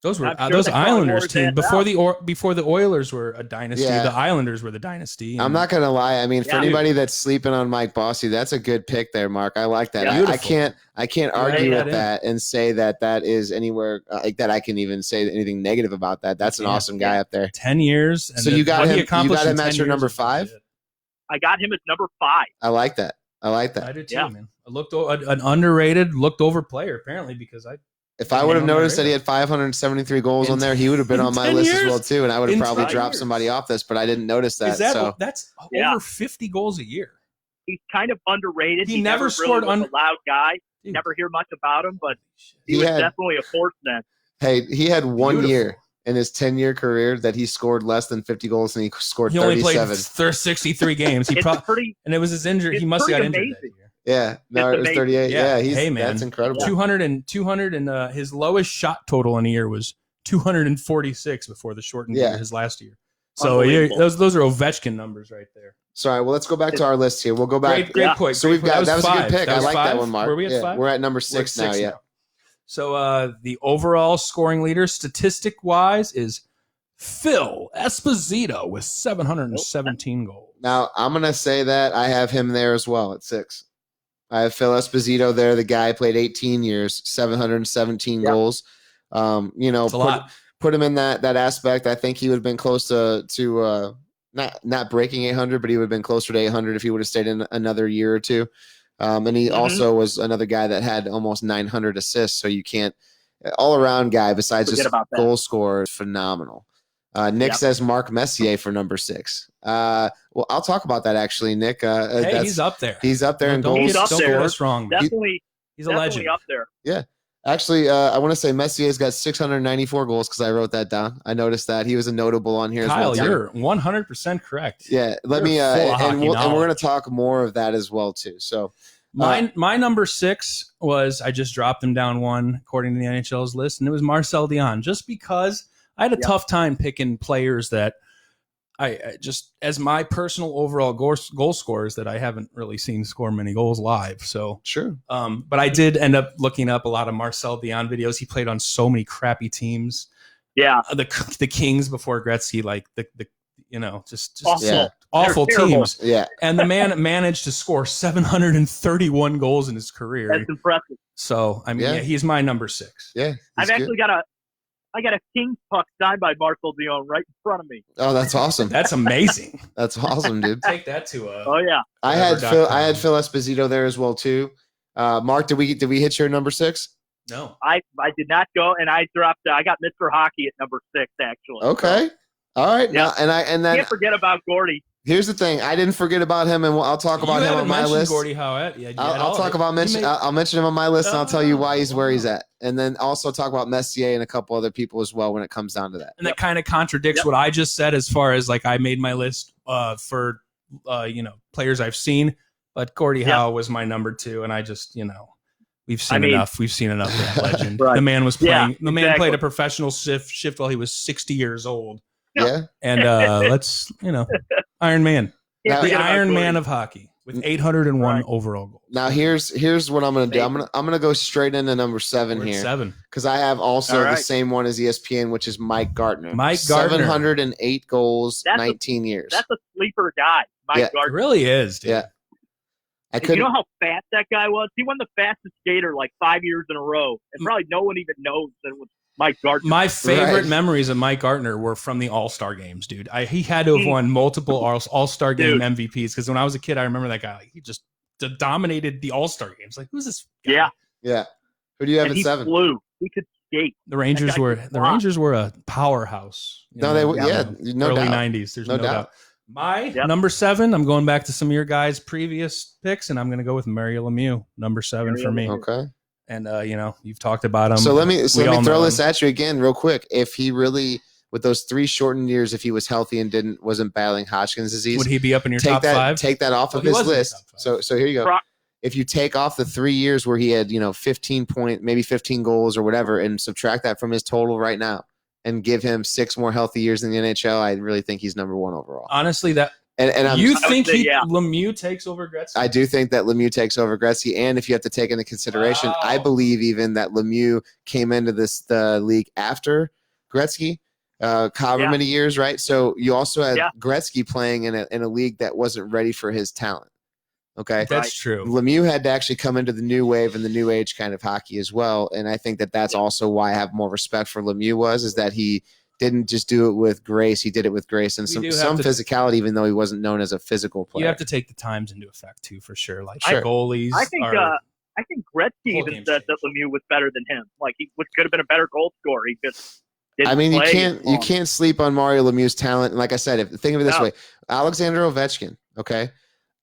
Those were I'm sure those they probably Islanders wore team that before the Oilers were a dynasty. Yeah. The Islanders were the dynasty. I'm and- not gonna lie. I mean, for Yeah. anybody that's sleeping on Mike Bossy, that's a good pick there, Mark. I like that. Yeah. I Beautiful. can't Right, argue that with in. that and say that is anywhere like that. I can even say anything negative about that. That's an Yeah. awesome guy up there. 10 years. And So you got what he him- you accomplished got in him at 10 your years number was 5? legit. I got him as number 5. I like that. I do too, man. I looked an underrated, looked over player apparently because If I would have on my noticed that he radar. had 573 goals In on there, he would have been in on my 10 list as years? well too, and I would have In probably 10 dropped years? somebody off this, but I didn't notice that. is that So that's Yeah. over 50 goals a year. He's kind of underrated. He He never never scored really was a loud guy. Dude. Never hear much about him, but he He was had- definitely a force then. hey, he had one Beautiful. year in his 10-year career that he scored less than 50 goals, and he scored He only played 37. 63 games. He It's probably pretty. and it was his injury. He it's must have got pretty injured that amazing. year. Yeah, no, It's it was amazing. 38. Yeah. Yeah, Hey, man. that's incredible. 200 and his lowest shot total in a year was 246 before the shortened year, Yeah. his last year. So Unbelievable. those are Ovechkin numbers right there. Sorry, well, let's go back to our list here. We'll go back. Great Yeah. point. So great we've point. got that was a good five. pick. I was like that five? one, Mark. Were we at Yeah, 5? we're at number We're 6 at now. Yeah. So the overall scoring leader, statistic wise, is Phil Esposito with 717 goals. Now I'm gonna say that I have him there as well at 6. I have Phil Esposito there. The guy played 18 years, 717 Yeah. goals. It's a lot. Put him in that aspect. I think he would have been close to not breaking 800, but he would have been closer to 800 if he would have stayed in another year or two. And he Mhm. also was another guy that had almost 900 assists. So you can't all around guy besides Forget just about that. goal scorer is phenomenal. Nick Yep. says Mark Messier for number 6. Well, I'll talk about that actually, Nick. Hey, That's- he's up there. he's up there in Don't, goals He's up don't get there. us wrong. Man. Definitely, He's a definitely legend. up there. Actually, I want to say Messier's got 694 goals because I wrote that down. I noticed that he was a notable on here Kyle, as well. too. you're 100% correct. Yeah, let you're me full of and hockey we're going to knowledge. talk more of that as well too. So My number 6 was, I just dropped him down 1 according to the NHL's list, and it was Marcel Dion. Just because I had a tough time picking players that I just, as my personal overall goal scorers, that I haven't really seen score many goals live. So, sure, but I did end up looking up a lot of Marcel Dion videos. He played on so many crappy teams. Yeah. The Kings before Gretzky, like the just Awful. Yeah. awful They're terrible. teams. yeah. And the man managed to score 731 goals in his career. That's impressive. So, I mean, Yeah. yeah, he's my number 6. Yeah, I've he's actually got a Kings puck signed by Marcel Dion right in front of me. good. Oh, that's awesome. That's amazing. That's awesome, dude. Take that to a. Oh yeah. I had Whatever.com. Phil Esposito there as well too. Mark, did we hit your number 6? No. I did not go, and I dropped. I got Mr. Hockey at number 6 actually. Okay. All right. Yeah. Now, and then Can't forget about Gordy. here's the thing. I didn't forget about him, and I'll talk about you him haven't on my mentioned list. Gordie Howe yet. I'll talk about I'll mention him on my list, and I'll tell you why he's where he's at, and then also talk about Messier and a couple other people as well when it comes down to that. And that kind of contradicts Yep. what I just said as far as like I made my list for players I've seen, but Gordie Yep. Howe was my number 2, and I just we've seen I mean- enough. We've seen enough of that legend. Right. The man was Yeah, playing. The man exactly. played a professional shift while he was 60 years old, Yeah. and let's Iron Man, Can't Now- the forget about Iron Gordy. Man of hockey with 801 Right. overall goals. Now here's what I'm gonna do. I'm gonna go straight into number 7 We're at here 7. because I have also All the right. same one as ESPN, which is Mike Gardner. Mike Gardner. 708 goals, That's a- 19 years. That's a sleeper guy, Mike Yeah. It Gardner. really is, dude. Yeah. And you know how fast that guy was? He won the fastest skater like 5 years in a row, and probably no one even knows that it was Mike Gardner. My favorite memories of Mike Gardner were from the All-Star games, dude. He had to have won multiple All-Star game MVPs because when I was a kid, I remember that guy. Like, he just dominated the All-Star games. Like, who's this guy? Yeah. Who do you have at 7? Flew. He could skate. The Rangers were a powerhouse. No, they were. Yeah, no early doubt. '90s. There's no doubt. My number 7. I'm going back to some of your guys' previous picks, and I'm going to go with Mario Lemieux, number 7 for me. Okay. And you've talked about him. So let me throw this at you again, real quick. If he really, with those 3 shortened years, if he was healthy and wasn't battling Hodgkin's disease, would he be up in your top 5? Take that off of his list. So here you go. If you take off the 3 years where he had 15 goals or whatever, and subtract that from his total right now, and give him 6 more healthy years in the NHL, I really think he's number 1 overall. Honestly, Lemieux takes over Gretzky? I do think that Lemieux takes over Gretzky, and if you have to take into consideration, I believe even that Lemieux came into the league after Gretzky, however many years, right? So you also had Gretzky playing in a league that wasn't ready for his talent. Okay, that's true. Lemieux had to actually come into the new wave and the new age kind of hockey as well, and I think that's also why I have more respect for Lemieux is that he didn't just do it with grace; he did it with grace and some physicality, even though he wasn't known as a physical player. You have to take the times into effect too, for sure. Like goalies, I think Gretzky even said that Lemieux was better than him. Like he could have been a better goal scorer. He just didn't you can't sleep on Mario Lemieux's talent. And like I said, think of it this way: Alexander Ovechkin. Okay.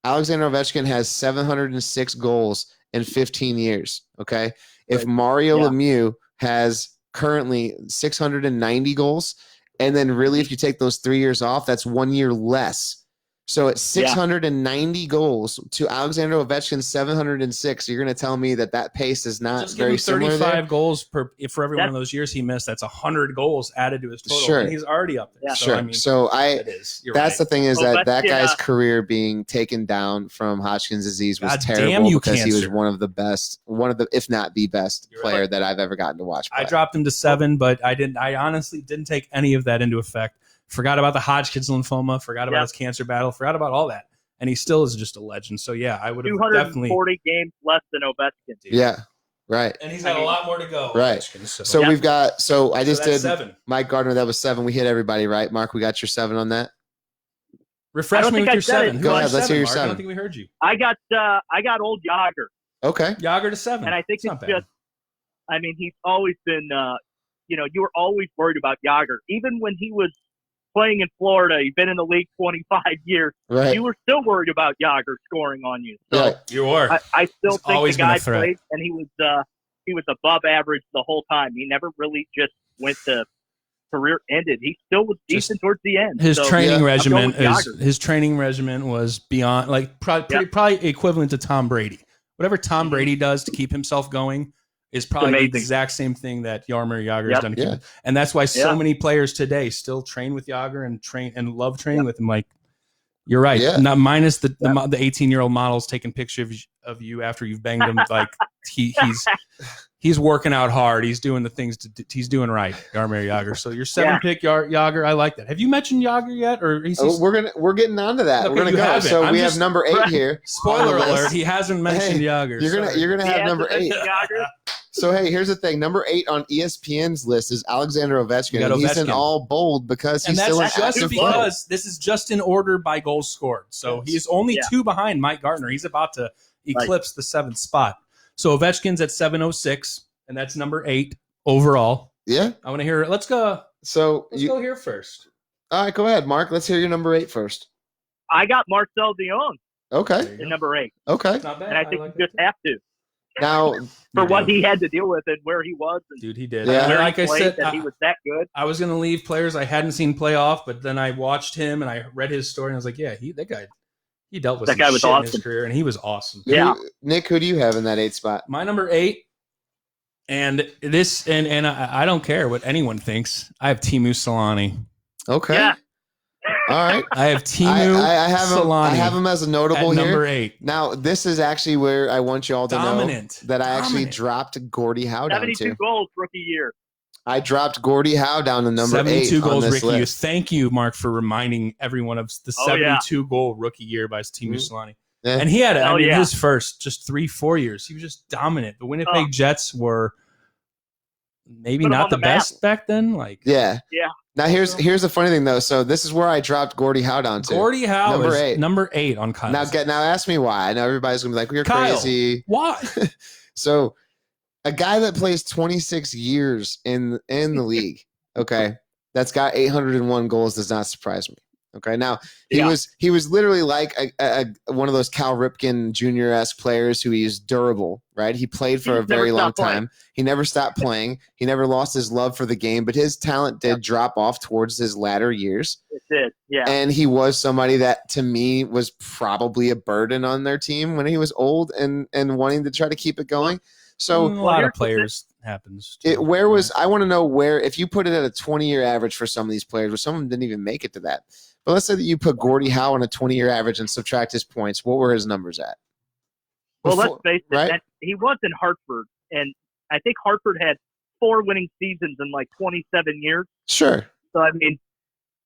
Alexander Ovechkin has 706 goals in 15 years, okay? If Mario Lemieux has currently 690 goals, and then really if you take those 3 years off, that's 1 year less. So at 690 goals to Alexander Ovechkin's 706, you're going to tell me that pace is not just very similar. 35 goals for every one of those years he missed. That's 100 goals added to his total. Sure. And he's already up there. Yeah. So that's the thing is that guy's career being taken down from Hodgkin's disease was terrible because he was one of the if not the best player that I've ever gotten to watch play. I dropped him to 7, but I honestly didn't take any of that into effect. Forgot about the Hodgkin's lymphoma, forgot about his cancer battle, forgot about all that. And he still is just a legend. So, yeah, I would have 240 games less than Ovechkin. Dude. Yeah, right. And he's got a lot more to go. Right. So we've got – I just did 7. Mike Gardner. That was 7. We hit everybody, right? Mark, we got your 7 on that? Refresh me with your 7. Go ahead. Let's hear your Mark? 7. I don't think we heard you. I got old Jágr. Okay. Jágr to 7. And I think it's just – I mean, he's always been you were always worried about Jágr. Even when he was playing in Florida, he'd been in the league 25 years. Right. You were still worried about Jágr scoring on you. So you were. I still think the guy played, and he was above average the whole time. He never really just went to career ended. He still was decent towards the end. His training regimen was beyond, like probably equivalent to Tom Brady. Whatever Tom Brady does to keep himself going is probably the exact same thing that Jaromir Jágr has done to keep him. And that's why so many players today still train with Jágr and love training with him. Like, you're right. Yeah. Not minus the 18-year-old models taking pictures of you after you've banged him. Like he's working out hard. He's doing the things he's doing right. Jaromir Jágr. So your 7 pick Jágr, I like that. Have you mentioned Jágr yet? Or we're getting onto that. Okay, we're gonna go. So we have number 8 here. Spoiler alert: he hasn't mentioned Jágr. You're gonna have number 8. So hey, here's the thing. Number 8 on ESPN's list is Alexander Ovechkin. And he's in all bold because he's still in active play. This is just in order by goals scored. So he's only 2 behind Mike Gardner. He's about to eclipse the 7th spot. So Ovechkin's at 706, and that's number 8 overall. Yeah. I want to hear it. Let's go. So let's go here first. All right, go ahead, Mark. Let's hear your number 8 first. I got Marcel Dion. Okay. In number 8. Okay. Not bad. And I think you just have to. Now, for what he had to deal with and where he was. And dude, he did. Yeah. Like I said, he was that good. I was going to leave players I hadn't seen play off, but then I watched him and I read his story and I was like, yeah, that guy, he dealt with that guy was shit awesome in his career and he was awesome. Yeah. Nick, who do you have in that 8 spot? My number 8, and I don't care what anyone thinks. I have Teemu Selanne. Okay. Yeah. All right. I have Teemu Selanne. I have him as a notable at here. Number 8. Now, this is actually where I want you all to know that I actually dropped Gordie Howe down to. 72 goals rookie year. I dropped Gordie Howe down to number 8 goals on this rookie list. Thank you, Mark, for reminding everyone of the 72-goal rookie year by Teemu Selanne. Yeah. And he had, I Hell mean, yeah. his first just 3-4 years, he was just dominant. The Winnipeg Jets were maybe Put 'em not on the the map. best back then. Like, Yeah. Yeah. Now here's the funny thing though. So this is where I dropped Gordie Howe down to. Gordie Howe Number is 8. number 8 on Kyle. Now ask me why. I know everybody's gonna be like, "You're Kyle, crazy." why? So a guy that plays 26 years in the league, okay, that's got 801 goals does not surprise me. Okay, now he was literally like a one of those Cal Ripken Jr.-esque players who he's durable, right? He played for a very long time. He never stopped playing. He never lost his love for the game, but his talent did drop off towards his latter years. It did. Yeah. And he was somebody that, to me, was probably a burden on their team when he was old and wanting to try to keep it going. So a lot of players happens. I want to know where, if you put it at a 20-year average for some of these players, where some of them didn't even make it to that. But let's say that you put Gordie Howe on a 20-year average and subtract his points. What were his numbers at? Well, let's face it. right? That he was in Hartford, and I think Hartford had 4 winning seasons in like 27 years. Sure. So, I mean,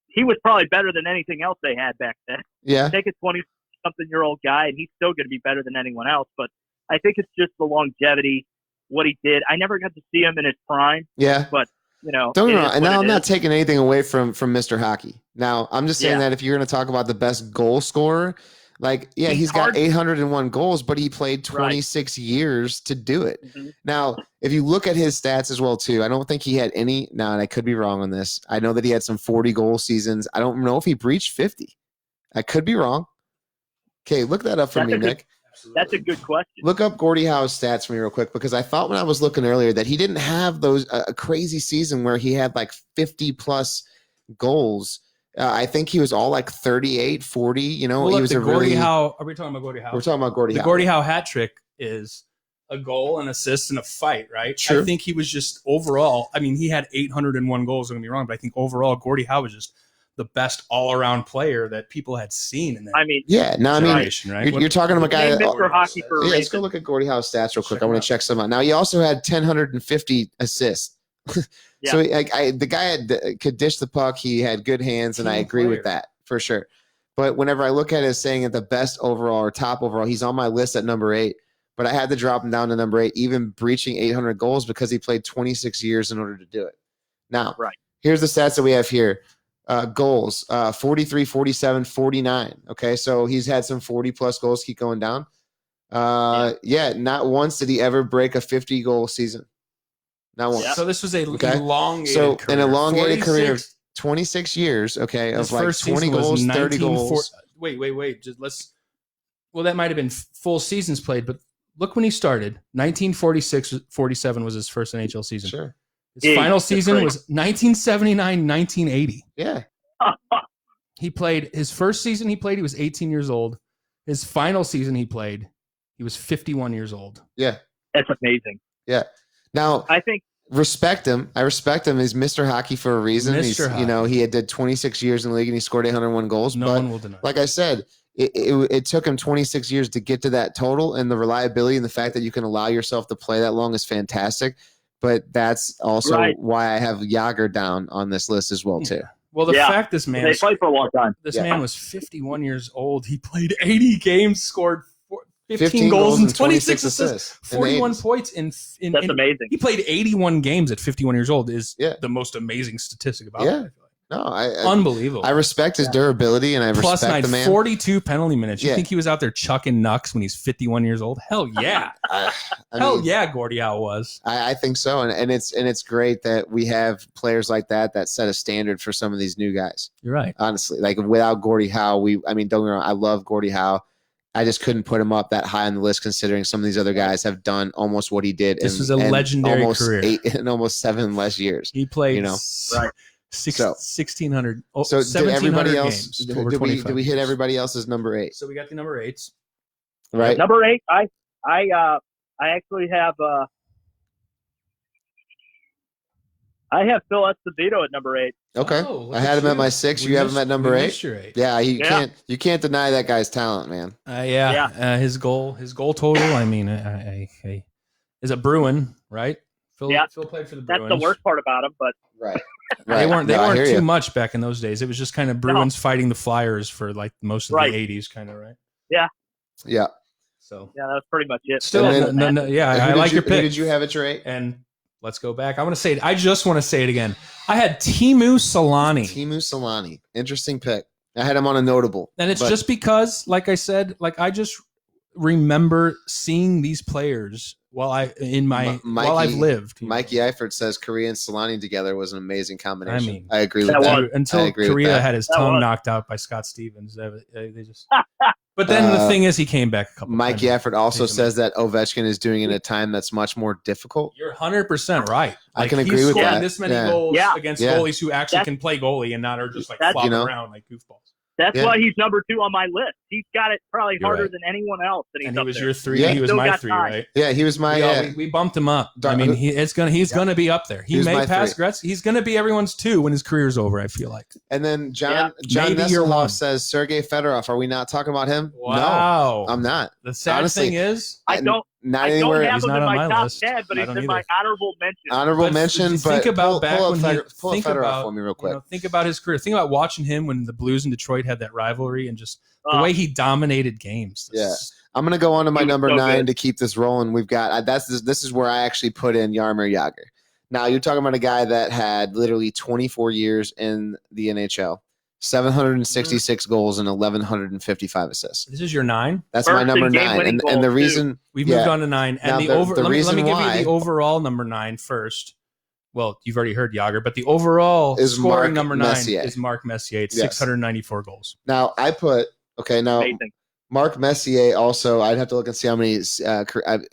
he was probably better than anything else they had back then. Yeah. Take a 20-something-year-old guy, and he's still going to be better than anyone else. But I think it's just the longevity, what he did. I never got to see him in his prime. Yeah. But, you know. Don't get me it wrong. is And what now it I'm not is. taking anything away from Mr. Hockey. Now, I'm just saying Yeah. that if you're going to talk about the best goal scorer, like, yeah, he's got hard- 801 goals, but he played 26 years to do it. Mhm. Now, if you look at his stats as well, too, I don't think he had any. Now, and I could be wrong on this. I know that he had some 40-goal seasons. I don't know if he breached 50. I could be wrong. Okay, look that up for That's me, a good- Nick. That's a good question. Look up Gordie Howe's stats for me real quick, because I thought when I was looking earlier that he didn't have those a crazy season where he had like 50-plus goals. I think he was all like 38, 40. You know, Well, he look, was the a Gordie really. Howe. Are we talking about Gordie Howe? We're talking about Gordie The Howe. Gordie Howe hat trick is a goal, an assist, and a fight, right? True. I think he was just overall. I mean, he had 801 goals. Don't get me wrong, but I think overall, Gordie Howe was just the best all-around player that people had seen in that I mean, Yeah, no, I mean, generation, right? you're talking about a guy. named That, Mr. Hockey for a yeah, let's reason. go look at Gordie Howe's stats real quick. Check I him want out. to check some out. Now, he also had 1,050 assists. So the guy could dish the puck. He had good hands, and I Team agree with player. that for sure. But whenever I look at it as saying at the best overall or top overall, he's on my list at number 8. But I had to drop him down to number 8, even breaching 800 goals because he played 26 years in order to do it. Now, Right. here's the stats that we have here. Goals, 43, 47, 49. Okay, so he's had some 40-plus goals. Keep going down. Not once did he ever break a 50-goal season. Not once. Yeah. So this was a Okay. elongated So career. an elongated career of 46 26 years, okay, his of like first 20 season was goals, 30 19 goals. Wait. Just let's. Well, that might have been full seasons played, but look when he started. 1946-47 was his first NHL season. Sure. His Yeah, final that's season great. was 1979-1980. Yeah. He played his first season he played, he was 18 years old. His final season he played, he was 51 years old. Yeah. That's amazing. Now, I think respect him. I respect him. He's Mr. Hockey for a reason. Mr. He's, Hockey. you know, he had did 26 years in the league and he scored 801 goals. No but one will deny. like I said, it took him 26 years to get to that total, and the reliability and the fact that you can allow yourself to play that long is fantastic. But that's also Right. why I have Yager down on this list as well, too. Well, the Yeah. fact this man they played for a long time. this Yeah. man was 51 years old. He played 80 games, scored 15 goals and 26 assists, in the 41 80s. points That's amazing. he played 81 games at 51 years old is Yeah. the most amazing statistic about Yeah. it. No, Unbelievable. I respect his durability and I Plus respect the man. 42 penalty minutes. You Yeah. think he was out there chucking knucks when he's 51 years old? Hell yeah. I Hell mean, yeah, Gordie Howe was. I think so, and it's great that we have players like that set a standard for some of these new guys. You're right. Honestly, like without Gordie Howe, don't get me wrong, I love Gordie Howe. I just couldn't put him up that high on the list, considering some of these other guys have done almost what he did. This was a legendary almost career. 8 and almost 7 less years. He played You know, right. 1,600, So did 1,700 everybody else? games. Did over we 25 hit years. everybody else's number 8? So we got the number 8s. Right. Number 8, I actually have I have Phil Esposito at number 8. Okay. Oh, look I had at him at you. my 6. We You have him missed- at number we 8. missed your 8. Yeah, Yeah. you can't deny that guy's talent, man. His goal total. I mean, I is a Bruin, right? Phil played for the That's Bruins. the worst part about him, but Right. They weren't No, I hear too you. much back in those days. It was just kind of Bruins fighting the Flyers for like most of Right. the 80s, kind of, right? Yeah. So Yeah, that's pretty much it. still, And then- I Who like did your you- pick. Who did you have at your 8? And let's go back. I want to say it. I just want to say it again. I had Timu Solani. Timu Solani. Interesting pick. I had him on a notable. And it's but just because, like I said, like I just remember seeing these players while I've lived. you know. Mikey Eifert says Korea and Solani together was an amazing combination. I mean, I agree with that that. was- I until agree with Korea that. had his That tongue was- knocked out by Scott Stevens. They just. But then the thing is, he came back a couple. Mikey times. Eifert also He's says that Ovechkin is doing it in a time that's much more difficult. You're 100% right. I can he's agree with scoring that. this many Yeah. goals Yeah. against Yeah. goalies who actually That's- can play goalie and not are just like That's- flopping You know? around like goofballs. That's Yeah. why he's number 2 on my list. He's got it probably You're harder right. than anyone else. That he's And he up was there. your 3. Yeah. He was Still my got 3, time. right? Yeah, he was my. We bumped him up. Dar- I mean, he's gonna be up there. He He's may my pass 3. Gretzky. He's gonna be everyone's 2 when his career's over. I feel like. And then John Maybe you're one. Nesselhoff says Sergei Fedorov. Are we not talking about him? Wow. No, I'm not. The sad honestly, thing is, I don't Not I don't anywhere. have He's him not in on my my top list. 10, but I he's don't in my either. honorable mention. Honorable But mention, think but about back pull when up think Fedorov about for me real quick. think about his career. Think about watching him when the Blues and Detroit had that rivalry and just the Uh, way he dominated games. Yeah. I'm gonna go on to my He was number so 9 good. to keep this rolling. We've got this is where I actually put in Jaromir Jagr. Now you're talking about a guy that had literally 24 years in the NHL, 766 goals and 1,155 assists. This is your 9. That's First my number in 9, game-winning and the goals, reason We've Yeah. moved on to 9. And Now, the the over. Let me reason give you why- the overall number 9 first. Well, you've already heard Yager, but the overall Is scoring Mark number 9 Messier. is Mark Messier. It's Yes. 694 goals. now I put now amazing. Mark Messier also, I'd have to look and see how many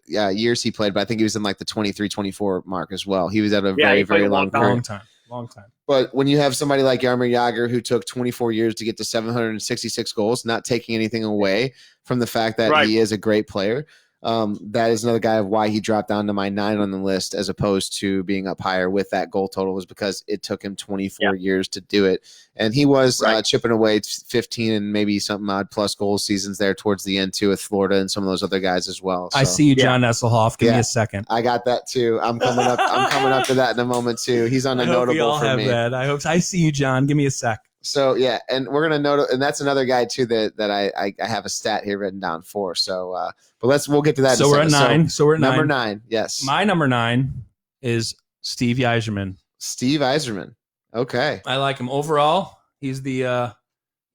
years he played, but I think he was in like the 23-24 mark as well. He was at a Yeah, very, he played very a long long time. career. Long time. But when you have somebody like Jaromir Jagr who took 24 years to get to 766 goals, not taking anything away from the fact that Right. he is a great player, that is another guy of why he dropped down to my 9 on the list as opposed to being up higher with that goal total, was because it took him 24 years to do it. And he was Right. chipping away 15 and maybe something odd plus goal seasons there towards the end too with Florida and some of those other guys as well. I So see you, John Nesselhoff. Give me Yeah. a second. I got that too. I'm coming up to that in a moment too. He's on a I hope we notable all for have me. that. I see you, John. Give me a sec. So yeah, and we're gonna note, and that's another guy too that I have a stat here written down for. So, but we'll get to that. So in a we're at second. 9. So we're at 9. Number 9, yes, My number 9 is Steve Yzerman. Steve Yzerman. Okay, I like him overall. He's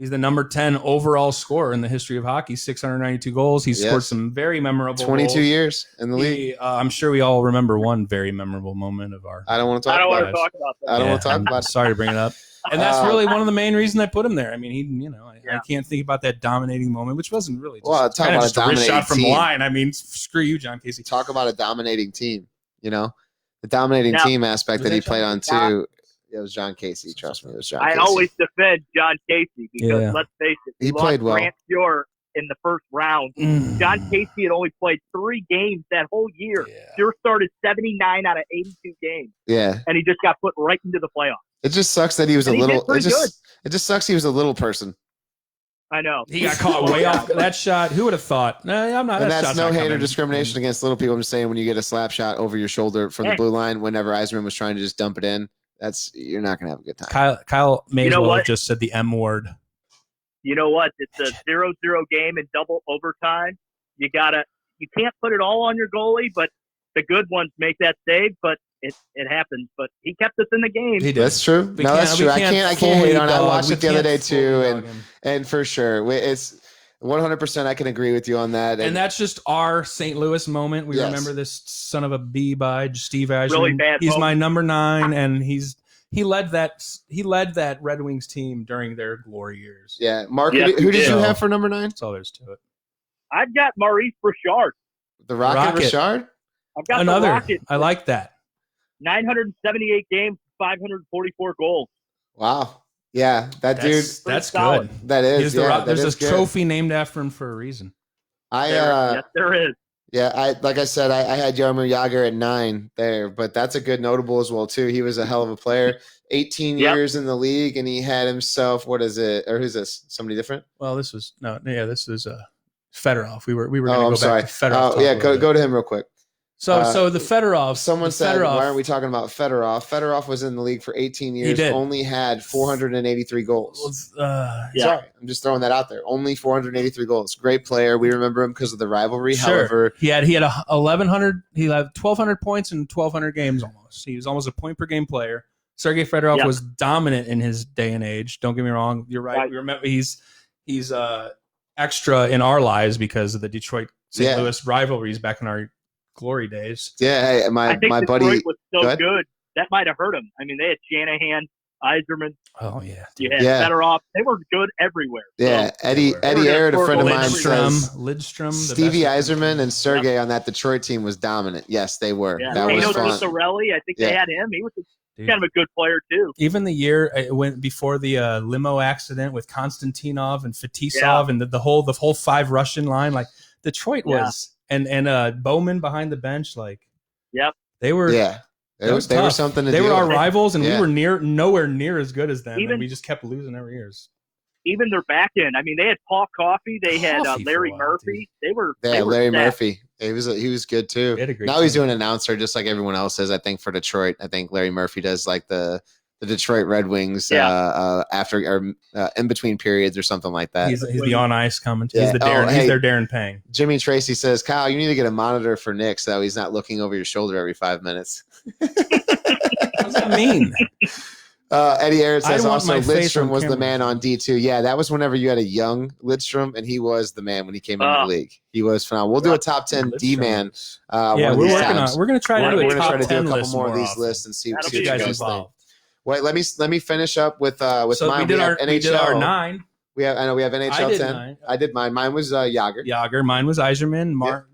the number 10 overall scorer in the history of hockey. 692 goals. He's Yes. scored some very memorable 22 goals. years in the league. I'm sure we all remember one very memorable moment of our. I don't want to I talk don't about want it. to talk about that. I don't Yeah, want to talk I'm about it. sorry to bring it up. And that's Uh, really one of the main reasons I put him there. I mean, I Yeah. can't think about that dominating moment, which wasn't really just, Well, talk kinda about just a a wrist dominating shot from the team. line. I mean, screw you, John Casey. Talk about a dominating team. You know, the dominating Now- team aspect Was that he that played on John- too. It was John Casey. Trust me, it was John. I Casey. always defend John Casey because Yeah. let's face it, He lost played well. Grant Fuhr in the first round. Mm. John Casey had only played 3 games that whole year. Yeah. Fuhr started 79 out of 82 games, Yeah, and he just got put right into the playoffs. it just sucks that he was And a he did little. It pretty just sucks he was a little person. I know. He got caught way off that shot. Who would have thought? No, I'm not. And that that's shot's no not hate or coming. discrimination against little people. I'm just saying when you get a slap shot over your shoulder from the Hey. blue line, whenever Yzerman was trying to just dump it in, you're not going to have a good time. Kyle may You as know well what? have just said the M word. You know what? It's a 0-0 game in double overtime. You can't put it all on your goalie, but the good ones make that save. But it happens. But he kept us in the game. He did. That's true. We No, can't- that's we true. I can't hate on it. I dog- watched we it the other day can't too, fully and dog him. and for sure, it's 100%. I can agree with you on that. And that's just our St. Louis moment. We Yes. remember this son of a bee by Steve Yzerman. Really bad He's moment. my number 9, and he led that Red Wings team during their glory years. yeah, Mark. Yes, who did he you did. have for number 9? That's all there's to it. I've got Maurice Richard. The Rocket, Rocket. Richard. I've got the Another. Rocket. I like that. 978 games, 544 goals. Wow. Yeah, that dude. That's solid. good. That is. There's that is a good. trophy named after him for a reason. I There is. like I said, I had Jaromir Jagr at 9 there, but that's a good notable as well too. He was a hell of a player. 18 Yep. years in the league, and he had himself. What is it? Or who's this? Somebody different? Well, this was Fedorov. We were Oh, going I'm to go sorry. back to Fedorov. Oh, yeah, go to him real quick. So the Fedorov. Someone the said, Fedorov, why aren't we talking about Fedorov? Fedorov was in the league for 18 years, did. only had 483 goals. Yeah. Sorry, I'm just throwing that out there. Only 483 goals. Great player. We remember him because of the rivalry. Sure. However, he had 1,100. He had 1,200 points in 1,200 games almost. He was almost a point per game player. Sergei Fedorov Yep. was dominant in his day and age. Don't get me wrong. You're right. We remember he's extra in our lives because of the Detroit St. Louis rivalries back in our glory days. yeah, hey, I my think buddy Detroit was so Go ahead. good that might have hurt him. I mean, they had Shanahan, Yzerman, Oh yeah. you had Yeah. Fedorov. They were good everywhere. Yeah, So, Eddie were Aird, a gonna friend of score mine, goals says Lidstrom, the Stevie best- Yzerman and Sergey on that Detroit team was dominant. Yes, they were. yeah. That was Reno fun. Ciccarelli, I think they Yeah. had him. He was Dude. kind of a good player too. Even the year it went before the limo accident with Konstantinov and Fetisov and the whole 5 Russian line, like Detroit was, and Bowman behind the bench, like Yep. they were. Yeah, They were they were tough. something to They deal were our with. rivals, and Yeah. we were nowhere near as good as them, Even- and we just kept losing every year. Even their back end. I mean, they had Paul Coffey. They had Coffey for Larry a while, Murphy. They were. Yeah, they were Larry stacked. Murphy. He was good too. They had a great Now he's team. doing announcer just like everyone else is. I think for Detroit, I think Larry Murphy does like the Detroit Red Wings after or in between periods or something like that. He's the on ice commentator. Yeah. He's the Darren. Oh, he's hey. their Darren Pang. Jimmy Tracy says, Kyle, you need to get a monitor for Nick so he's not looking over your shoulder every 5 minutes. What does that mean? Eddie Aird I says want also my face Lidstrom on was the camera. man on D2. Yeah, that was whenever you had a young Lidstrom, and he was the man when he came into the league. He was phenomenal. We'll do a top 10 D-man Yeah, one of we're these working times. on. We're going to try to do We're a going to top try to do a 10 couple list more of these often. lists and see That'll what be you Get you guys guys think. involved. Wait, let me finish up with So mine. we did our NHL. 9. We have NHL I did 10. 9. I did mine. Mine was Yager. Yager. Mine was Yzerman. Mark.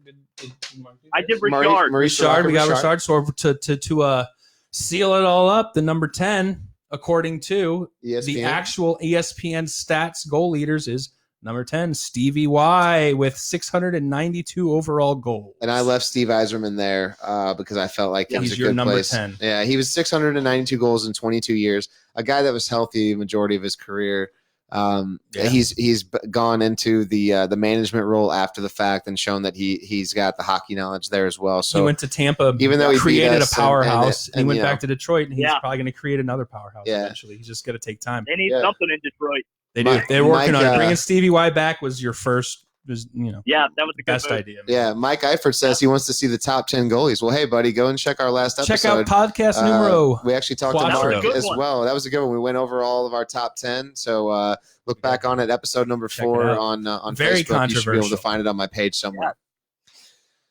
I did Maurice- Richard. Maurice Richard. We got Richard. Richard. So to seal it all up, the number 10, according to the ESPN. actual ESPN stats goal leaders, is number 10, Stevie Y, with 692 overall goals. And I left Steve Yzerman there because I felt like it was He's a your good number place. 10. Yeah, he was 692 goals in 22 years. A guy that was healthy the majority of his career. Yeah. He's gone into the management role after the fact and shown that he's got the hockey knowledge there as well. So he went to Tampa, even though he beat created a us powerhouse, and and he went you know, back to Detroit, and he's Yeah. probably going to create another powerhouse Yeah. eventually. He's just going to take time. They need Yeah. something in Detroit. They do. Mike- They're working Mike, on it. Bringing Stevie Y back was your first, Yeah, that was a good best move. idea. man. yeah, Mike Eifert says he wants to see the top 10 goalies. Well, hey, buddy, go and check our last episode. Check out podcast numero. We actually talked to Quattro. Mark Good as one. well. That was a good one. We went over all of our top 10. So look back on it, episode number Check 4 it out. on Very Facebook. You should be able to controversial. find it on my page somewhere.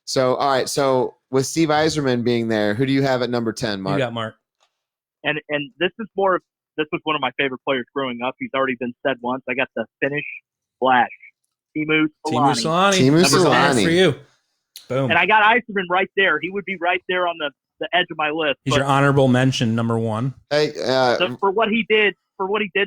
So, all right. So with Steve Yzerman being there, who do you have at number 10, You Mark? got Mark. And this was one of my favorite players growing up. He's already been said once. I got the Finnish Flash, Timu Timu Solani. Solani. Timu Number 10 Solani. for you. Boom. And I got Yzerman right there. He would be right there on the edge of my list. He's But your honorable mention, number 1. Hey, for what he did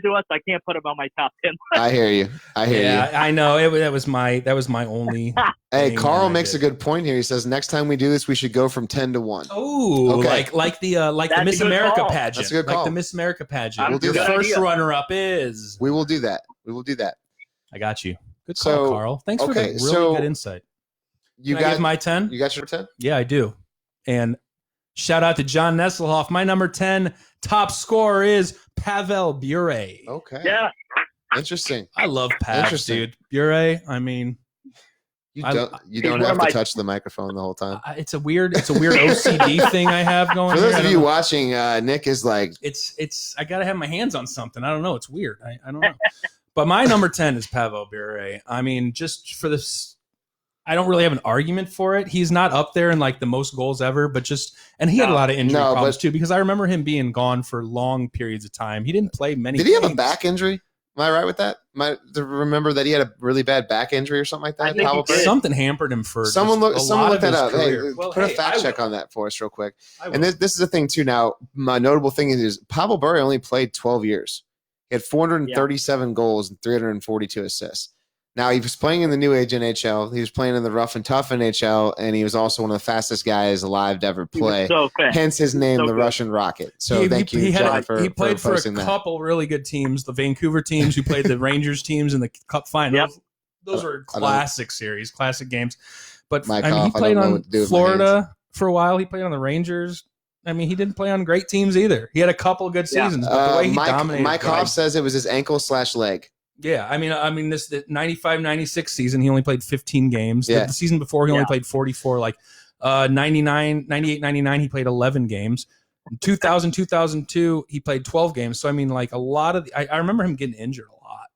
to us, I can't put him on my top 10. I hear you. I hear you. Yeah, I know. That was my only. Hey, thing Carl that I makes did. a good point here. He says next time we do this, we should go from 10 to 1. Oh, Okay. like the That's a Miss good America call. pageant. That's a good Like call. the Miss America pageant. We'll do the that. first Idea. runner-up is. We will do that. We will do that. I got you. Good call, So, Carl. Thanks for okay, the really so good insight. You Can I got give my 10? you got your 10? Yeah, I do. And shout out to John Nesselhoff. My number 10 top scorer is Pavel Bure. Okay. Yeah. Interesting. I love Pav, Interesting. dude. Bure, I mean, You I- don't He's have one of to my- touch the microphone the whole time. it's a weird OCD thing I have going For here. those I of don't you know. watching, Nick is like, It's I gotta have my hands on something. I don't know. It's weird. I don't know. But my number 10 is Pavel Bure. I mean, just for this, I don't really have an argument for it. He's not up there in like the most goals ever, but and he had a lot of injury No, problems but- too, because I remember him being gone for long periods of time. He didn't play many. did he have a games. back injury? Am I right with that? To remember that he had a really bad back injury or something like that? I think he Pavel Bure? did. Something hampered him for Someone just look a someone lot look of that his up. Hey, career. Well, put a hey, fact I check will. on that for us real quick. I will. And this is the thing too. Now, my notable thing is Pavel Bure only played 12 years. He had 437 goals and 342 assists. Now he was playing in the new age NHL. He was playing in the rough and tough NHL, and he was also one of the fastest guys alive to ever He was play. so fast. Hence his name, So the good. Russian Rocket. So thank you, John, for he played for a posting that. couple really good teams. The Vancouver teams who played the Rangers teams in the Cup final. Yep. Those were I don't- classic series, classic games. But Mike I mean, he Hoff, I played don't know on what to do with my Florida for a while. He played on the Rangers. I mean, he didn't play on great teams either. He had a couple good seasons, but the way he dominated. Mike Hoff says it was his ankle/leg. Yeah, I mean, the 95-96 season, he only played 15 games. Yeah. The season before, he only played 44. Like 98-99, he played 11 games. In 2000-2002, he played 12 games. So, I mean, like a lot of I remember him getting injured a lot.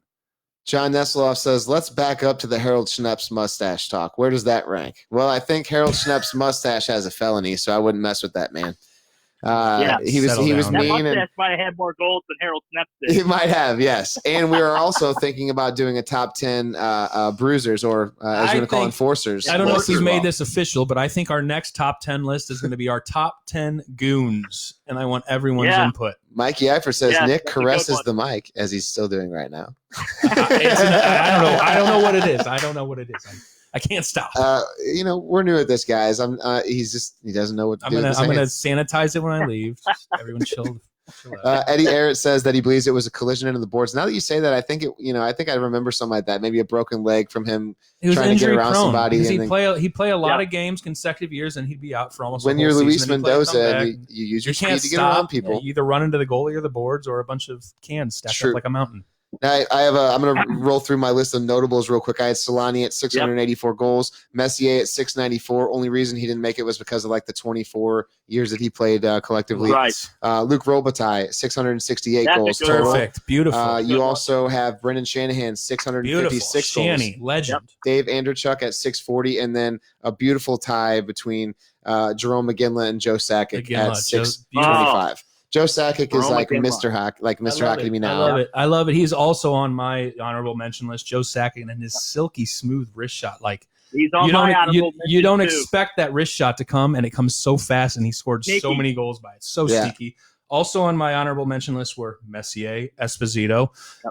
John Nesloff says, let's back up to the Harold Schnepp's mustache talk. Where does that rank? Well, I think Harold Schnepp's mustache has a felony, so I wouldn't mess with that man. He was down. mean. That And mustache might have had more goals than Harold Snepp did. he might have, yes. And we are also thinking about doing a top 10 bruisers, or as you want to call enforcers. I don't know if we've Well, made this official, but I think our next top 10 list is going to be our top 10 goons, and I want everyone's input. Mikey Eifert says Nick that's a good caresses one. the mic, as he's still doing right now. I don't know what it is. I don't know what it is. I can't stop. We're new at this, guys. He doesn't know what to do. I'm with his gonna hands. sanitize it when I leave. Just everyone chill out. Eddie Arrett says that he believes it was a collision into the boards. Now that you say that, I think I remember something like that. Maybe a broken leg from him He was trying to get injury around prone. somebody. He'd And play a lot of games, consecutive years, and he'd be out for almost. when the you're whole Luis season. And he'd play, come Mendoza, back, and you use your you speed can't to get around stop. people. Yeah, you either run into the goalie or the boards, or a bunch of cans stacked Sure. up like a mountain. Now, I'm going to roll through my list of notables real quick. I had Solani at 684 goals, Messier at 694. Only reason he didn't make it was because of like the 24 years that he played collectively. Right. Luke Robitaille, 668 That's a goals. good total. one. Perfect, beautiful, You also have Brendan Shanahan, 656 goals. Shanny, legend. Dave Anderchuk at 640, and then a beautiful tie between Jerome McGinley and Joe Sakic McGinley, at Joe- 625. Joe Sakic is Jerome like McGinley. Mr. Hockey, like Mr. I love Hockey to it. me now. I love it. He's also on my honorable mention list. Joe Sakic and his silky smooth wrist shot. Like He's on you my don't honorable you don't mention, too. expect that wrist shot to come, and it comes so fast, and he scored so Sneaky. many goals by it. So Yeah. sneaky. Also on my honorable mention list were Messier, Esposito,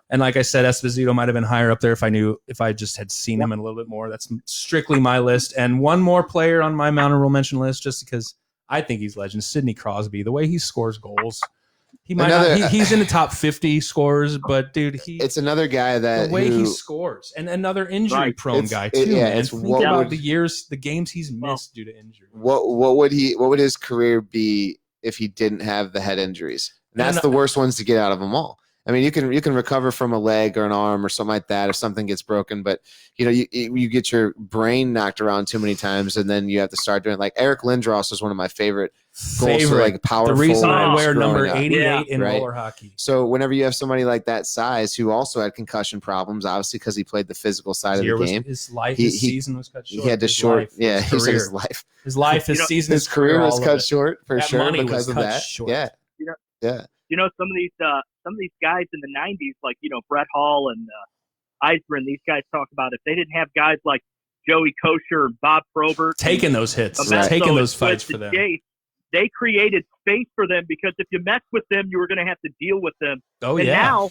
and like I said, Esposito might have been higher up there if I just had seen him in a little bit more. That's strictly my list. And one more player on my honorable mention list, just because I think he's legend, Sidney Crosby. The way he scores goals, he might he's in the top 50 scorers, but dude, It's another guy that the way he scores, and another injury-prone It's- guy it- too. yeah, man. it's Think what about would- the games he's missed due to injury. what would his career be if he didn't have the head injuries? And that's And- the worst ones to get out of them all. I mean, you can recover from a leg or an arm or something like that if something gets broken, but you get your brain knocked around too many times, and then you have to start doing like Eric Lindros is one of my favorite goals for like power. The reason I forwards wear number growing up. 88 Yeah, in right. roller hockey. So whenever you have somebody like that size who also had concussion problems, obviously because he played the physical side of the game, His life, He- his season was cut short. he had to His short. life, Yeah, his he said career. his life. His life, his You know, season, His career was all of cut it. short for That sure money was because of cut that. short. Yeah, You know- yeah. You know, some of these guys in the 90s, like, Brett Hall and Eisman, these guys talk about if they didn't have guys like Joey Kosher and Bob Probert Taking those hits, Amesto taking and those fights Twisted for them. Jay, they created space for them because if you messed with them, you were going to have to deal with them. Oh and yeah, now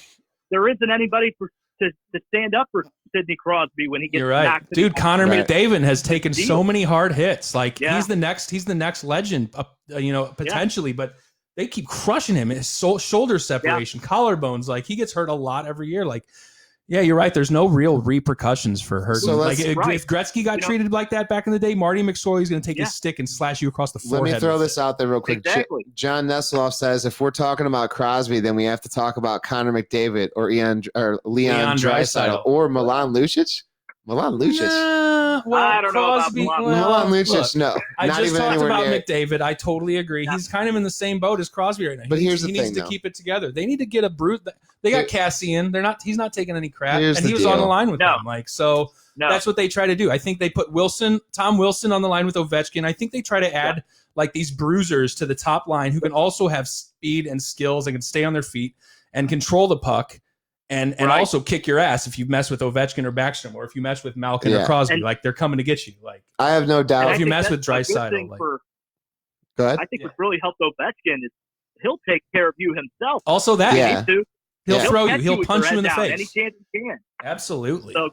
there isn't anybody to stand up for Sidney Crosby when he gets you're right, knocked. dude. Connor Right. McDavid has taken so Deal. many hard hits. Like Yeah. he's the next legend, potentially, but they keep crushing him. His shoulder separation, collarbones. Like he gets hurt a lot every year. Like, yeah, you're right. There's no real repercussions for hurting. So like let's- if Gretzky got treated like that back in the day, Marty McSorley's going to take his stick and slash you across the Let forehead. me throw with this it. out there real quick. Exactly. John Nesloff says if we're talking about Crosby, then we have to talk about Connor McDavid or Leon Leon Draisaitl Draisaitl. or Milan Lucic. Milan Lucic. Nah, well, I don't know about Crosby, Milan. Milan look, Lucic, no. I not just even talked anywhere about near. McDavid. I totally agree. He's kind of in the same boat as Crosby right now. But here's the he needs thing, to though. keep it together. They need to get a brute. They got Cassian. He's not taking any crap, Here's and the he was on the deal. line with No. them. Like so, No. that's what they try to do. I think they put Tom Wilson on the line with Ovechkin. I think they try to add like these bruisers to the top line who can also have speed and skills and can stay on their feet and control the puck. And Right. also kick your ass if you mess with Ovechkin or Backstrom, or if you mess with Malkin Yeah. or Crosby. And- like they're coming to get you. Like I have no And doubt. I if you think mess that's with a good Draisaitl, thing like- Go ahead. I think what's really helped Ovechkin is he'll take care of you himself. also that Yeah. He needs to. he'll Yeah. throw you. catch He'll with punch your you in the head down face. any chance he can. Absolutely. So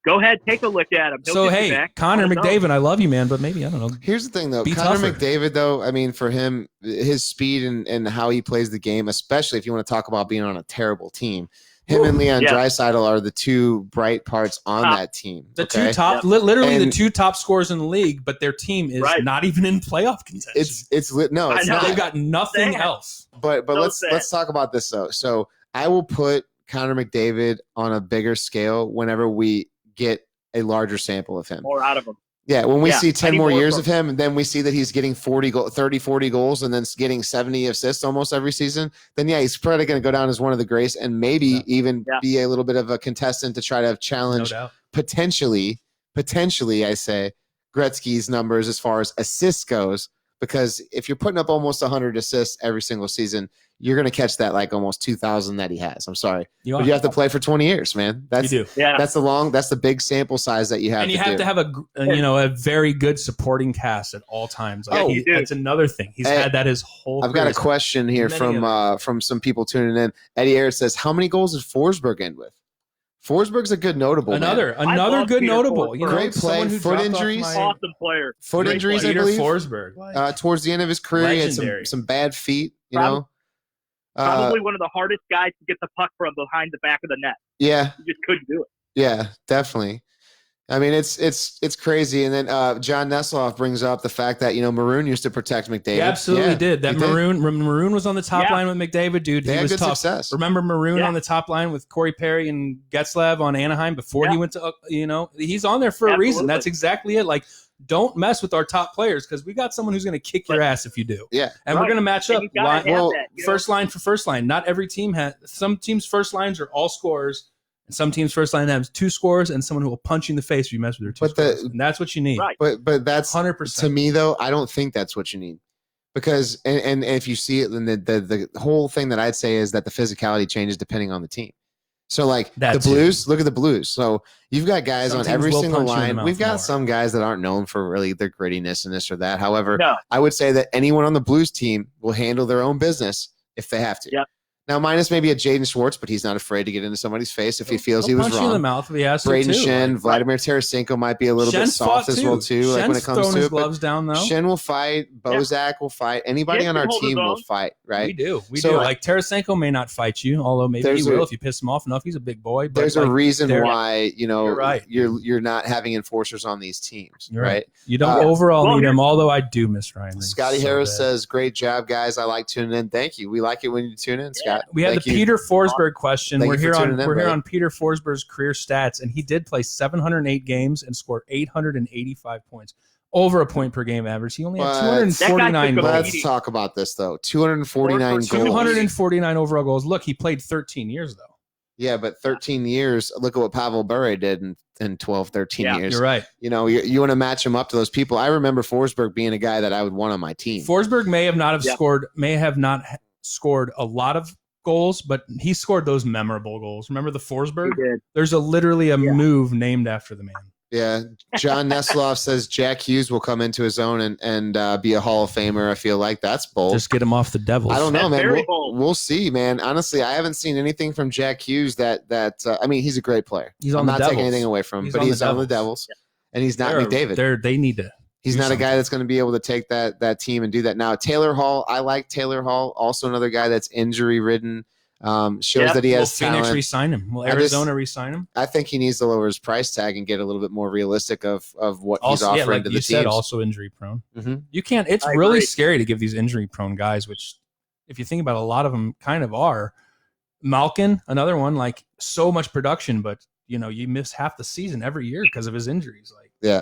go ahead, take a look at him. He'll So get you hey, back. Connor On his own. McDavid, I love you, man, but maybe I don't know. Here's the thing, though. Be Connor tougher. McDavid, though, I mean, for him, his speed and how he plays the game, especially if you want to talk about being on a terrible team, Him and Leon Yeah. Draisaitl are the two bright parts on that team. The okay? two top, literally the And- two top scorers in the league, but their team is Right. not even in playoff contention. It's no, I it's know. not. They've got nothing Sad. else. But So let's sad. talk about this though. So I will put Connor McDavid on a bigger scale whenever we get a larger sample of him. More out of them. Yeah, when we Yeah, see I 10 need more more years from of him, and then we see that he's getting 40 goals and then getting 70 assists almost every season, then yeah, he's probably going to go down as one of the greats and maybe Yeah. even Yeah. be a little bit of a contestant to try to No challenge doubt. potentially, I say, Gretzky's numbers as far as assists goes. Because if you're putting up almost 100 assists every single season, you're going to catch that like almost 2,000 that he has. I'm sorry, but you have to play for 20 years, man. That's you do. Yeah. that's the big sample size that you have. And you to have do. to have a very good supporting cast at all times. Like, Oh, you do. that's another thing. He's Hey, had that his whole I've got a career. question here Many from some people tuning in. Eddie Ayers says, "How many goals did Forsberg end with?" Forsberg's a good notable. man. Another love good Peter notable. Forsberg. You know, Great play, someone who foot dropped off injuries. my- Awesome player. foot Great injuries, I Peter believe. Forsberg. Towards the end of his career, he had Legendary. some bad feet. You Prob- know. Probably one of the hardest guys to get the puck from behind the back of the net. Yeah, You just couldn't do it. yeah, definitely. I mean, it's crazy. And then John Nesloff brings up the fact that Maroon used to protect McDavid. He absolutely Yeah, did. That he did. Maroon was on the top Yeah. line with McDavid, dude. They He had was good tough. success. Remember Maroon Yeah. on the top line with Corey Perry and Getzlav on Anaheim before he Yeah. went to he's on there for a reason. Absolutely. That's exactly it. Like, don't mess with our top players because we got someone who's going to kick your ass if you do. Yeah. And we're Right. going to match And up you gotta line, have well, that, you know? first line for first line. Not every team has. Some teams' first lines are all scorers. And some teams' first line has two scorers and someone who will punch you in the face if you mess with their two But the- scorers. And that's what you need. Right. But that's 100%. to me though. I don't think that's what you need because and if you see it, then the whole thing that I'd say is that the physicality changes depending on the team. So like That the too. Blues, look at the Blues. So you've got guys Some on teams every will single punch you in the line. mouth We've got more. some guys that aren't known for really their grittiness and this or that. However, No. I would say that anyone on the Blues team will handle their own business if they have to. Yep. Now, minus maybe a Jaden Schwartz, but he's not afraid to get into somebody's face if he feels He'll he was punch you in the wrong. mouth if he has to. Braden too. Shen, Like, Vladimir Tarasenko might be a little bit Shen's soft fought as well too. Like when Shen's it comes throwing to his it, but gloves down though. Shen will fight. Bozak will fight. Anybody Shen on can our hold his team will own. fight, We right? do. We So, do. Like Tarasenko may not fight you, although maybe There's he will a- if you piss him off enough. He's a big boy. But There's a like, reason there- why You're right. you're not having enforcers on these teams, You're right? you don't Uh, overall well, need here- him. Although I do miss Ryan. Reeves Scotty so Harris bad. says, "Great job, guys. I like tuning in. Thank you. We like it when you tune in, Scott." We had Thank the you. Peter Forsberg question. Thank We're you for here tuning in, we're here brother. on Peter Forsberg's career stats, and he did play 708 games and scored 885 points, over a point per game average. He only had But- 249 That guy took a goals. Let's talk about this though. 249 Forsberg, goals. 249 overall goals. Look, he played 13 years though. Yeah, but 13 years. Look at what Pavel Bure did in 12, 13 Yeah, years. You're right. You want to match him up to those people. I remember Forsberg being a guy that I would want on my team. Forsberg may have not Yeah. scored a lot of goals, but he scored those memorable goals. Remember the Forsberg? He did. There's literally a Yeah. move named after the man. Yeah, John Nesloff says Jack Hughes will come into his own and be a Hall of Famer. I feel like that's bold. Just get him off the Devils. I don't know, That's man. very We'll, bold. we'll see, man. Honestly, I haven't seen anything from Jack Hughes that I mean, he's a great player. He's I'm on the not taking Devils. anything away from him, He's but on the he's on the Devils. Devils, and he's not McDavid. They need to. He's do not a something. guy that's going to be able to take that team and do that. Now, Taylor Hall, I like Taylor Hall. Also, another guy that's injury ridden. Shows Yep. that he Will has Phoenix talent. re-sign him? Will I just- Arizona re-sign him? I think he needs to lower his price tag and get a little bit more realistic of what Also, he's yeah, offering like to you the said, teams. also injury prone. Mhm. You can't. It's I really agree. scary to give these injury prone guys, which, if you think about it, a lot of them kind of are. Malkin, another one, like so much production, but you miss half the season every year because of his injuries. Like, Yeah.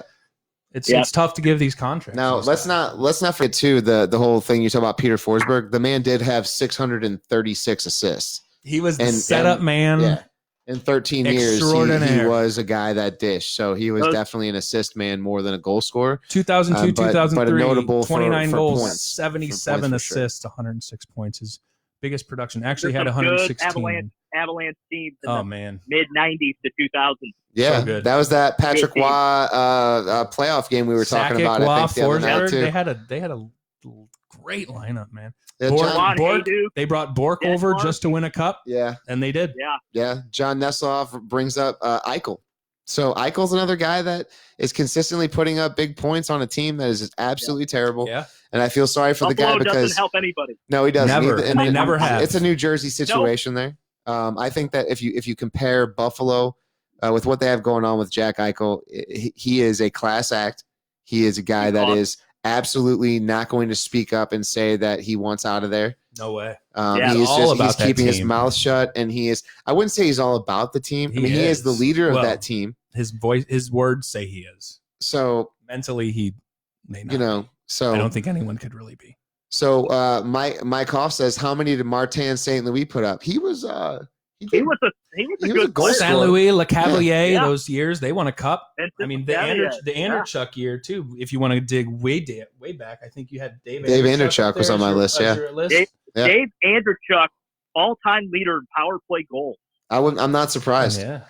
it's tough to give these contracts. Now those let's guys. not forget too the whole thing you talk about Peter Forsberg. The man did have 636 assists. He was the and- setup and- man. Yeah. In 13 years, he Extraordinaire. was a guy that dished. So he was Those- definitely an assist man more than a goal scorer. 2002, but a 2003, notable for 29 goals, points. 77 For points, for sure. assists, 106 points. His biggest production. Actually There's had some good 116. Avalanche teams in Oh the man, mid '90s to 2000. Yeah, So good. that was that Patrick Good team. Waugh playoff game we were talking Sakic, about. Waugh, I think the other night Forsberg, too. they had a great lineup, man. Yeah, Bork- John- Juan Bork- Hayduk. They brought Bork Yeah, over Bork. just to win a cup, yeah, and they did. Yeah. yeah. John Nesloff brings up Eichel. So Eichel's another guy that is consistently putting up big points on a team that is just absolutely terrible. Yeah, And I feel sorry for the guy Buffalo because doesn't help anybody. no, he doesn't. Never, Either. and they never have. It's a New Jersey situation there. I think that if you compare Buffalo with what they have going on with Jack Eichel, he is a class act. He is a guy that is absolutely not going to speak up and say that he wants out of there. No way. He's keeping his mouth shut, and he is. I wouldn't say he's all about the team. He is the leader of that team. His words say he is. So mentally, he may not. So I don't think anyone could really be. So Mike Hoff says, how many did Martin St. Louis put up? He was a good goal St. Louis, Le Cavalier, those years they won a cup. And I mean, the Anderchuk year too. If you want to dig way back, I think you had Dave Anderchuk was on my list. Yeah, Dave Anderchuk, all-time leader in power play goals. I'm not surprised. Yeah,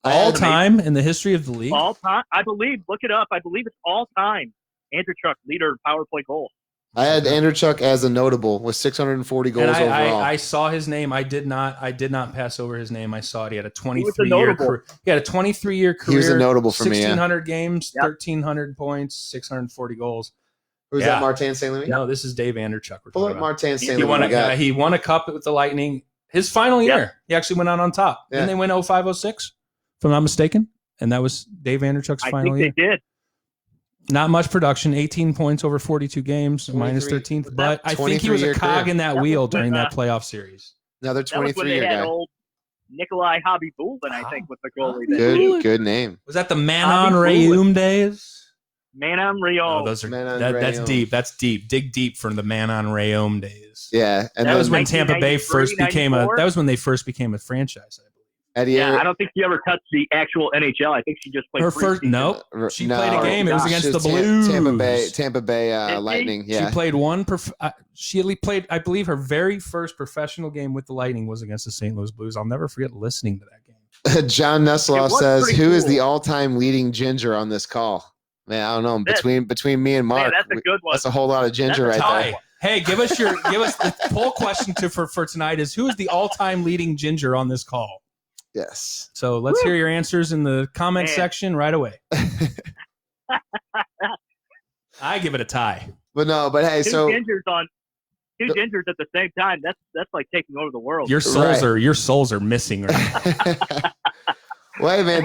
all time in the history of the league. All time, I believe. Look it up. I believe it's all time. Anderchuk, leader in power play goals. I had Anderchuk as a notable with 640 goals overall. I saw his name. I did not pass over his name. I saw it. He had a 23-year career. He had a 23-year career. He was a notable for me. 1,600 games, 1,300 points, 640 goals. Who's that? Martin St. Louis? No, this is Dave Anderchuk. Pull up Martin St. Louis. He won a cup with the Lightning. His final year, he actually went out on top. Didn't they win 05-06, if I'm not mistaken? And that was Dave Anderchuk's final year. I think they did. Not much production, 18 points over 42 games, minus 13th. But I think he was a cog in that wheel during that playoff series. Another 23-year guy. Old Nikolai Hobby-Bulin, I think, with the goalie. Good name. Was that the Manon Rayum days? Manon Rayum. Oh, that's deep. That's deep. Dig deep from the Manon Rayum days. Yeah, and that was when Tampa Bay first became that was when they first became a franchise. I don't think she ever touched the actual NHL. I think she just played. Her first, she played a game. It was against the Blues, Tampa Bay Lightning. Yeah, she played one. She only played, I believe, her very first professional game with the Lightning was against the St. Louis Blues. I'll never forget listening to that game. John Nessloff says, "Who is the all-time leading ginger on this call?" Man, I don't know. Between me and Mark, that's a good one. That's a whole lot of ginger right there. Hey, give us the poll question for tonight is who is the all-time leading ginger on this call? Yes. So let's hear your answers in the comment section right away. I give it a tie. But hey, two gingers at the same time. That's like taking over the world. Your souls are missing right now. Well, hey, man,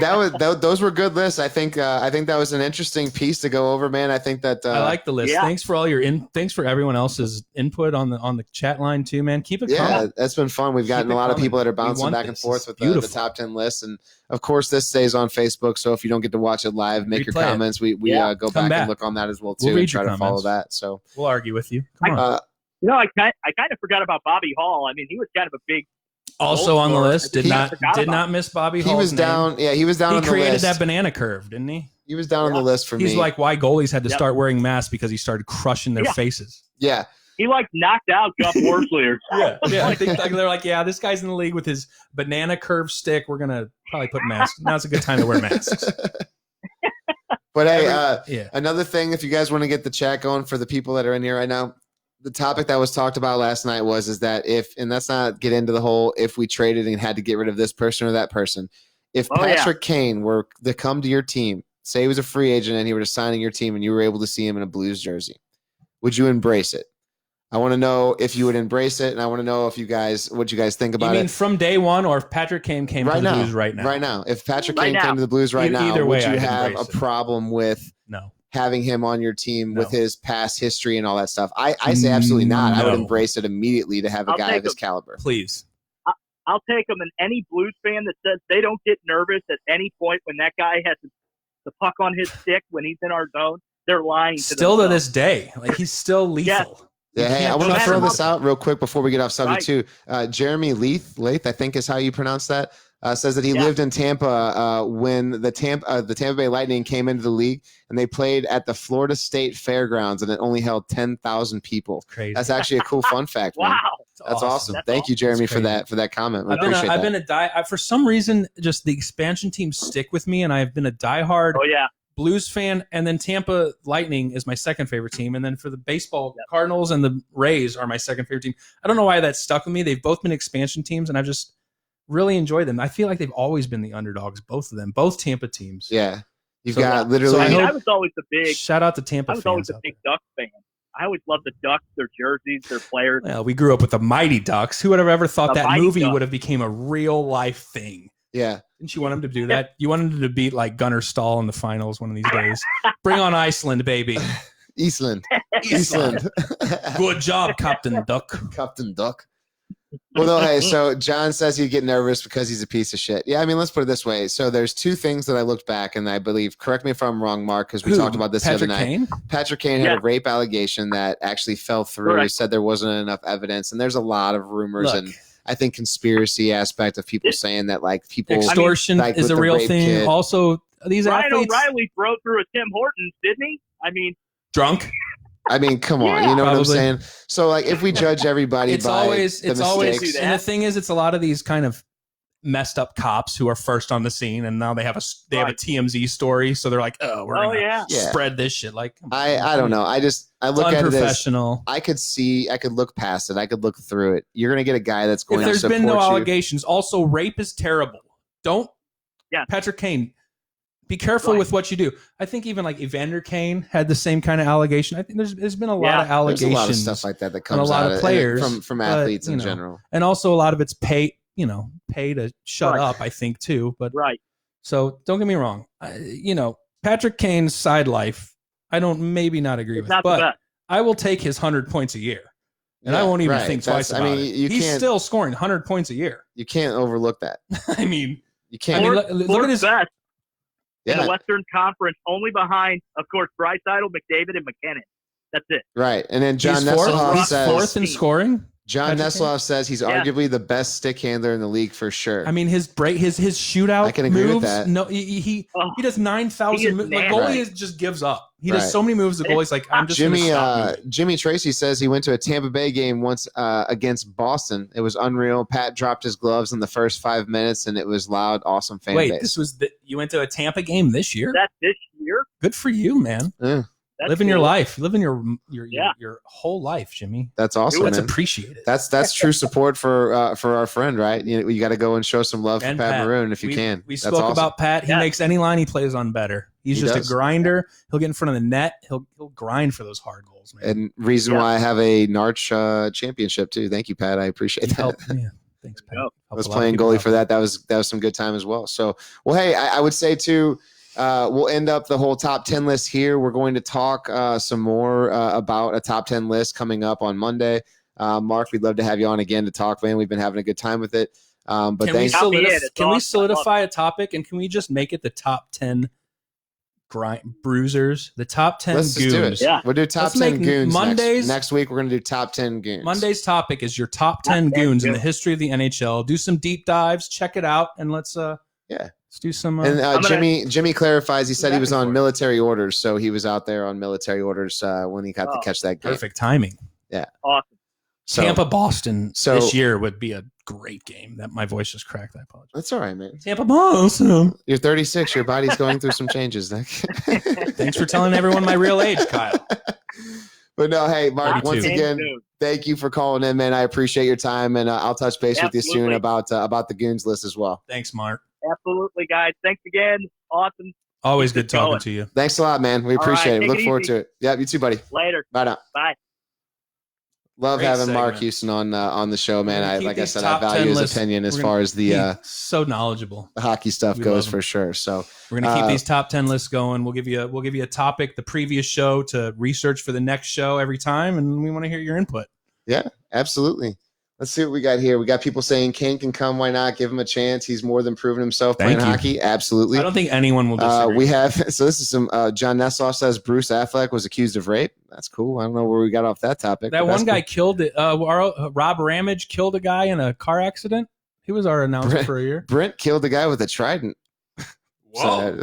those were good lists. I think that was an interesting piece to go over, man. I think that I like the list. Yeah. Thanks for all thanks for everyone else's input on the chat line too, man. Keep it coming. Yeah, that's been fun. We've gotten a lot of people that are bouncing back and forth with the top 10 lists, and of course, this stays on Facebook. So if you don't get to watch it live, make your comments. We go back and look on that as well too, and try to follow that. So we'll argue with you. Come on. I kind of forgot about Bobby Hall. I mean, he was kind of a big. Also on the list, did not miss Bobby Hall. He was down. Yeah, he was down on the list. He created that banana curve, didn't he? He was down on the list for me. He's like why goalies had to start wearing masks because he started crushing their faces. Yeah. He knocked out Gus Worsley. Yeah. I think they're like, this guy's in the league with his banana curve stick. We're gonna probably put masks. Now's a good time to wear masks. But hey, another thing, if you guys want to get the chat going for the people that are in here right now. The topic that was talked about last night is that and let's not get into the whole if we traded and had to get rid of this person or that person. If Patrick Kane were to come to your team, say he was a free agent and he were to sign in your team and you were able to see him in a Blues jersey, would you embrace it? I want to know if you would embrace it, and I want to know what you guys think about it. You mean from day one, or if Patrick Kane came to the Blues right now? Right now. If Patrick Kane came to the Blues right now, would you have a problem with having him on your team with his past history and all that stuff? I say absolutely not. I would embrace it immediately to have a guy of his caliber. Please. I'll take him. And any Blues fan that says they don't get nervous at any point when that guy has the puck on his stick when he's in our zone, they're lying to themselves. To this day. Like, he's still lethal. Yeah, hey, I want to throw this out real quick before we get off subject too. Jeremy Leith, I think is how you pronounce that, says that he lived in Tampa when the Tampa Bay Lightning came into the league, and they played at the Florida State Fairgrounds, and it only held 10,000 people. Crazy. That's actually a cool fun fact. Man. Wow, that's awesome. Thank you, Jeremy, for that comment. I've been for some reason, just the expansion teams stick with me, and I've been a diehard. Blues fan, and then Tampa Lightning is my second favorite team, and then for the baseball, Cardinals and the Rays are my second favorite team. I don't know why that stuck with me. They've both been expansion teams, and I've just really enjoyed them. I feel like they've always been the underdogs, both of them, both Tampa teams. Yeah, you've got literally. I was always the big. Shout out to Tampa. I was always a big Ducks fan. I always loved the Ducks, their jerseys, their players. Well, we grew up with the Mighty Ducks. Who would have ever thought The that Mighty movie Ducks. would have became a real life thing? Yeah. Didn't you want him to do that? You wanted him to beat like Gunnar Stahl in the finals one of these days. Bring on Iceland, baby. Eastland. Eastland. Good job, Captain Duck. Captain Duck. Well, no, hey, so John says he'd get nervous because he's a piece of shit. Yeah, I mean, let's put it this way. So there's two things that I looked back, and I believe, correct me if I'm wrong, Mark, because we talked about this Patrick the other night. Kane? Patrick Kane had Yeah. a rape allegation that actually fell through. Correct. He said there wasn't enough evidence, and there's a lot of rumors Look, and I think conspiracy aspect of people saying that like people extortion like is with a the real rape thing. kid. Also, these Ryan athletes O'Reilly broke through a Tim Hortons, didn't he? I mean, drunk. I mean, come on, Yeah. you know what I'm Probably. saying? So like, if we judge everybody It's by always the it's always mistakes, and the thing is it's a lot of these kind of messed up cops who are first on the scene and now they have a Right. TMZ story, so they're like, oh, we're gonna yeah. Yeah. spread this shit. Like, come on. I don't know. I look at it as Unprofessional. I could look past it. I could look through it. You're gonna get a guy that's If going to there's support been no you. allegations, also rape is terrible. Don't, Yeah. Patrick Kane, be careful Right. with what you do. I think even like Evander Kane had the same kind of allegation. I think there's been a lot Yeah. of There's a allegations lot of stuff like that that on comes a lot out of players, from but, athletes in you know, general. and also a lot of it's pay to shut Right. up. I think too, but Right. so don't get me wrong. Patrick Kane's side life, I don't maybe not agree It's with, not the but best. I will take his 100 points a year. And I Yeah, won't even right. think That's- twice about it. you He's can't still scoring 100 points a year. you can't overlook that. I mean, You can't. I mean, Fourth- look at fourth his. best in yeah, the Western Conference, only behind, of course, Draisaitl, McDavid, and McKinnon. That's it. right. And then John He's fourth, Nesselhoff he's says fourth in scoring. John Patrick Kane? Nesselhoff says he's Yeah. arguably the best stick handler in the league for sure. I mean, his shootout I can agree with moves. that. No, he Oh, does he 9,000 is moves. The nasty. goalie Right. just gives up. He Right. does so many moves. The goalie's like, I'm just Jimmy gonna stop moving. Jimmy Tracy says he went to a Tampa Bay game once against Boston. It was unreal. Pat dropped his gloves in the first 5 minutes, and it was loud, awesome fan Wait, base. this was you went to a Tampa game this year? That's this year. Good for you, man. Yeah, That's Living your cool. life, living your Yeah. your whole life, Jimmy. that's awesome, That's man. appreciated. That's true support for our friend, right? You got to go and show some love And for Pat Pat. Maroon if you we, can. We That's spoke awesome. about Pat. He Yeah. makes any line he plays on better. He's He just does. a grinder. He'll get in front of the net. He'll grind for those hard goals, man. And reason Yeah. why I have a Narch championship too. Thank you, Pat. I appreciate He that. helped- yeah, thanks, Pat. Yep. Helped I was a lot of playing people goalie out. for that. That was some good time as well. So, well, hey, I would say too, we'll end up the whole top 10 list here. We're going to talk some more about a top 10 list coming up on Monday. Mark, we'd love to have you on again to talk, man. We've been having a good time with it. But Can we thanks. Copy it. It's can we awesome. I love solidify a topic and can we just make it the top 10 bruisers, the top 10 Let's just do goons? it. Yeah. We'll do top Let's 10 make goons Mondays- next week. We're going to do top 10 goons. Monday's topic is your top 10 Top 10 goons in the goons. history of the NHL. Do some deep dives, check it out, and let's do some. And I'm gonna- Jimmy clarifies. He said he was Back and on forth. military orders, so he was out there on military orders when he got to Oh, catch that game. perfect timing. Awesome. So, Tampa Boston so- this year would be a great game. That my voice just cracked. I apologize. That's all right, man. Tampa Boston. You're 36. Your body's going through some changes. Thanks for telling everyone my real age, Kyle. But no, hey, Mark. Me Once too. again, Dude. thank you for calling in, man. I appreciate your time, and I'll touch base with you soon Absolutely. about the goons list as well. Thanks, Mark. Absolutely, guys. Thanks again. Awesome. Always Keep good it talking going. to you. Thanks a lot, man. We All appreciate right, it. take Look it forward easy. to it. Yeah, you too, buddy. Later. Bye now. Bye. Love Great having Mark segment. Houston on the show, man. We're gonna I keep like I these said, I top 10 value his lists. opinion as We're far gonna- as the He's so knowledgeable. hockey stuff We goes love him. for sure. So We're gonna keep Uh, these top 10 lists going. We'll give you a topic the previous show to research for the next show every time, and we want to hear your input. absolutely. Let's see what we got here. We got people saying Kane can come. Why not? Give him a chance. He's more than proven himself Thank playing you. hockey. Absolutely. I don't think anyone will disagree. We have so this is some John Nesloff says Bruce Affleck was accused of rape. That's cool. I don't know where we got off that topic. that but one that's guy killed it. Rob Ramage killed a guy in a car accident. He was our announcer Brent- for a year. cool. Brent killed a guy with a trident. Whoa.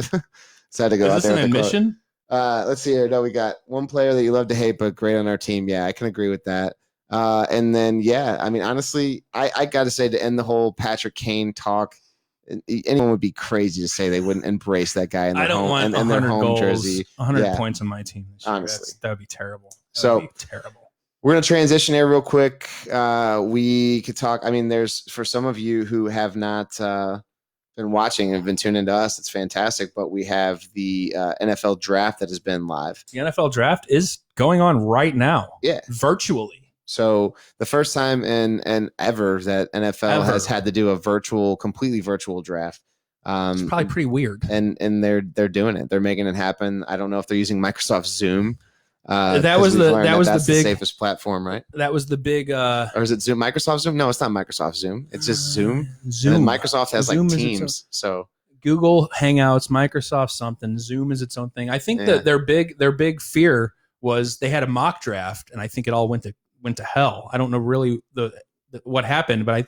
So I had to go out Is this there an with the quote. admission? Let's see here. No, we got one player that you love to hate, but great on our team. Yeah, I can agree with that. And then, yeah, I mean, honestly, I got to say to end the whole Patrick Kane talk, anyone would be crazy to say they wouldn't embrace that guy in their I don't home, want in their 100 home goals, jersey. 100 Yeah. points on my team. This year. Honestly. That would be terrible. That So- would be terrible. We're going to transition here real quick. We could talk. I mean, there's for some of you who have not been watching and been tuning into us, it's fantastic. But we have the NFL draft that has been live. The NFL draft is going on right now. Yeah. Virtually. So the first time in ever that NFL has had to do a completely virtual draft. It's probably pretty weird. And they're doing it. They're making it happen. I don't know if they're using Microsoft Zoom. That was the big safest platform, right? That was the big. Or is it Zoom? Microsoft Zoom? No, it's not Microsoft Zoom. It's just Zoom. Zoom. And Microsoft has Zoom like Teams. So Google Hangouts, Microsoft something. Zoom is its own thing. I think that their big fear was they had a mock draft, and I think it all went to hell. I don't know really what happened, but I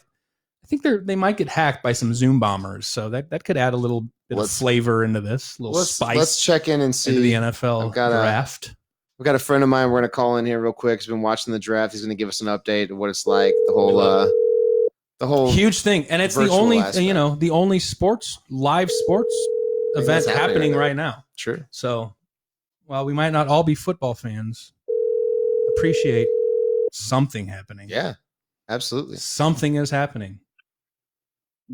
think they might get hacked by some Zoom bombers. So that could add a little bit of flavor into this, a little spice. Let's check in and see into the NFL draft. We've got a friend of mine we're going to call in here real quick. He's been watching the draft. He's going to give us an update of what it's like, the whole huge thing. And it's the only, the only live sports event happening right now. Sure. So while we might not all be football fans, appreciate something happening. Yeah, absolutely. Something is happening.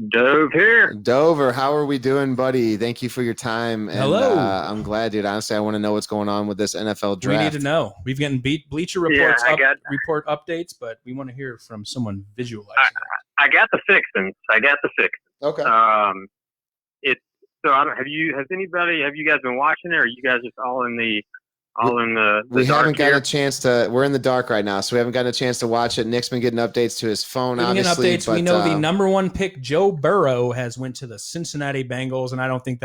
Dove here. Dover, how are we doing, buddy? Thank you for your time. And, Hello. I'm glad, dude. Honestly, I want to know what's going on with this NFL draft. We need to know. We've gotten Bleacher Reports report updates, but we want to hear from someone visualizing. I got the fixins. Okay. Have you guys been watching it, or are you guys just all in the we dark haven't here? got a chance to. We're in the dark right now, so we haven't gotten a chance to watch it. Nick's been getting updates to his phone, obviously. Updates. We know the number one pick, Joe Burrow, has went to the Cincinnati Bengals, and I don't think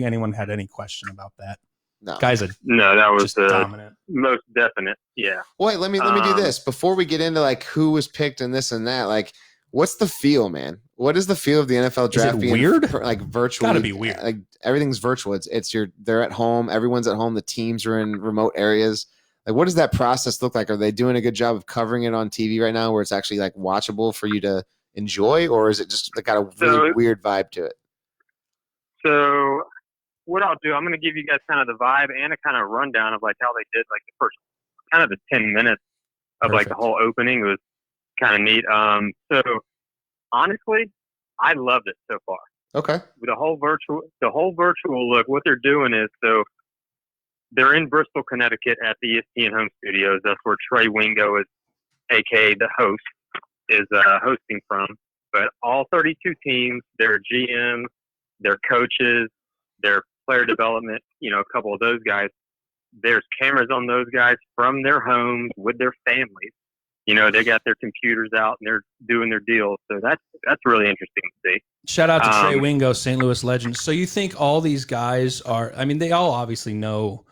anyone had any question about that. No, that was dominant, most definite. Yeah. Wait, let me do this before we get into like who was picked and this and that. Like, what's the feel, man? What is the feel of the NFL draft? Is it weird? Like virtually, gotta be weird. Like everything's virtual. They're at home. Everyone's at home. The teams are in remote areas. Like, what does that process look like? Are they doing a good job of covering it on TV right now, where it's actually like watchable for you to enjoy, or is it just got a really weird vibe to it? So, what I'll do, I'm going to give you guys kind of the vibe and a kind of rundown of like how they did like the first kind of the 10 minutes of like the whole opening. It was kind of neat. So honestly, I loved it so far. Okay. With the whole virtual look, what they're doing is, so they're in Bristol, Connecticut at the ESPN home studios. That's where Trey Wingo is, aka the host, is hosting from. But all 32 teams, their GMs, their coaches, their player development, a couple of those guys, there's cameras on those guys from their homes with their families. They got their computers out and they're doing their deal. So that's really interesting to see. Shout out to Trey Wingo, St. Louis legend. So you think all these guys are, they all obviously know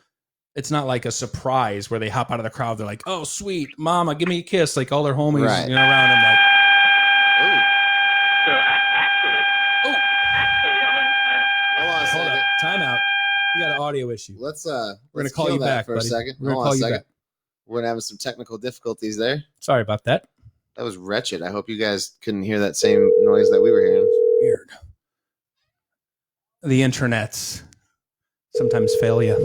it's not like a surprise where they hop out of the crowd. They're like, oh, sweet, mama, give me a kiss. Like all their homies around them like, ooh. So actually, hold up, time out. You got an audio issue. We're gonna call you back for buddy. a second. We're gonna call you back. We're gonna have some technical difficulties there. Sorry about that. That was wretched. I hope you guys couldn't hear that same noise that we were hearing. Weird. The internets sometimes fail you.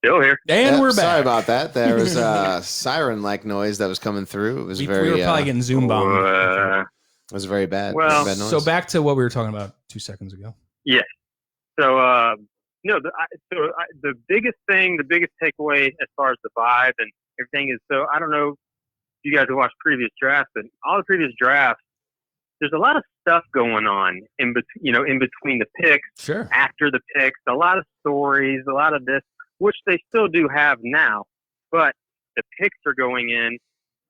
still here. And we're back. Sorry about that. There was a siren-like noise that was coming through. It was we were probably getting Zoom bombed. It was very bad. Well, bad noise. So back to what we were talking about 2 seconds ago. Yes. So, the biggest thing, the biggest takeaway as far as the vibe and everything is, so I don't know if you guys have watched previous drafts, but all the previous drafts, there's a lot of stuff going on in between the picks, sure, after the picks, a lot of stories, a lot of this, which they still do have now, but the picks are going in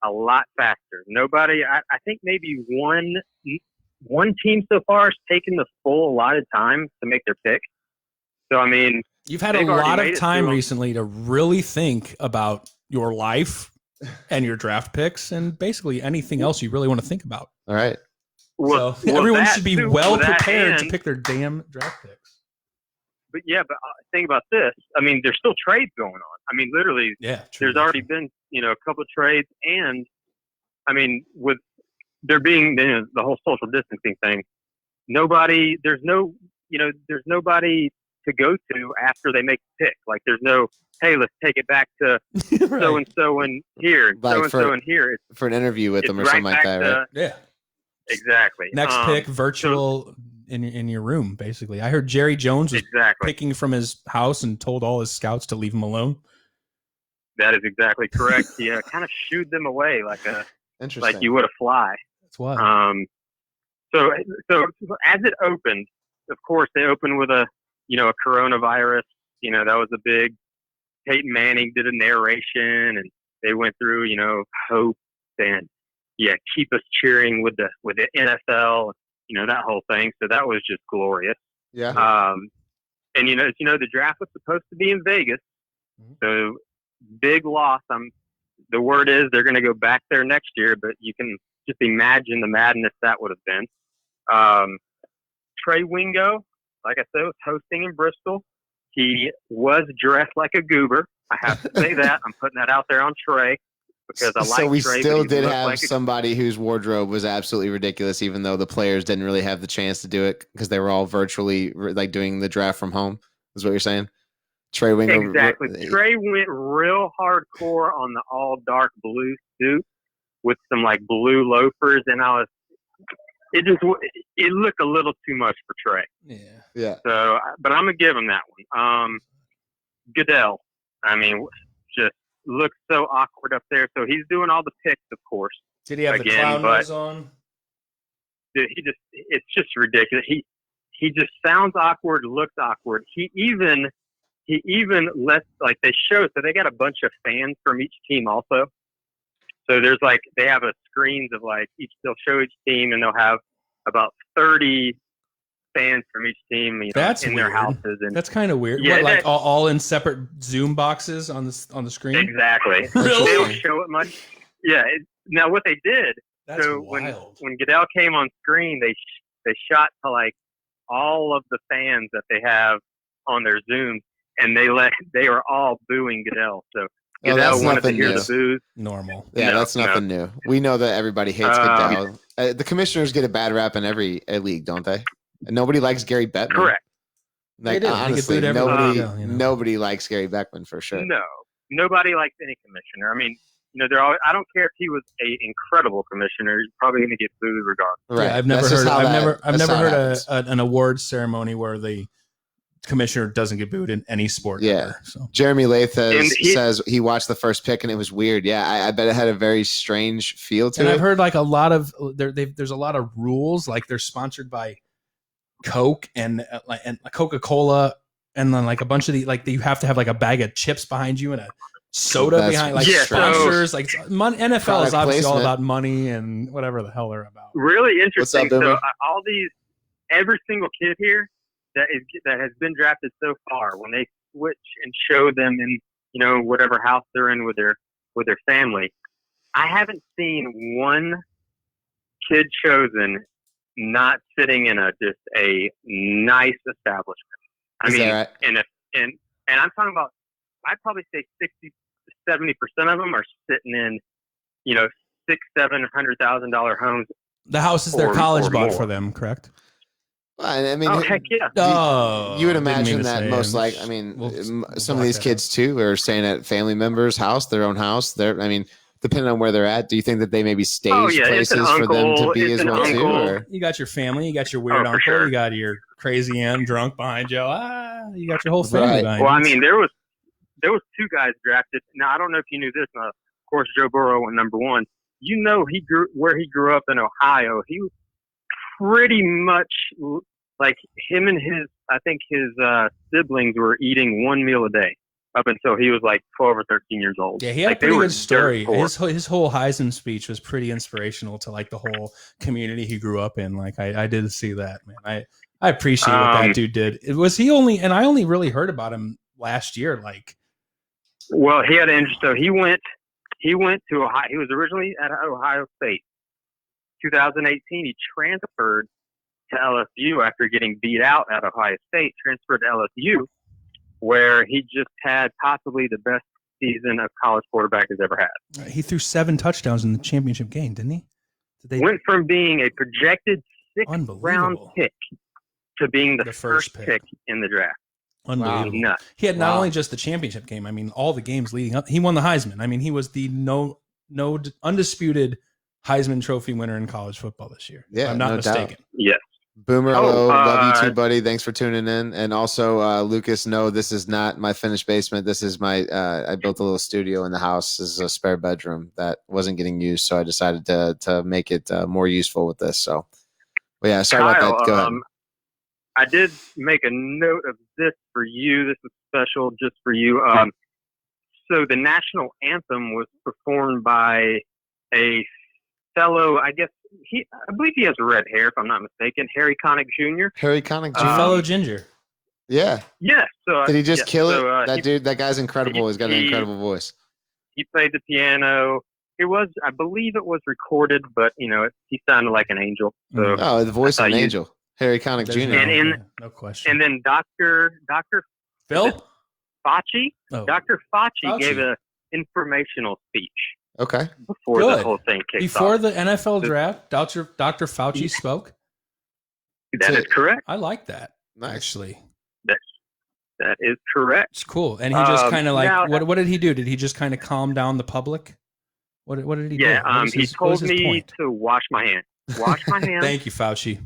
a lot faster. Nobody, I think maybe one team so far has taken the full allotted time to make their pick. So, I mean, you've had a lot of time recently to really think about your life and your draft picks and basically anything else you really want to think about. All right. So everyone should be well prepared to pick their damn draft picks. But think about this. I mean, there's still trades going on. I mean, literally, there's already been, a couple of trades. And, I mean, with there being the whole social distancing thing, there's nobody to go to after they make the pick. Like, there's no, hey, let's take it back to right. so-and-so and here, like so-and-so and here. For an interview with them or something like that, right? Yeah. Exactly. Next pick, virtual in your room, basically. I heard Jerry Jones was Exactly. picking from his house and told all his scouts to leave him alone. That is exactly correct. He kind of shooed them away like Interesting. you would a fly. That's why. So as it opened, of course, they opened with a coronavirus. That was a big. Peyton Manning did a narration, and they went through, hope and keep us cheering with the NFL, that whole thing. So that was just glorious. Yeah. And the draft was supposed to be in Vegas, so big loss. The word is they're going to go back there next year, but you can just imagine the madness that would have been. Trey Wingo, like I said, was hosting in Bristol. He was dressed like a goober. I have to say that. I'm putting that out there on Trey because I like Trey. So we Trey, still did have like somebody whose wardrobe was absolutely ridiculous, even though the players didn't really have the chance to do it because they were all virtually like doing the draft from home. Is what you're saying? Trey Wingo. Exactly. Trey went real hardcore on the all dark blue suit with some like blue loafers, and it looked a little too much for Trey. Yeah. So, but I'm gonna give him that one. Goodell, just looks so awkward up there. So he's doing all the picks, of course. Did he have the clown nose on? Dude, it's just ridiculous. He just sounds awkward, looks awkward. He even lets they show. So they got a bunch of fans from each team also. So there's they have a screens of they'll show each team, and they'll have about 30 fans from each team, that's in weird. their houses. And that's kind of weird. Yeah, what, all in separate Zoom boxes on the screen? Exactly. Really? They don't show it much. Yeah. Now what they did. That's so wild. when Goodell came on screen, they shot to all of the fans that they have on their Zoom, and they were all booing Goodell. So Goodell wanted to hear the boos. Normal. Yeah, that's nothing new. We know that everybody hates Goodell. The commissioners get a bad rap in every league, don't they? And nobody likes Gary Bettman. Correct. Honestly, nobody likes Gary Bettman for sure. No, nobody likes any commissioner. They're always, I don't care if he was a incredible commissioner. He's probably going to get booed regardless. Right. Yeah, I've never heard an awards ceremony where the commissioner doesn't get booed in any sport. Yeah. Ever, so. Jeremy Lathas says he watched the first pick and it was weird. Yeah, I bet it had a very strange feel to it. And I've heard a lot of there's a lot of rules. They're sponsored by Coke and Coca-Cola, and then a bunch of you have to have a bag of chips behind you and a soda behind sponsors. NFL is obviously all about money and whatever the hell they're about. Really interesting. What's up, so every single kid here that has been drafted so far, when they switch and show them in whatever house they're in with their family, I haven't seen one kid chosen not sitting in a nice establishment. And I'm talking about, I'd probably say 60-70% of them are sitting in $600,000-$700,000 homes. The houses their college bought for them, correct? Well, heck yeah. You would imagine that most some of these kids too are staying at family members' house, their own house. Depending on where they're at, do you think that they maybe stage places for them to be as well too? Or? You got your family, you got your weird uncle, you got your crazy aunt drunk behind you. You got your whole family behind you. Well, there was two guys drafted. Now I don't know if you knew this. Of course, Joe Burrow went number one. Where he grew up in Ohio. He was pretty much him and his siblings were eating one meal a day up until he was 12 or 13 years old. Yeah, he had a pretty good story. His whole Heisman speech was pretty inspirational to the whole community he grew up in. I did see that, man. I appreciate what that dude did. I only really heard about him last year. Well, he had an so he went to Ohio. He was originally at Ohio State. 2018, he transferred to LSU after getting beat out at Ohio State. Transferred to LSU, where he just had possibly the best season a college quarterback has ever had. He threw 7 touchdowns in the championship game, didn't he? Went from being a projected 6th round pick to being the first pick in the draft. Unbelievable. Wow. He had not only just the championship game, all the games leading up. He won the Heisman. He was the no undisputed Heisman Trophy winner in college football this year. Yeah, if I'm not no doubt. mistaken. Yes. Boomer, Oh, hello. Love you too, buddy. Thanks for tuning in. And also, Lucas, no, this is not my finished basement. This is my, I built a little studio in the house. This is a spare bedroom that wasn't getting used. So I decided to make it more useful with this. So, but yeah, sorry Kyle, about that. Go ahead. I did make a note of this for you. This is special just for you. So the national anthem was performed by a fellow, I believe he has red hair, if I'm not mistaken, Harry Connick Jr. Harry Connick Jr. Fellow Ginger. Yeah. Yes. So Did he just kill it? So, That guy's incredible. He's got an incredible voice. He played the piano. I believe it was recorded, but he sounded like an angel. So Oh, the voice of an you- angel. Harry Connick There's Jr. no question. and then Dr. Phil? Fauci, Oh. Dr. Fauci Fauci. gave an informational speech Okay. before Good. the whole thing kicked Before off. the NFL draft, Dr. Fauci spoke. That is correct. I like that, Nice. actually. That is correct. It's cool. And he just kind of like, now- what did he do? Did he just kind of calm down the public? What did he do? Yeah, What was he his- what was told his me point? to wash my hands. Wash my hands. Thank you, Fauci.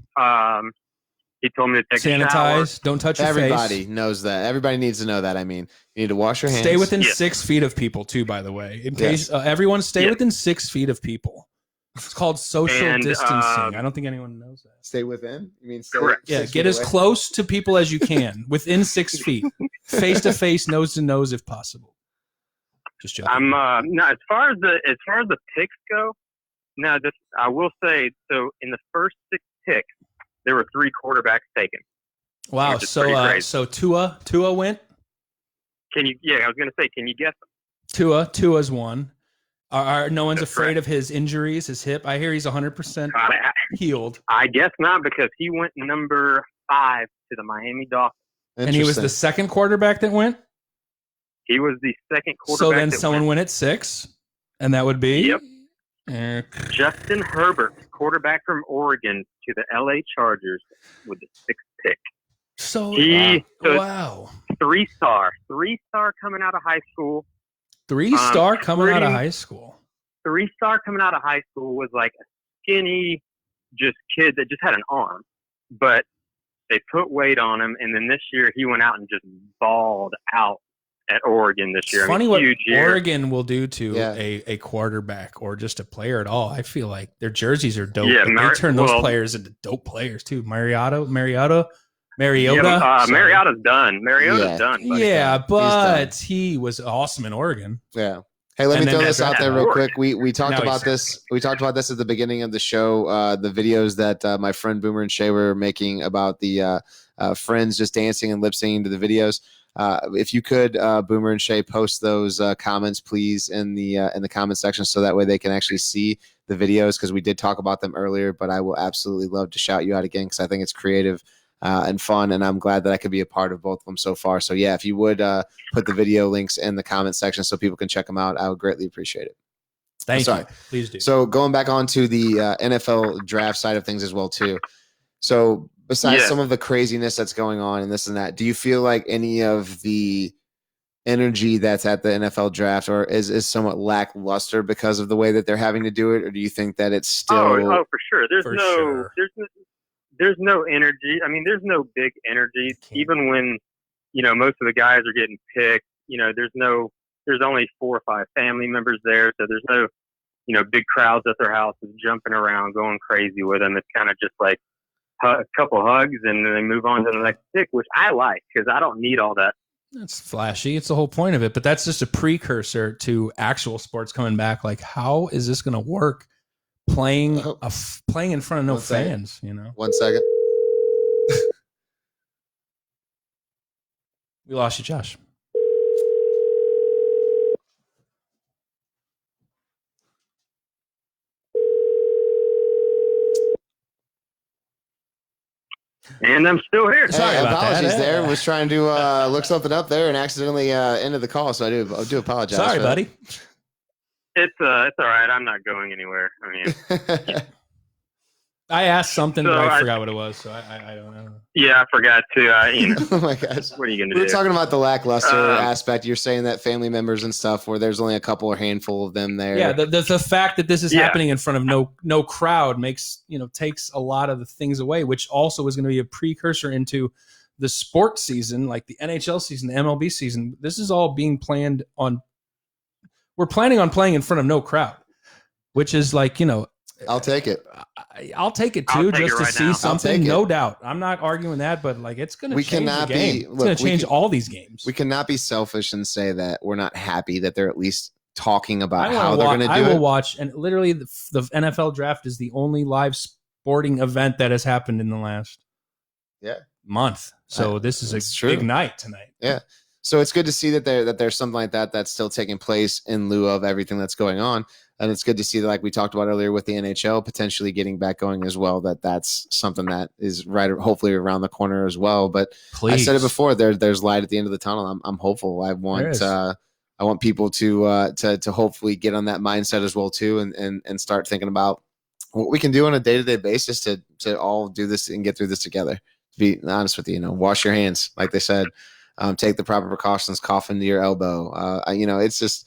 He told me to take a shower. Sanitize. Don't touch your Everybody face. knows that. Everybody needs to know that. I mean, you need to wash your hands. Stay within Yes. 6 feet of people, too, by the way. In Yes. case everyone stay Yes. within 6 feet of people. It's called social And, distancing. I don't think anyone knows that. Stay within. You mean stay Correct. Yeah, 6 get feet as away? close to people as you can, within 6 feet, face to face, nose to nose, if possible. Just joking. I'm now as far as the picks go. Now, I will say so. In the first 6 picks, there were 3 quarterbacks taken. Wow. which is pretty crazy. So Tua went. Can you? Yeah, I was going to say, can you guess? Tua's one. No one's That's afraid of his injuries, his hip. I hear he's 100% healed, I guess not, because he went number 5 to the Miami Dolphins. and he was the Interesting. second quarterback that went. He was the second quarterback. So then that someone went at 6, and that would be Yep. Justin Herbert, quarterback from Oregon, to the LA Chargers with the 6th pick. So Wow. 3-star coming out of high school. 3-star coming out of pretty- high school. 3-star coming out of high school was like a skinny, just kid that just had an arm, but they put weight on him, and then this year he went out and just balled out at Oregon this year. It's funny what huge year. Oregon will do to Yeah. a quarterback or just a player at all. I feel like their jerseys are dope. Yeah, but they turn those well- players into dope players too. Mariota. Yeah, Sorry. Mariota's done. Mariota's Yeah. done. Buddy. Yeah, done. but he was awesome in Oregon. Yeah. Hey, let And me then throw this out there real Work. quick. We talked Now about he's- this. We talked about this at the beginning of the show. The videos that my friend Boomer and Shay were making about the friends just dancing and lip singing to the videos. If you could, Boomer and Shay, post those comments, please, in the comment section, so that way they can actually see the videos, because we did talk about them earlier. But I will absolutely love to shout you out again, because I think it's creative and fun, and I'm glad that I could be a part of both of them so far. So yeah, if you would put the video links in the comment section so people can check them out, I would greatly appreciate it. Thank Sorry. you. Please do. So going back onto the NFL draft side of things as well too. So besides Yeah. some of the craziness that's going on and this and that, do you feel like any of the energy that's at the NFL draft or is somewhat lackluster because of the way that they're having to do it, or do you think that it's still? Oh, for sure. For sure. There's no energy. I mean, there's no big energy. Can't. Even when, most of the guys are getting picked, there's only 4 or 5 family members there. So there's no, big crowds at their houses jumping around, going crazy with them. It's kind of just like a couple hugs and then they move on to the next pick, which I like, because I don't need all that. It's flashy. It's the whole point of it, but that's just a precursor to actual sports coming back. Like, how is this going to work? Playing in front of no One second. fans, 1 second. We lost you, Josh. And I'm still here. Sorry Hey, about that. apologies there. Was trying to look something up there and accidentally ended the call, so I do apologize. Sorry, for that. buddy. It's all right. I'm not going anywhere. I mean, I asked something, So but I I- forgot what it was, so I don't know. Yeah, I forgot to. Oh my gosh. What are you going We to were do? talking about the lackluster Um, aspect. You're saying that family members and stuff, where there's only a couple or handful of them there. Yeah, the fact that this is Yeah. happening in front of no crowd makes takes a lot of the things away, which also is going to be a precursor into the sports season, like the NHL season, the MLB season. This is all being planned on. We're planning on playing in front of no crowd, which is like I'll take it. I'll take it I'll too, take just it to right see now. I'll something. take it. No doubt, I'm not arguing that, but like it's going to We change cannot the game. be- It's look, going to we change can- all these games. We cannot be selfish and say that we're not happy that they're at least talking about I how wanna they're wa- going to I do will it. watch, and literally the NFL draft is the only live sporting event that has happened in the last month. So this is That's a true. big night tonight. So it's good to see that there's something like that that's still taking place in lieu of everything that's going on, and it's good to see that, like we talked about earlier, with the NHL potentially getting back going as well. That's something that is right, hopefully around the corner as well. But Please, I said it before. There's light at the end of the tunnel. I'm hopeful. I want people to hopefully get on that mindset as well too, and start thinking about what we can do on a day-to-day basis to all do this and get through this together. To be honest with you, wash your hands, like they said. Take the proper precautions, cough into your elbow. It's just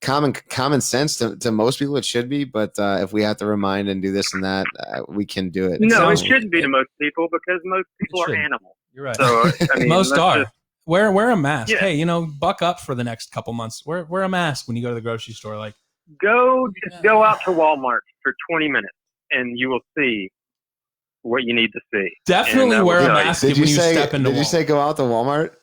common sense to most people. It should be, but if we have to remind and do this and that, we can do it. No, it sounds- shouldn't be to most people because most people are shouldn't. animals. you're right. So I mean, Most let's are. just- Wear a mask. Yeah. Hey, buck up for the next couple months. Wear a mask when you go to the grocery store. Like, go out to Walmart for 20 minutes and you will see what you need to see. definitely And, wear a we'll tell you. mask Did when you you say? step into Did you Walmart. say go out to Walmart?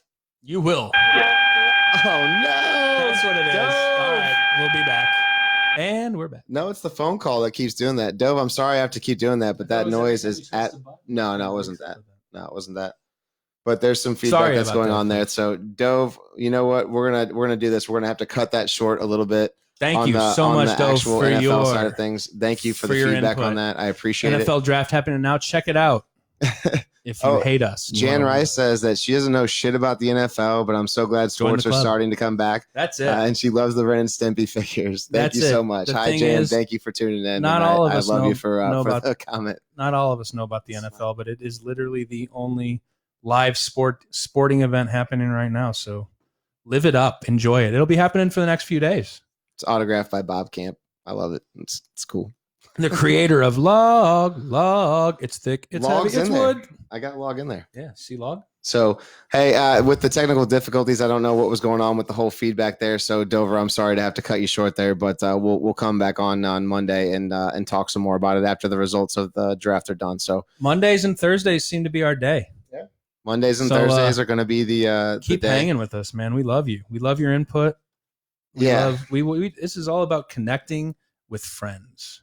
You will. Oh no! That's what it is. Dove! All right, we'll be back. And we're back. No, it's the phone call that keeps doing that. Dove, I'm sorry I have to keep doing that, but that noise is at. No, it wasn't that. No, it wasn't that. But there's some feedback Sorry that's about going that. on there. So Dove, you know what? We're gonna do this. We're gonna have to cut that short a little bit. Thank on you the, so on much, the Dove, actual for NFL your side of things. Thank you for the your feedback input. on that. I appreciate it. NFL draft happening now. Check it out. If you Oh, hate us, you Jan wanna- Rice says that she doesn't know shit about the NFL, but I'm so glad Join the sports are club. starting to come back. That's it. And she loves the Ren and Stimpy figures. Thank That's you so it. much. The Hi, thing Jan. is, Thank you for tuning in. not And all of I us love know- you for know about- the comment. Not all of us know about the NFL, but it is literally the only live sporting event happening right now. So live it up, enjoy it. It'll be happening for the next few days. It's autographed by Bob Camp. I love it. It's cool. The creator of Log, it's thick, it's Log's heavy, it's in there. wood. I got log in there. Yeah, see Log. So, hey, with the technical difficulties, I don't know what was going on with the whole feedback there. So, Dover, I'm sorry to have to cut you short there, but we'll come back on Monday and talk some more about it after the results of the draft are done. So, Mondays and Thursdays seem to be our day. Mondays and So, Thursdays are going to be the Keep the day. hanging with us, man. We love you. We love your input. Yeah. We this is all about connecting with friends,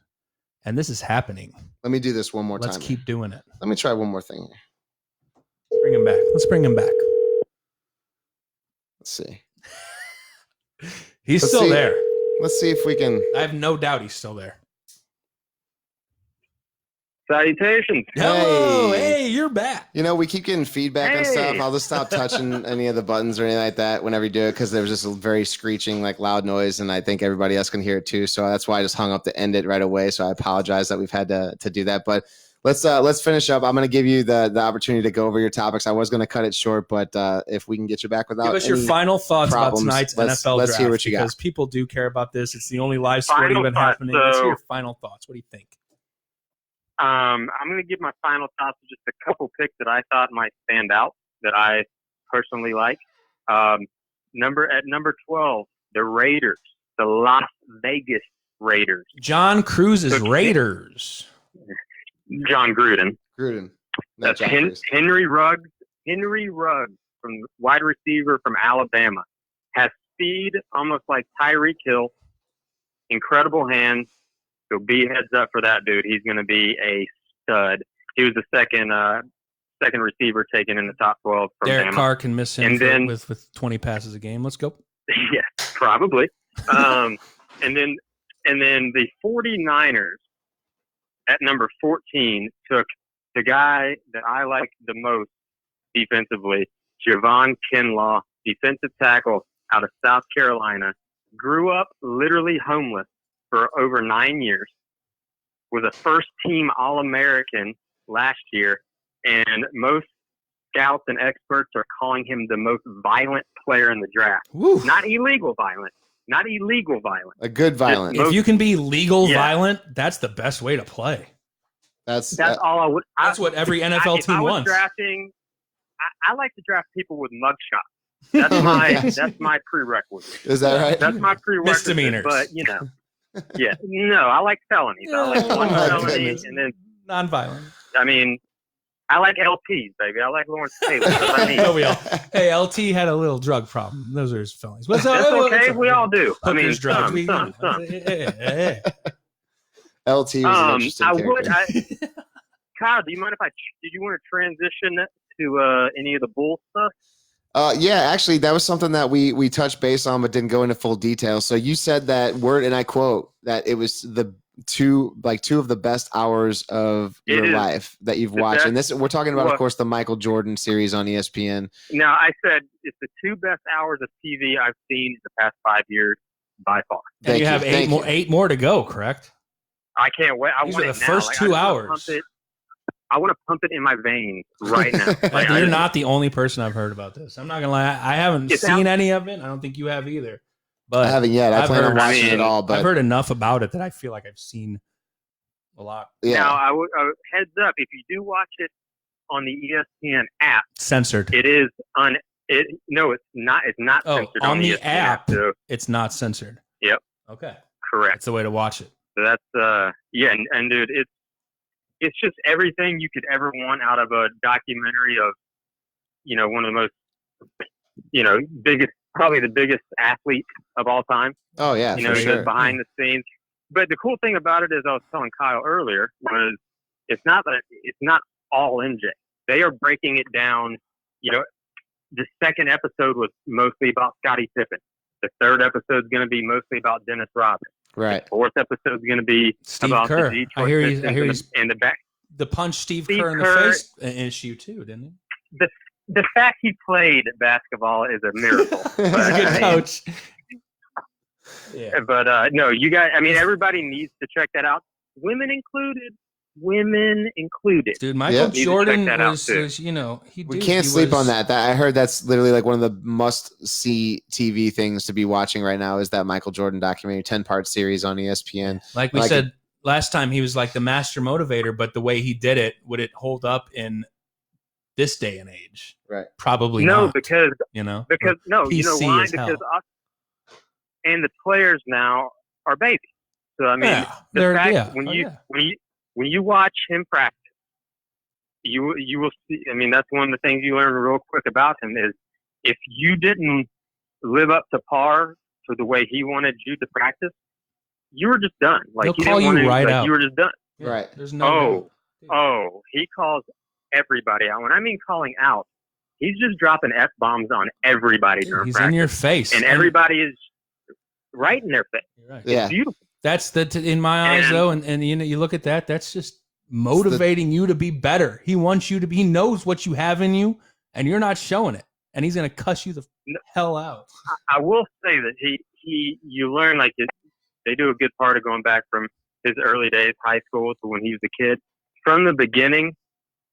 and this is happening. Let me do this one more Let's time. keep doing it. Let me try one more thing here. Bring him back. Let's bring him back. Let's see. He's Let's still see. there. Let's see if we can. I have no doubt he's still there. Salutations. Hello, Hey. hey, you're back. We keep getting feedback and stuff. Hey. I'll just stop touching any of the buttons or anything like that whenever you do it because there was just a very screeching, like loud noise, and I think everybody else can hear it too. So that's why I just hung up to end it right away. So I apologize that we've had to do that. But let's finish up. I'm going to give you the opportunity to go over your topics. I was going to cut it short, but if we can get you back without Give us your any- final thoughts problems, about tonight's let's NFL hear draft what you got. because people do care about this. It's the only live sporting Final event thoughts, happening. Let's hear so- your final thoughts. What do you think? I'm going to give my final thoughts of just a couple picks that I thought might stand out that I personally like. At number 12, the Raiders, the Las Vegas Raiders. John Cruz's Okay. Raiders. John Gruden. Gruden. Not That's John Cruz. Henry Ruggs. Henry Ruggs, from wide receiver from Alabama, has speed almost like Tyreek Hill. Incredible hands. So be heads up for that dude. He's going to be a stud. He was the second receiver taken in the top 12 from Derek Bama. Carr can miss him And then- with 20 passes a game. Let's go. Yeah, probably. And then the 49ers at number 14 took the guy that I like the most defensively, Javon Kinlaw, defensive tackle out of South Carolina, grew up literally homeless for over 9 years, was a first-team All-American last year, and most scouts and experts are calling him the most violent player in the draft. Woo. Not illegal violent. Not illegal violent. A good violent. If you can be legal Yeah. violent, that's the best way to play. That's All I would. That's what every NFL if team I was wants. drafting, I like to draft people with mugshots. That's my prerequisite. is that right? That's my prerequisite. Misdemeanors. But yeah. No, I like felonies. I like one Oh, my felony, goodness. and then Non-violent. I mean, I like LPs, baby. I like Lawrence Taylor. That's what I mean. No, we all. Hey, LT had a little drug problem. Those are his felonies. What's That's okay. We all do. I mean, Hookers, drugs. some. LT was an interesting I character. would. Kyle, do you mind if did you want to transition to any of the Bull stuff? Yeah, actually, that was something that we touched base on, but didn't go into full detail. So you said that word, and I quote, that it was the two of the best hours of It your is life that you've the watched. best- And this, we're talking about, of What? course, the Michael Jordan series on ESPN. Now, I said it's the 2 best hours of TV I've seen in the past 5 years by far. And Thank you have thank you. eight more to go, correct? I can't wait. I These want are it the now. first Like, 2 I just wanna hours. pump it. I want to pump it in my veins right now. Like, You're not the only person I've heard about this. I'm not gonna lie. I haven't It's seen out- any of it. I don't think you have either. But I haven't yet. I I've plan on heard- watching I mean, it all, but I've heard enough about it that I feel like I've seen a lot. yeah. Now, I would heads up if you do watch it on the ESPN app. Censored. It is no, it's not. It's not Oh, censored on the ESPN app. So, It's not censored. Yep. Okay. correct. That's the way to watch it. So that's yeah, and dude, it's just everything you could ever want out of a documentary of, one of the most, biggest, probably the biggest athlete of all time. Oh yeah, You for know, sure. just behind the scenes. But the cool thing about it is, I was telling Kyle earlier, was it's not all MJ. They are breaking it down. The second episode was mostly about Scottie Pippen. The third episode is going to be mostly about Dennis Rodman. Right. Fourth episode is going to be Steve about Kerr. the Detroit I hear Pistons he's and the back. the punch Steve Steve Kerr in the Kerr- face issue too, didn't he? The fact he played basketball is a miracle. He's a I good mean, coach. Yeah. But no, you guys. I mean, everybody needs to check that out. Women included. Dude, Michael Yeah. Need to Jordan check that out, was too. We can't sleep on that. I heard that's literally like one of the must-see TV things to be watching right now is that Michael Jordan documentary, 10-part series on ESPN. Like we Like said last time, he was like the master motivator, but the way he did it, would it hold up in this day and age? Right. Probably No, not. because No, no, you know PC why? as hell. Because us and the players now are babies. So I mean, yeah, the they're- fact yeah. when Oh, you yeah. when you watch him practice, you will see. I mean, that's one of the things you learn real quick about him is if you didn't live up to par to the way he wanted you to practice, you were just done. Like He'll he call didn't you want to, right like, out. You were just done. Yeah, Right. There's no. Oh, he calls everybody out. When I mean calling out, he's just dropping F bombs on everybody Dude, during he's practice, in your face, and everybody is right in their face. You're right. Yeah. It's beautiful. That's in my eyes And- though, and you look at that. That's just motivating you to be better. He wants you to be. He knows what you have in you, and you're not showing it, and he's gonna cuss you the hell out. I will say that you learn like they do a good part of going back from his early days, high school, to when he was a kid. From the beginning,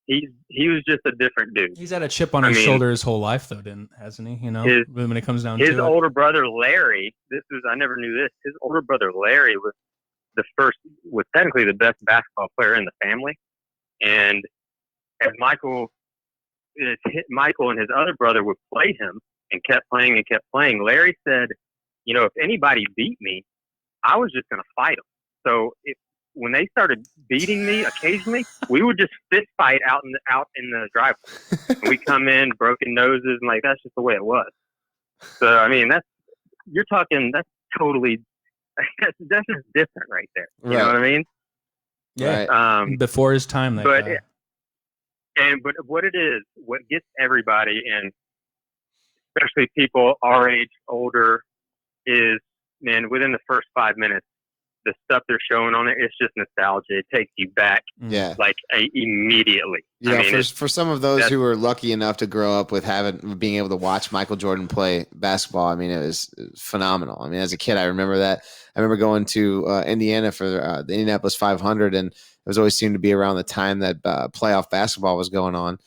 he was just a different dude. He's had a chip on I his mean, shoulder his whole life, though, hasn't he? When it comes down His to it. older brother Larry, I never knew this. His older brother Larry was technically the best basketball player in the family, and as Michael and his other brother would play him and kept playing, Larry said, if anybody beat me, I was just going to fight them. So when they started beating me occasionally, we would just fist fight out in the driveway. And we come in, broken noses, and that's just the way it was. So I mean, that's totally that's just different right there. You know what I mean? Yeah, Right. before his time. That but guy. but what it is, what gets everybody, and especially people our age, older, is, man, within the first 5 minutes, the stuff they're showing on it, it's just nostalgia. It takes you back Yeah. like immediately. You I know, mean, for some of those who were lucky enough to grow up with being able to watch Michael Jordan play basketball, I mean, it was phenomenal. I mean, as a kid, I remember that. I remember going to Indiana for the Indianapolis 500, and it was always seemed to be around the time that playoff basketball was going on,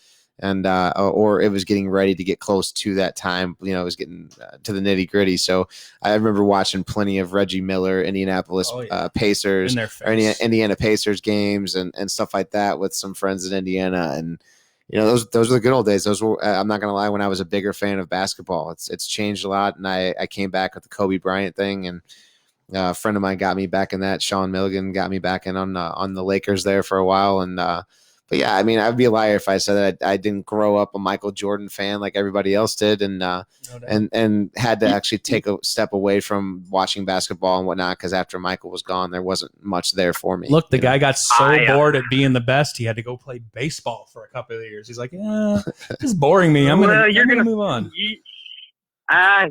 and or it was getting ready to get close to that time. You know, it was getting to the nitty gritty. So I remember watching plenty of Reggie Miller, Indianapolis Pacers, or Indiana Pacers games and stuff like that with some friends in Indiana. And you know, those were the good old days. Those were, I'm not gonna lie, when I was a bigger fan of basketball. It's changed a lot, and I came back with the Kobe Bryant thing, and a friend of mine got me back in that. Sean Milligan got me back in on the Lakers there for a while, and but yeah, I mean, I'd be a liar if I said that I didn't grow up a Michael Jordan fan like everybody else did, and had to actually take a step away from watching basketball and whatnot, because after Michael was gone, there wasn't much there for me. Look, the guy got so bored at being the best, he had to go play baseball for a couple of years. He's like, yeah, this is boring me. I'm gonna move on.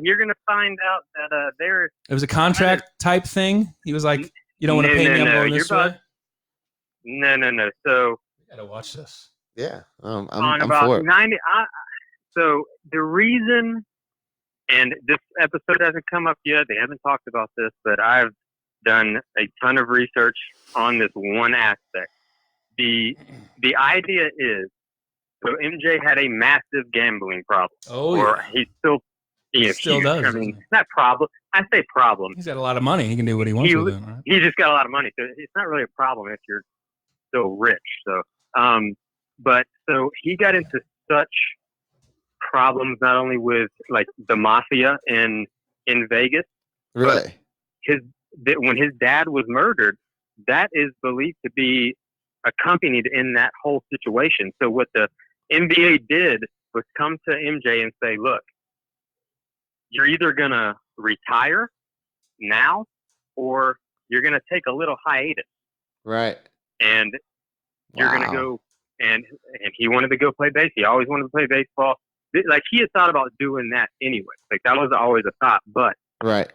You're gonna find out that it was a contract type thing. He was like, you don't want to pay me. I'm going this way. No. So. Gotta watch this. Yeah, I'm about for it. 90. So the reason, and this episode hasn't come up yet. They haven't talked about this, but I've done a ton of research on this one aspect. The idea is, so MJ had a massive gambling problem. Oh, yeah. He still, still does. I mean, not problem. I say problem. He's got a lot of money. He can do what he wants with it. Right? He just got a lot of money, so it's not really a problem if you're still rich. So. But so he got into such problems, not only with like the mafia in Vegas, really, when his dad was murdered, that is believed to be accompanied in that whole situation. So what the NBA did was come to MJ and say, look, you're either going to retire now or you're going to take a little hiatus. Right. And you're going to go, and he wanted to go play baseball. He always wanted to play baseball. Like, he had thought about doing that anyway. Like, that was always a thought. But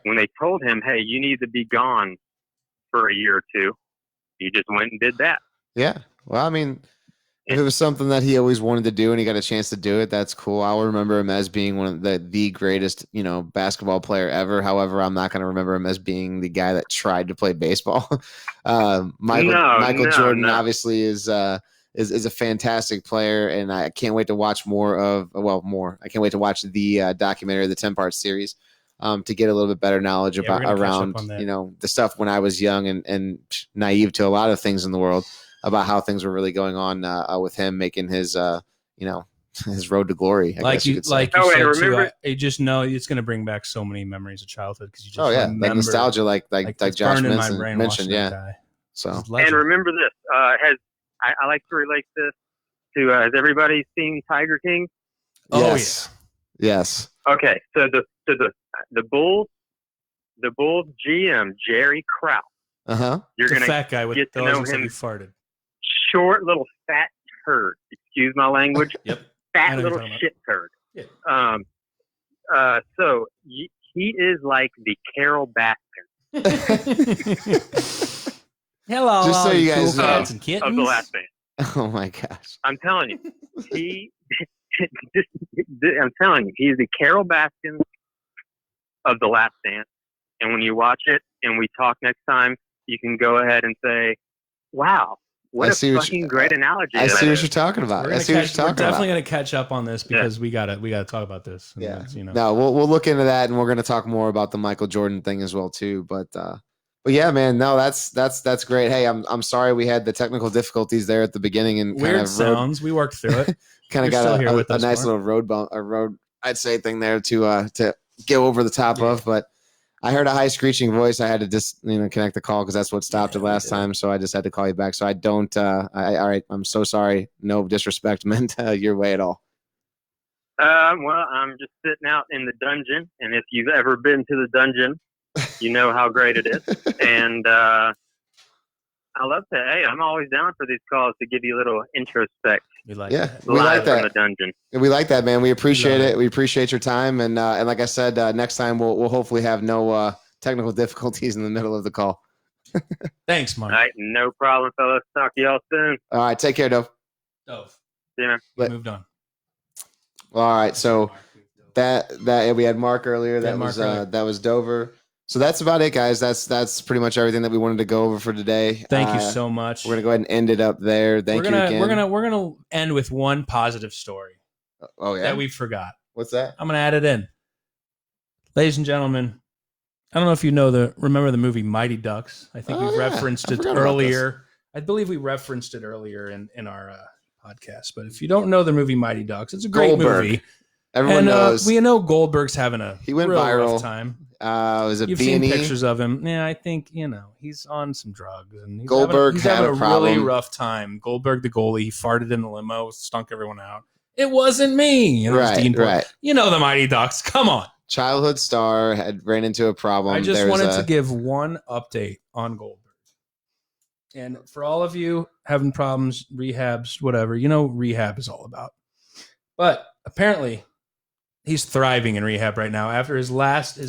when they told him, hey, you need to be gone for a year or two, he just went and did that. Yeah. Well, I mean, if it was something that he always wanted to do and he got a chance to do it, that's cool. I'll remember him as being one of the greatest, basketball player ever. However, I'm not going to remember him as being the guy that tried to play baseball. Michael Jordan obviously is a fantastic player, and I can't wait to watch more. I can't wait to watch the documentary, the 10-part series, to get a little bit better knowledge around the stuff when I was young and naive to a lot of things in the world, about how things were really going on with him making his his road to glory. I just know it's going to bring back so many memories of childhood, because you just remember that nostalgia, like Josh mentioned, Guy. So and remember this, I like to relate this to has everybody seen Tiger King? Yes. Okay, so the Bulls GM Jerry Krause. You're the gonna fat guy with get to know him. He farted. Short little fat turd. Excuse my language. Yep. Fat little shit turd. Yeah. So he is like the Carol Baskin. Hello, just so you guys know, and kittens of the Last Dance. Oh my gosh! I'm telling you, I'm telling you, he's the Carol Baskin of the Last Dance. And when you watch it and we talk next time, you can go ahead and say, "Wow, what a fucking great analogy!" I see what you're talking about. We're definitely going to catch up on this, because we got to talk about this. Yeah, No, we'll look into that, and we're going to talk more about the Michael Jordan thing as well too. But yeah, man, no, that's great. Hey, I'm sorry we had the technical difficulties there at the beginning, and weird sounds. We worked through it. Kind of got a nice little road I'd say thing there to go over the top of, but I heard a high screeching voice. I had to just connect the call, because that's what stopped it last time. So I just had to call you back. So I don't. All right, I'm so sorry. No disrespect meant your way at all. Well, I'm just sitting out in the dungeon, and if you've ever been to the dungeon, you know how great it is. And I love to. Hey, I'm always down for these calls to give you a little introspect. We like that. We like that. From the dungeon. We like that, man. We appreciate it. We appreciate your time, and like I said, next time we'll hopefully have no technical difficulties in the middle of the call. Thanks, Mark. All right, no problem, fellas. Talk to y'all soon. All right, take care, Dove. Dove. See you, man. We moved on. All right, so that we had Mark earlier. Yeah, Mark earlier. That was Dover. So that's about it, guys. That's pretty much everything that we wanted to go over for today. Thank you so much. We're gonna go ahead and end it up there. Thank you again. We're gonna end with one positive story Oh yeah. that we forgot. What's that? I'm gonna add it in. Ladies and gentlemen, I don't know if you remember the movie Mighty Ducks. I think we've referenced it earlier. I believe we referenced it earlier in our podcast. But if you don't know the movie Mighty Ducks, it's a great movie. Everyone knows. We know Goldberg's having a He went real viral. rough time. Was it You've B&E? seen pictures of him. Yeah, I think he's on some drugs and he's Goldberg having had a a problem. really rough time. Goldberg, the goalie, he farted in the limo, stunk everyone out. It wasn't me. And it was Right, Dean Portnoy. right. You know the Mighty Ducks. Come on. Childhood star had ran into a problem. I just wanted to give one update on Goldberg. And for all of you having problems, rehabs, whatever, you know what rehab is all about. But apparently he's thriving in rehab right now after his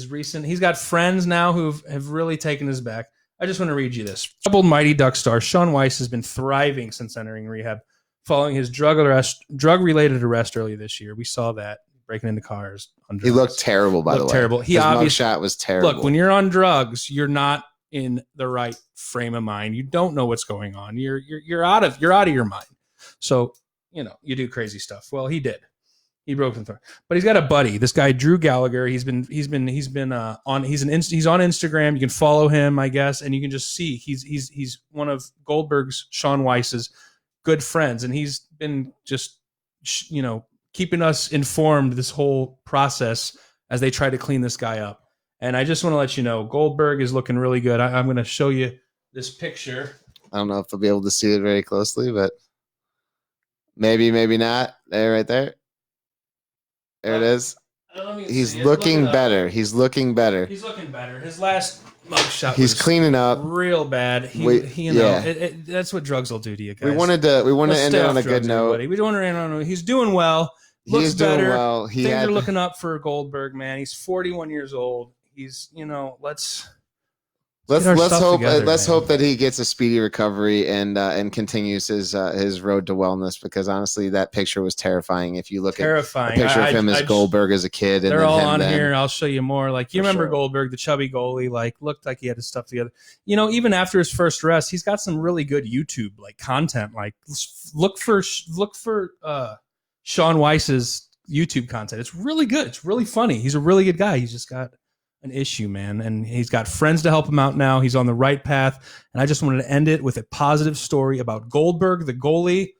recent, he's got friends now who have really taken his back. I just want to read you this. Troubled Mighty Duck star Shaun Weiss has been thriving since entering rehab following his drug-related arrest earlier this year. We saw that, breaking into cars on drugs. He looked terrible, by the way. Terrible. His mugshot was terrible. Look, when you're on drugs, you're not in the right frame of mind. You don't know what's going on. You're out of your mind. So, you do crazy stuff. Well, he did. He broke the throat. But he's got a buddy, this guy Drew Gallagher. He's on Instagram. You can follow him, I guess, and you can just see he's one of Goldberg's, Shaun Weiss's good friends, and he's been just keeping us informed this whole process as they try to clean this guy up. And I just want to let you know, Goldberg is looking really good. I'm going to show you this picture. I don't know if they'll be able to see it very closely, but maybe not. There, right there. There it is. He's looking better. He's looking better. He's looking better. His last mugshot He's was cleaning up real bad. That's what drugs will do to you guys. We wanted to end it on a good note. Everybody. We don't want to end on. He's doing well. Looks doing better. well. Things are looking up for Goldberg, man. He's 41 years old. He's let's hope that he gets a speedy recovery and continues his road to wellness, because honestly that picture was terrifying. If you look at a picture of him as Goldberg as a kid, and they're then all him on then. here. I'll show you more. Like, you remember Goldberg, the chubby goalie, looked like he had his stuff together. Even after his first arrest, he's got some really good YouTube content. Look for Shaun Weiss's YouTube content. It's really good. It's really funny. He's a really good guy. He's just got an issue, man, and he's got friends to help him out now. He's on the right path, and I just wanted to end it with a positive story about Goldberg, the goalie,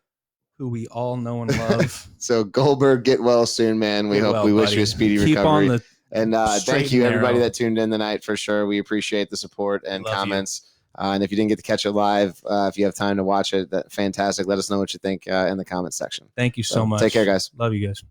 who we all know and love. So Goldberg, get well soon, man. We wish you a speedy recovery. And thank you, everybody that tuned in tonight, for sure. We appreciate the support and comments. And if you didn't get to catch it live, if you have time to watch it, fantastic. Let us know what you think in the comments section. Thank you so much. Take care, guys. Love you guys.